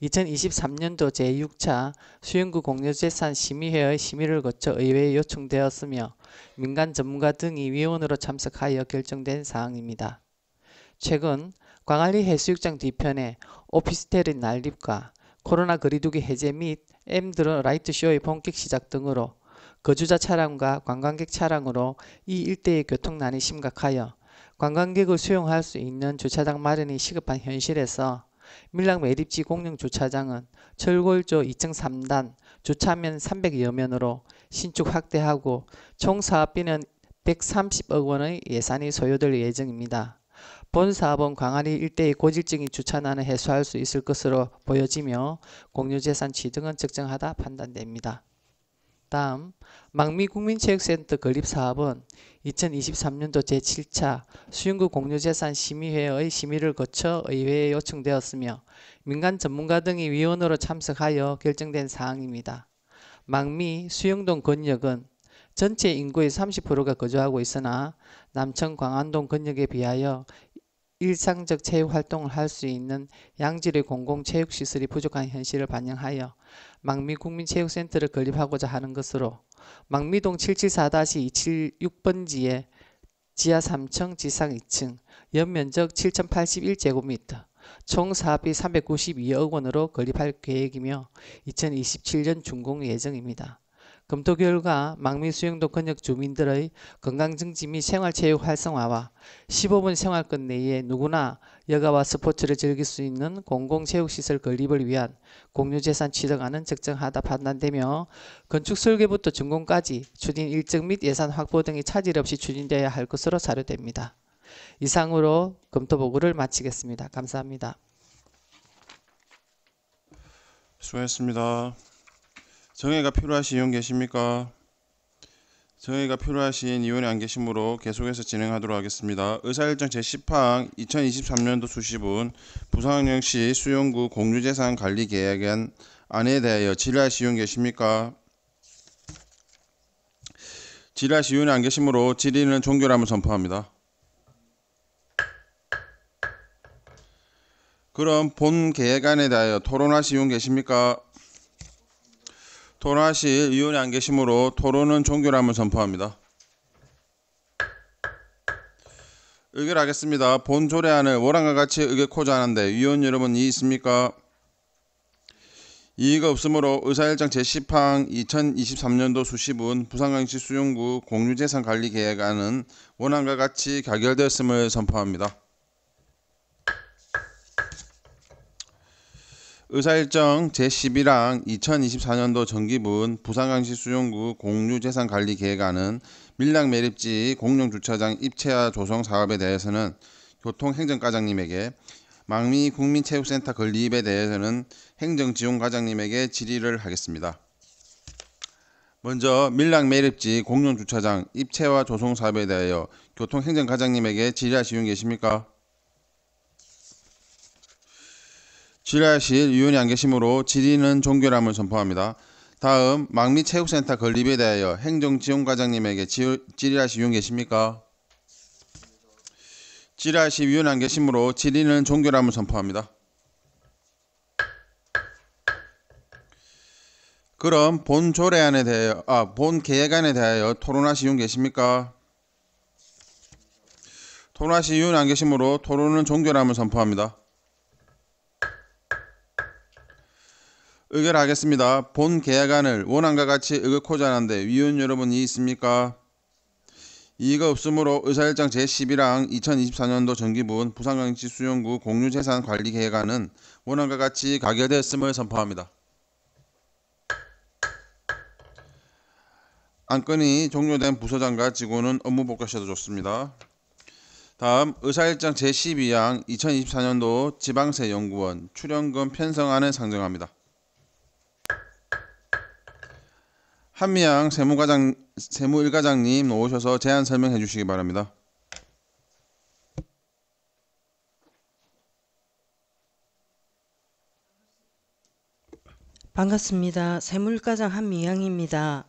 2023년도 제6차 수영구 공유재산 심의회의 심의를 거쳐 의회에 요청되었으며 민간 전문가 등이 위원으로 참석하여 결정된 사항입니다. 최근 광안리 해수욕장 뒤편에 오피스텔의 난립과 코로나 거리두기 해제 및 M드론 라이트쇼의 본격 시작 등으로 거주자 차량과 관광객 차량으로 이 일대의 교통난이 심각하여 관광객을 수용할 수 있는 주차장 마련이 시급한 현실에서 밀락 매립지 공영 주차장은 철골조 2층 3단 주차면 300여 면으로 신축 확대하고 총 사업비는 130억 원의 예산이 소요될 예정입니다. 본 사업은 광안리 일대의 고질적인 주차난을 해소할 수 있을 것으로 보여지며 공유재산 취득은 적정하다 판단됩니다. 다음 망미국민체육센터 건립사업은 2023년도 제7차 수영구 공유재산 심의회의 심의를 거쳐 의회에 요청되었으며 민간 전문가 등이 위원으로 참석하여 결정된 사항입니다. 망미 수영동 건역은 전체 인구의 30%가 거주하고 있으나 남천 광안동 건역에 비하여 일상적 체육활동을 할 수 있는 양질의 공공체육시설이 부족한 현실을 반영하여 망미국민체육센터를 건립하고자 하는 것으로 망미동 774-276번지에 지하 3층, 지상 2층, 연면적 7,081제곱미터, 총 사업비 392억 원으로 건립할 계획이며 2027년 준공 예정입니다. 검토 결과 망미 수영동 건역 주민들의 건강증진 및 생활체육 활성화와 15분 생활권 내에 누구나 여가와 스포츠를 즐길 수 있는 공공체육시설 건립을 위한 공유재산 취득안은 적정하다 판단되며 건축 설계부터 준공까지 추진 일정 및 예산 확보 등이 차질 없이 추진되어야 할 것으로 사료됩니다. 이상으로 검토 보고를 마치겠습니다. 감사합니다. 수고했습니다. 정회가 필요하신 의원 계십니까? 정회가 필요하신 의원이 안 계시므로 계속해서 진행하도록 하겠습니다. 의사일정 제10항 2023년도 수시분 부산광역시 수용구 공유재산 관리 계획안 안에 대하여 질의하실 의원 계십니까? 질의하실 의원이 안 계시므로 질의는 종결함을 선포합니다. 그럼 본 계획안에 대하여 토론하실 의원 계십니까? 토론하실 의원이 안 계시므로 토론은 종결함을 선포합니다. 의결하겠습니다. 본 조례안을 원안과 같이 의결코자 하는데 의원 여러분 이의 있습니까? 이의가 없으므로 의사일정 제10항 2023년도 수시분 부산광역시 수용구 공유재산관리계획안은 원안과 같이 가결되었음을 선포합니다. 의사일정 제11항 2024년도 정기분 부산광역시 수용구 공유재산관리계획안은 밀락매립지 공용주차장 입체화 조성 사업에 대해서는 교통행정과장님에게, 망미국민체육센터 건립에 대해서는 행정지원과장님에게 질의를 하겠습니다. 먼저 밀락매립지 공용주차장 입체화 조성 사업에 대하여 교통행정과장님에게 질의하실 의원 계십니까? 질의하실 의원이 안 계시므로 질의는 종결함을 선포합니다. 다음 망미체육센터 건립에 대하여 행정지원과장님에게 질의하실 의원 계십니까? 질의하실 의원이 안 계시므로 질의는 종결함을 선포합니다. 그럼 본 계획안에 대하여 토론하실 의원 계십니까? 토론하실 의원이 안 계시므로 토론은 종결함을 선포합니다. 의결하겠습니다. 본 계획안을 원안과 같이 의결코자 하는데 위원 여러분 이의 있습니까? 이의가 없으므로 의사일정 제11항 2024년도 정기분 부산광역시 수용구 공유재산관리계획안은 원안과 같이 가결되었음을 선포합니다. 안건이 종료된 부서장과 직원은 업무 복귀하셔도 좋습니다. 다음 의사일정 제12항 2024년도 지방세연구원 출연금 편성안을 상정합니다. 한미양 세무1과장님 오셔서 제안 설명해 주시기 바랍니다. 반갑습니다. 세무1과장 한미양입니다.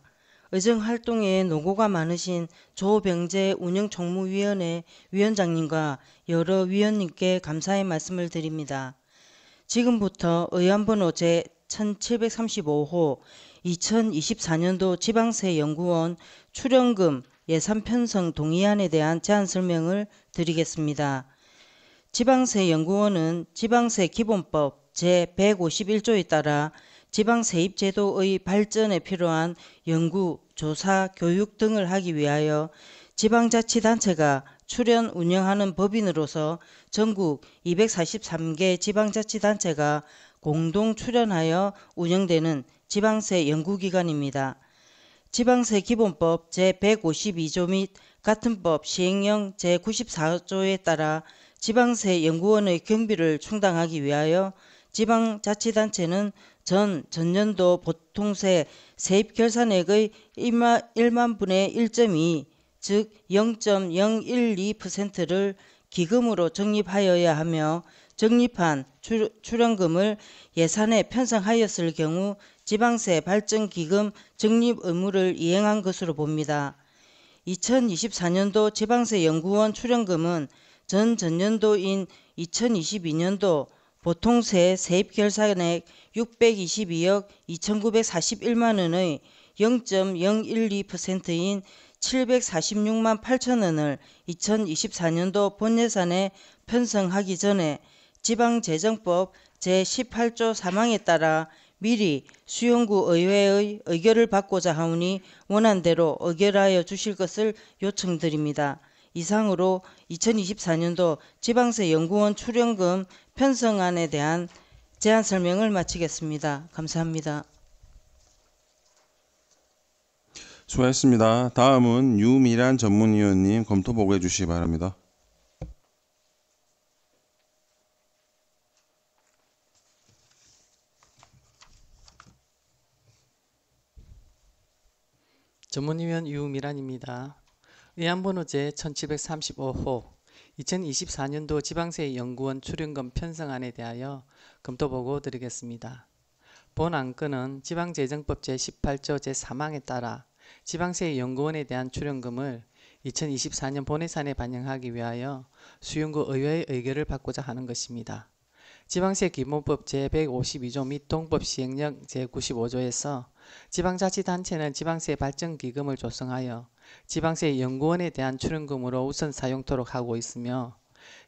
의정활동에 노고가 많으신 조병재 운영총무위원회 위원장님과 여러 위원님께 감사의 말씀을 드립니다. 지금부터 의안번호 제1735호 2024년도 지방세연구원 출연금 예산 편성 동의안에 대한 제안 설명을 드리겠습니다. 지방세연구원은 지방세기본법 제151조에 따라 지방세입제도의 발전에 필요한 연구, 조사, 교육 등을 하기 위하여 지방자치단체가 출연 운영하는 법인으로서 전국 243개 지방자치단체가 공동 출연하여 운영되는 지방세 연구기관입니다. 지방세 기본법 제152조 및 같은 법 시행령 제94조에 따라 지방세 연구원의 경비를 충당하기 위하여 지방자치단체는 전년도 보통세 세입 결산액의 1만 분의 1.2, 즉 0.012%를 기금으로 적립하여야 하며 적립한 출연금을 예산에 편성하였을 경우 지방세 발전기금 적립 의무를 이행한 것으로 봅니다. 2024년도 지방세 연구원 출연금은 전년도인 2022년도 보통세 세입 결산액 622억 2,941만 원의 0.012%인 746만 8천 원을 2024년도 본예산에 편성하기 전에 지방재정법 제18조 3항에 따라 미리 수용구 의회의 의결을 받고자 하오니 원안대로 의결하여 주실 것을 요청드립니다. 이상으로 2024년도 지방세 연구원 출연금 편성안에 대한 제안 설명을 마치겠습니다. 감사합니다. 수고하셨습니다. 다음은 유미란 전문위원님 검토 보고해 주시기 바랍니다. 전문위원 유미란입니다. 의안번호 제1735호 2024년도 지방세 연구원 출연금 편성안에 대하여 검토보고 드리겠습니다. 본 안건은 지방재정법 제18조 제3항에 따라 지방세 연구원에 대한 출연금을 2024년 본예산에 반영하기 위하여 수용구 의회의 의결을 받고자 하는 것입니다. 지방세 기본법 제152조 및 동법 시행령 제95조에서 지방자치단체는 지방세 발전기금을 조성하여 지방세 연구원에 대한 출연금으로 우선 사용토록 하고 있으며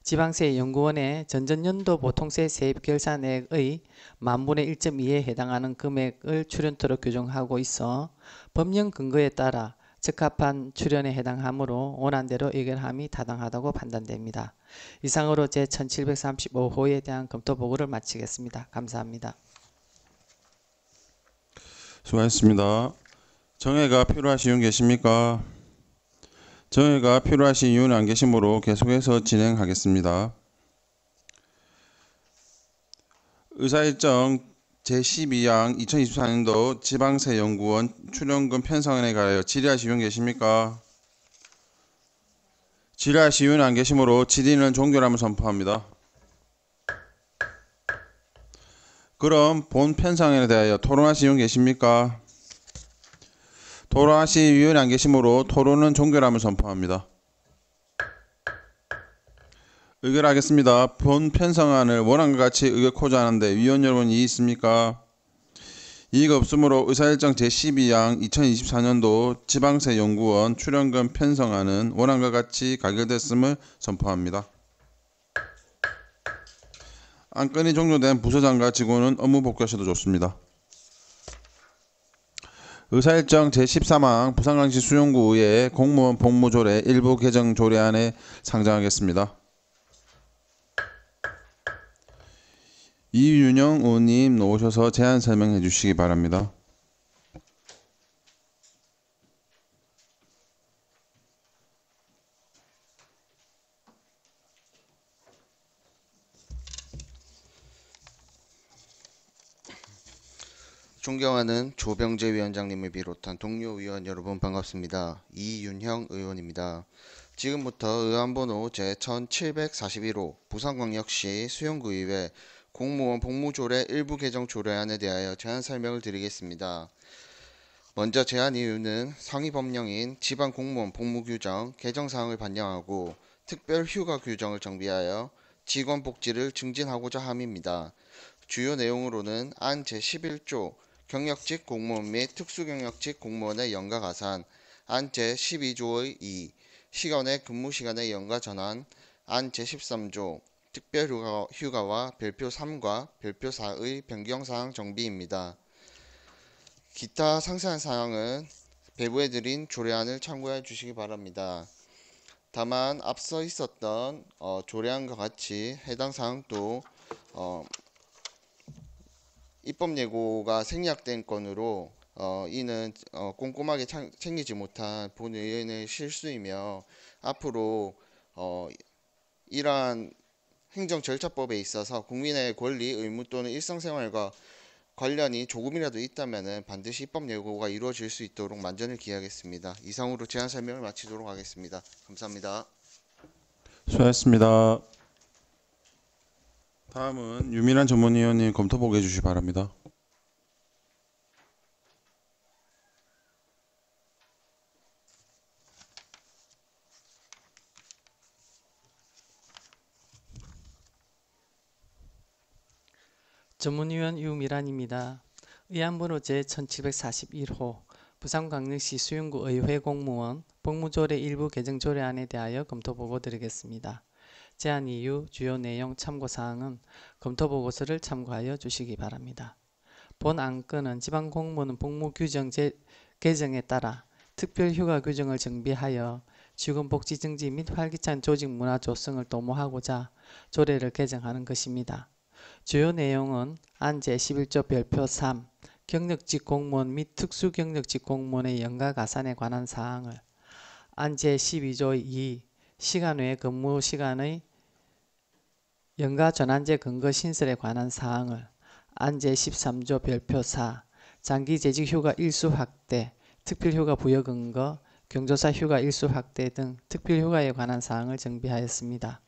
지방세 연구원의 전전년도 보통세 세입 결산액의 만분의 1.2에 해당하는 금액을 출연토록 규정하고 있어 법령 근거에 따라 적합한 출연에 해당하므로 원안대로 의결함이 타당하다고 판단됩니다. 이상으로 제1735호에 대한 검토 보고를 마치겠습니다. 감사합니다. 수고하셨습니다. 정해가 필요하신 분 계십니까? 정해가 필요하신 이유는 안 계시므로 계속해서 진행하겠습니다. 의사일정 제12항 2024년도 지방세 연구원 출연금 편성안에 관하여 질의하신 분 계십니까? 질의하신 이유는 안 계시므로 질의는 종결함을 선포합니다. 그럼 본 편성안에 대하여 토론하신 분 계십니까? 토론하실 위원이 안 계시므로 토론은 종결함을 선포합니다. 의결하겠습니다. 본 편성안을 원안과 같이 의결코자 하는데 위원 여러분 이의 있습니까? 이의가 없으므로 의사일정 제12항 2024년도 지방세 연구원 출연금 편성안은 원안과 같이 가결됐음을 선포합니다. 안건이 종료된 부서장과 직원은 업무 복귀하셔도 좋습니다. 의사일정 제13항 부산광역시 수용구의 공무원 복무조례 일부 개정 조례안에 상정하겠습니다. 이윤영 의원님 나오셔서 제안 설명해 주시기 바랍니다. 존경하는 조병재 위원장님을 비롯한 동료 위원 여러분 반갑습니다. 이윤형 의원입니다. 지금부터 의안번호 제1741호 부산광역시 수용구의회 공무원 복무조례 일부 개정 조례안에 대하여 제안 설명을 드리겠습니다. 먼저 제안 이유는 상위 법령인 지방공무원 복무규정 개정사항을 반영하고 특별휴가 규정을 정비하여 직원 복지를 증진하고자 함입니다. 주요 내용으로는 안 제11조 경력직 공무원 및 특수경력직 공무원의 연가 가산, 안 제12조의 2 시간의 근무 시간의 연가 전환, 안 제13조 특별휴가와 별표 3과 별표 4의 변경사항 정비입니다. 기타 상세한 사항은 배부해드린 조례안을 참고해 주시기 바랍니다. 다만 앞서 있었던 조례안과 같이 해당 사항도 입법 예고가 생략된 건으로 이는 꼼꼼하게 챙기지 못한 본 의원의 실수이며 앞으로 이러한 행정 절차법에 있어서 국민의 권리, 의무 또는 일상생활과 관련이 조금이라도 있다면 반드시 입법 예고가 이루어질 수 있도록 만전을 기하겠습니다. 이상으로 제안 설명을 마치도록 하겠습니다. 감사합니다. 수고하셨습니다. 다음은 유민한 전문위원님 검토 보고해 주시기 바랍니다. 전문위원 유미란입니다. 의안번호 제1741호 부산광역시 수영구 의회 공무원 복무조례 일부 개정 조례안에 대하여 검토보고 드리겠습니다. 제안 이유, 주요 내용, 참고사항은 검토보고서를 참고하여 주시기 바랍니다. 본 안건은 지방공무원 복무규정 개정에 따라 특별휴가 규정을 정비하여 직원복지 증진 및 활기찬 조직 문화 조성을 도모하고자 조례를 개정하는 것입니다. 주요 내용은 안 제11조 별표 3 경력직 공무원 및 특수경력직 공무원의 연가 가산에 관한 사항을, 안 제12조 2 시간 외 근무 시간의 연가 전환제 근거 신설에 관한 사항을, 안 제13조 별표 4 장기재직 휴가 일수 확대, 특별휴가 부여 근거, 경조사 휴가 일수 확대 등 특별휴가에 관한 사항을 정비하였습니다.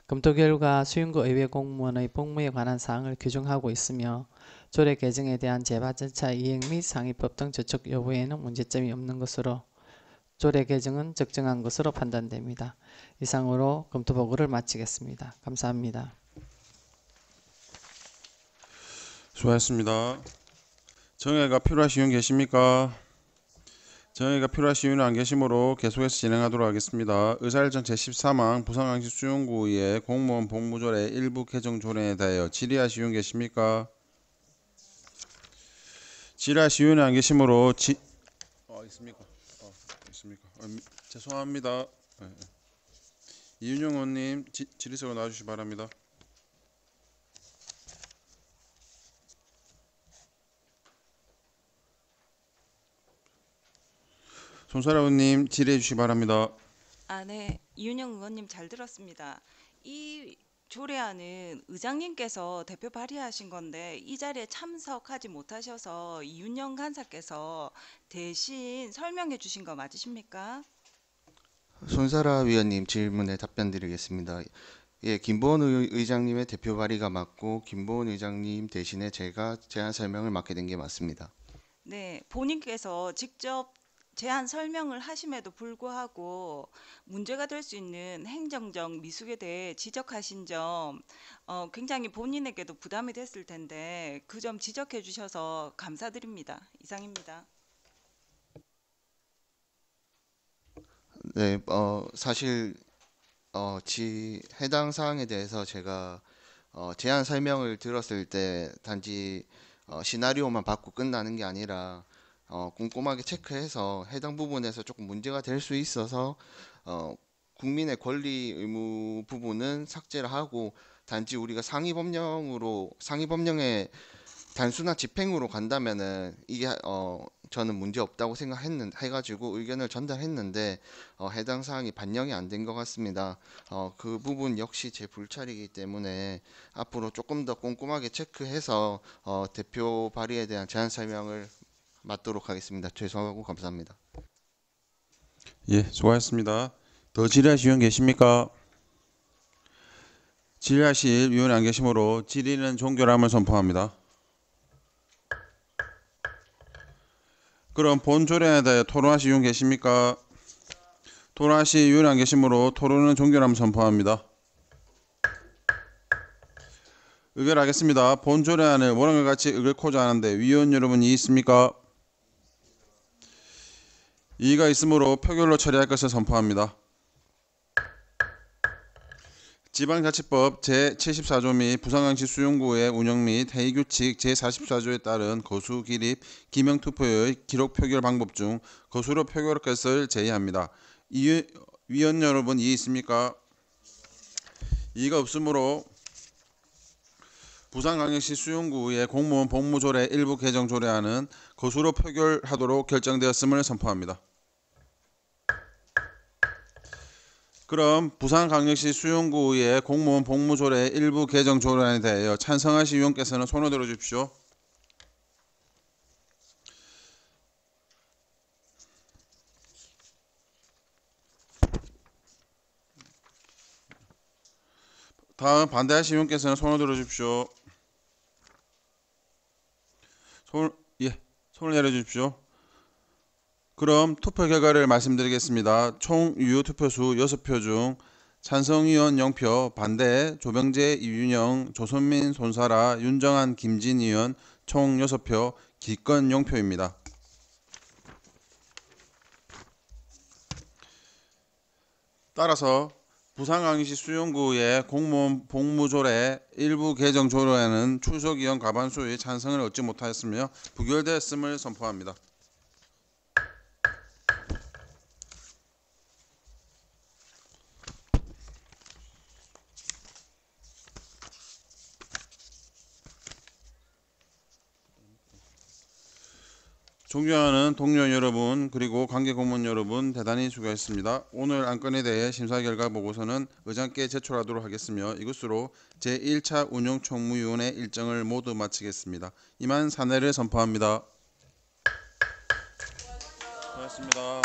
검토 결과 수영구 의회 공무원의 복무에 관한 사항을 규정하고 있으며 조례 개정에 대한 재파 절차 이행 및 상위법 등 저촉 여부에는 문제점이 없는 것으로 조례 개정은 적정한 것으로 판단됩니다. 이상으로 검토 보고를 마치겠습니다. 감사합니다. 수고하셨습니다. 정회가 필요하신 분 계십니까? 정회가 필요하신 분은 안 계시므로 계속해서 진행하도록 하겠습니다. 의사일정 제14망 부산광역시 수영구의 공무원 복무조례 일부 개정 조례에 대하여 질의하신 분 계십니까? 질의하신 분은 안 계시므로 있습니까? 있습니까? 죄송합니다. 이윤영 의원님 질의석으로 나와주시기 바랍니다. 손사라 의원님 질의해 주시기 바랍니다. 네. 이윤영 의원님 잘 들었습니다. 이 조례안은 의장님께서 대표 발의하신 건데 이 자리에 참석하지 못하셔서 이윤영 간사께서 대신 설명해 주신 거 맞으십니까? 손사라 위원님 질문에 답변 드리겠습니다. 예, 김보원 의장님의 대표 발의가 맞고 김보원 의장님 대신에 제가 제안 설명을 맡게 된 게 맞습니다. 네, 본인께서 직접 제안 설명을 하심에도 불구하고 문제가 될 수 있는 행정적 미숙에 대해 지적하신 점 굉장히 본인에게도 부담이 됐을 텐데 그 점 지적해 주셔서 감사드립니다. 이상입니다. 네, 사실 해당 사항에 대해서 제가 제안 설명을 들었을 때 단지 시나리오만 받고 끝나는 게 아니라 꼼꼼하게 체크해서 해당 부분에서 조금 문제가 될 수 있어서 국민의 권리 의무 부분은 삭제를 하고 단지 우리가 상위 법령의 단순한 집행으로 간다면은 이게 저는 문제 없다고 해가지고 의견을 전달했는데 해당 사항이 반영이 안 된 것 같습니다. 그 부분 역시 제 불찰이기 때문에 앞으로 조금 더 꼼꼼하게 체크해서 대표 발의에 대한 제안 설명을 맞도록 하겠습니다. 죄송하고 감사합니다. 예, 수고하셨습니다. 더 질의하실 위원 계십니까? 질의하실 위원이 안 계시므로 질의는 종결함을 선포합니다. 그럼 본 조례에 대해 토론하실 위원 계십니까? 토론하실 위원이 안 계시므로 토론은 종결함을 선포합니다. 의결하겠습니다. 본 조례안을 원안과 같이 의결코자 하는데 위원 여러분 이의 있습니까? 이의가 있으므로 표결로 처리할 것을 선포합니다. 지방자치법 제74조 및 부산광역시 수용구의 운영 및 회의규칙 제44조에 따른 거수 기립 기명투표의 기록 표결 방법 중 거수로 표결할 것을 제의합니다. 위원 여러분 이해 있습니까? 이의가 없으므로 부산광역시 수용구의 공무원 복무조례 일부 개정 조례안은 거수로 표결하도록 결정되었음을 선포합니다. 그럼 부산광역시 수용구의 공무원 복무조례 일부 개정 조례안에 대하여 찬성하실 위원께서는 손을 들어주십시오. 다음 반대하실 위원께서는 손을 들어주십시오. 손을 내려주십시오. 그럼 투표 결과를 말씀드리겠습니다. 총 유효 투표수 6표 중 찬성의원 0표, 반대 조병재, 이윤영, 조선민, 손사라, 윤정한, 김진 의원 총 6표, 기권 0표입니다. 따라서 부산광역시 수용구의 공무원 복무조례 일부 개정 조례안은 출석의원 과반수의 찬성을 얻지 못하였으며 부결되었음을 선포합니다. 존경하는 동료 여러분 그리고 관계 공무원 여러분 대단히 수고하셨습니다. 오늘 안건에 대해 심사 결과 보고서는 의장께 제출하도록 하겠으며 이것으로 제1차 운영총무위원회 일정을 모두 마치겠습니다. 이만 사내를 선포합니다. 수고하셨습니다.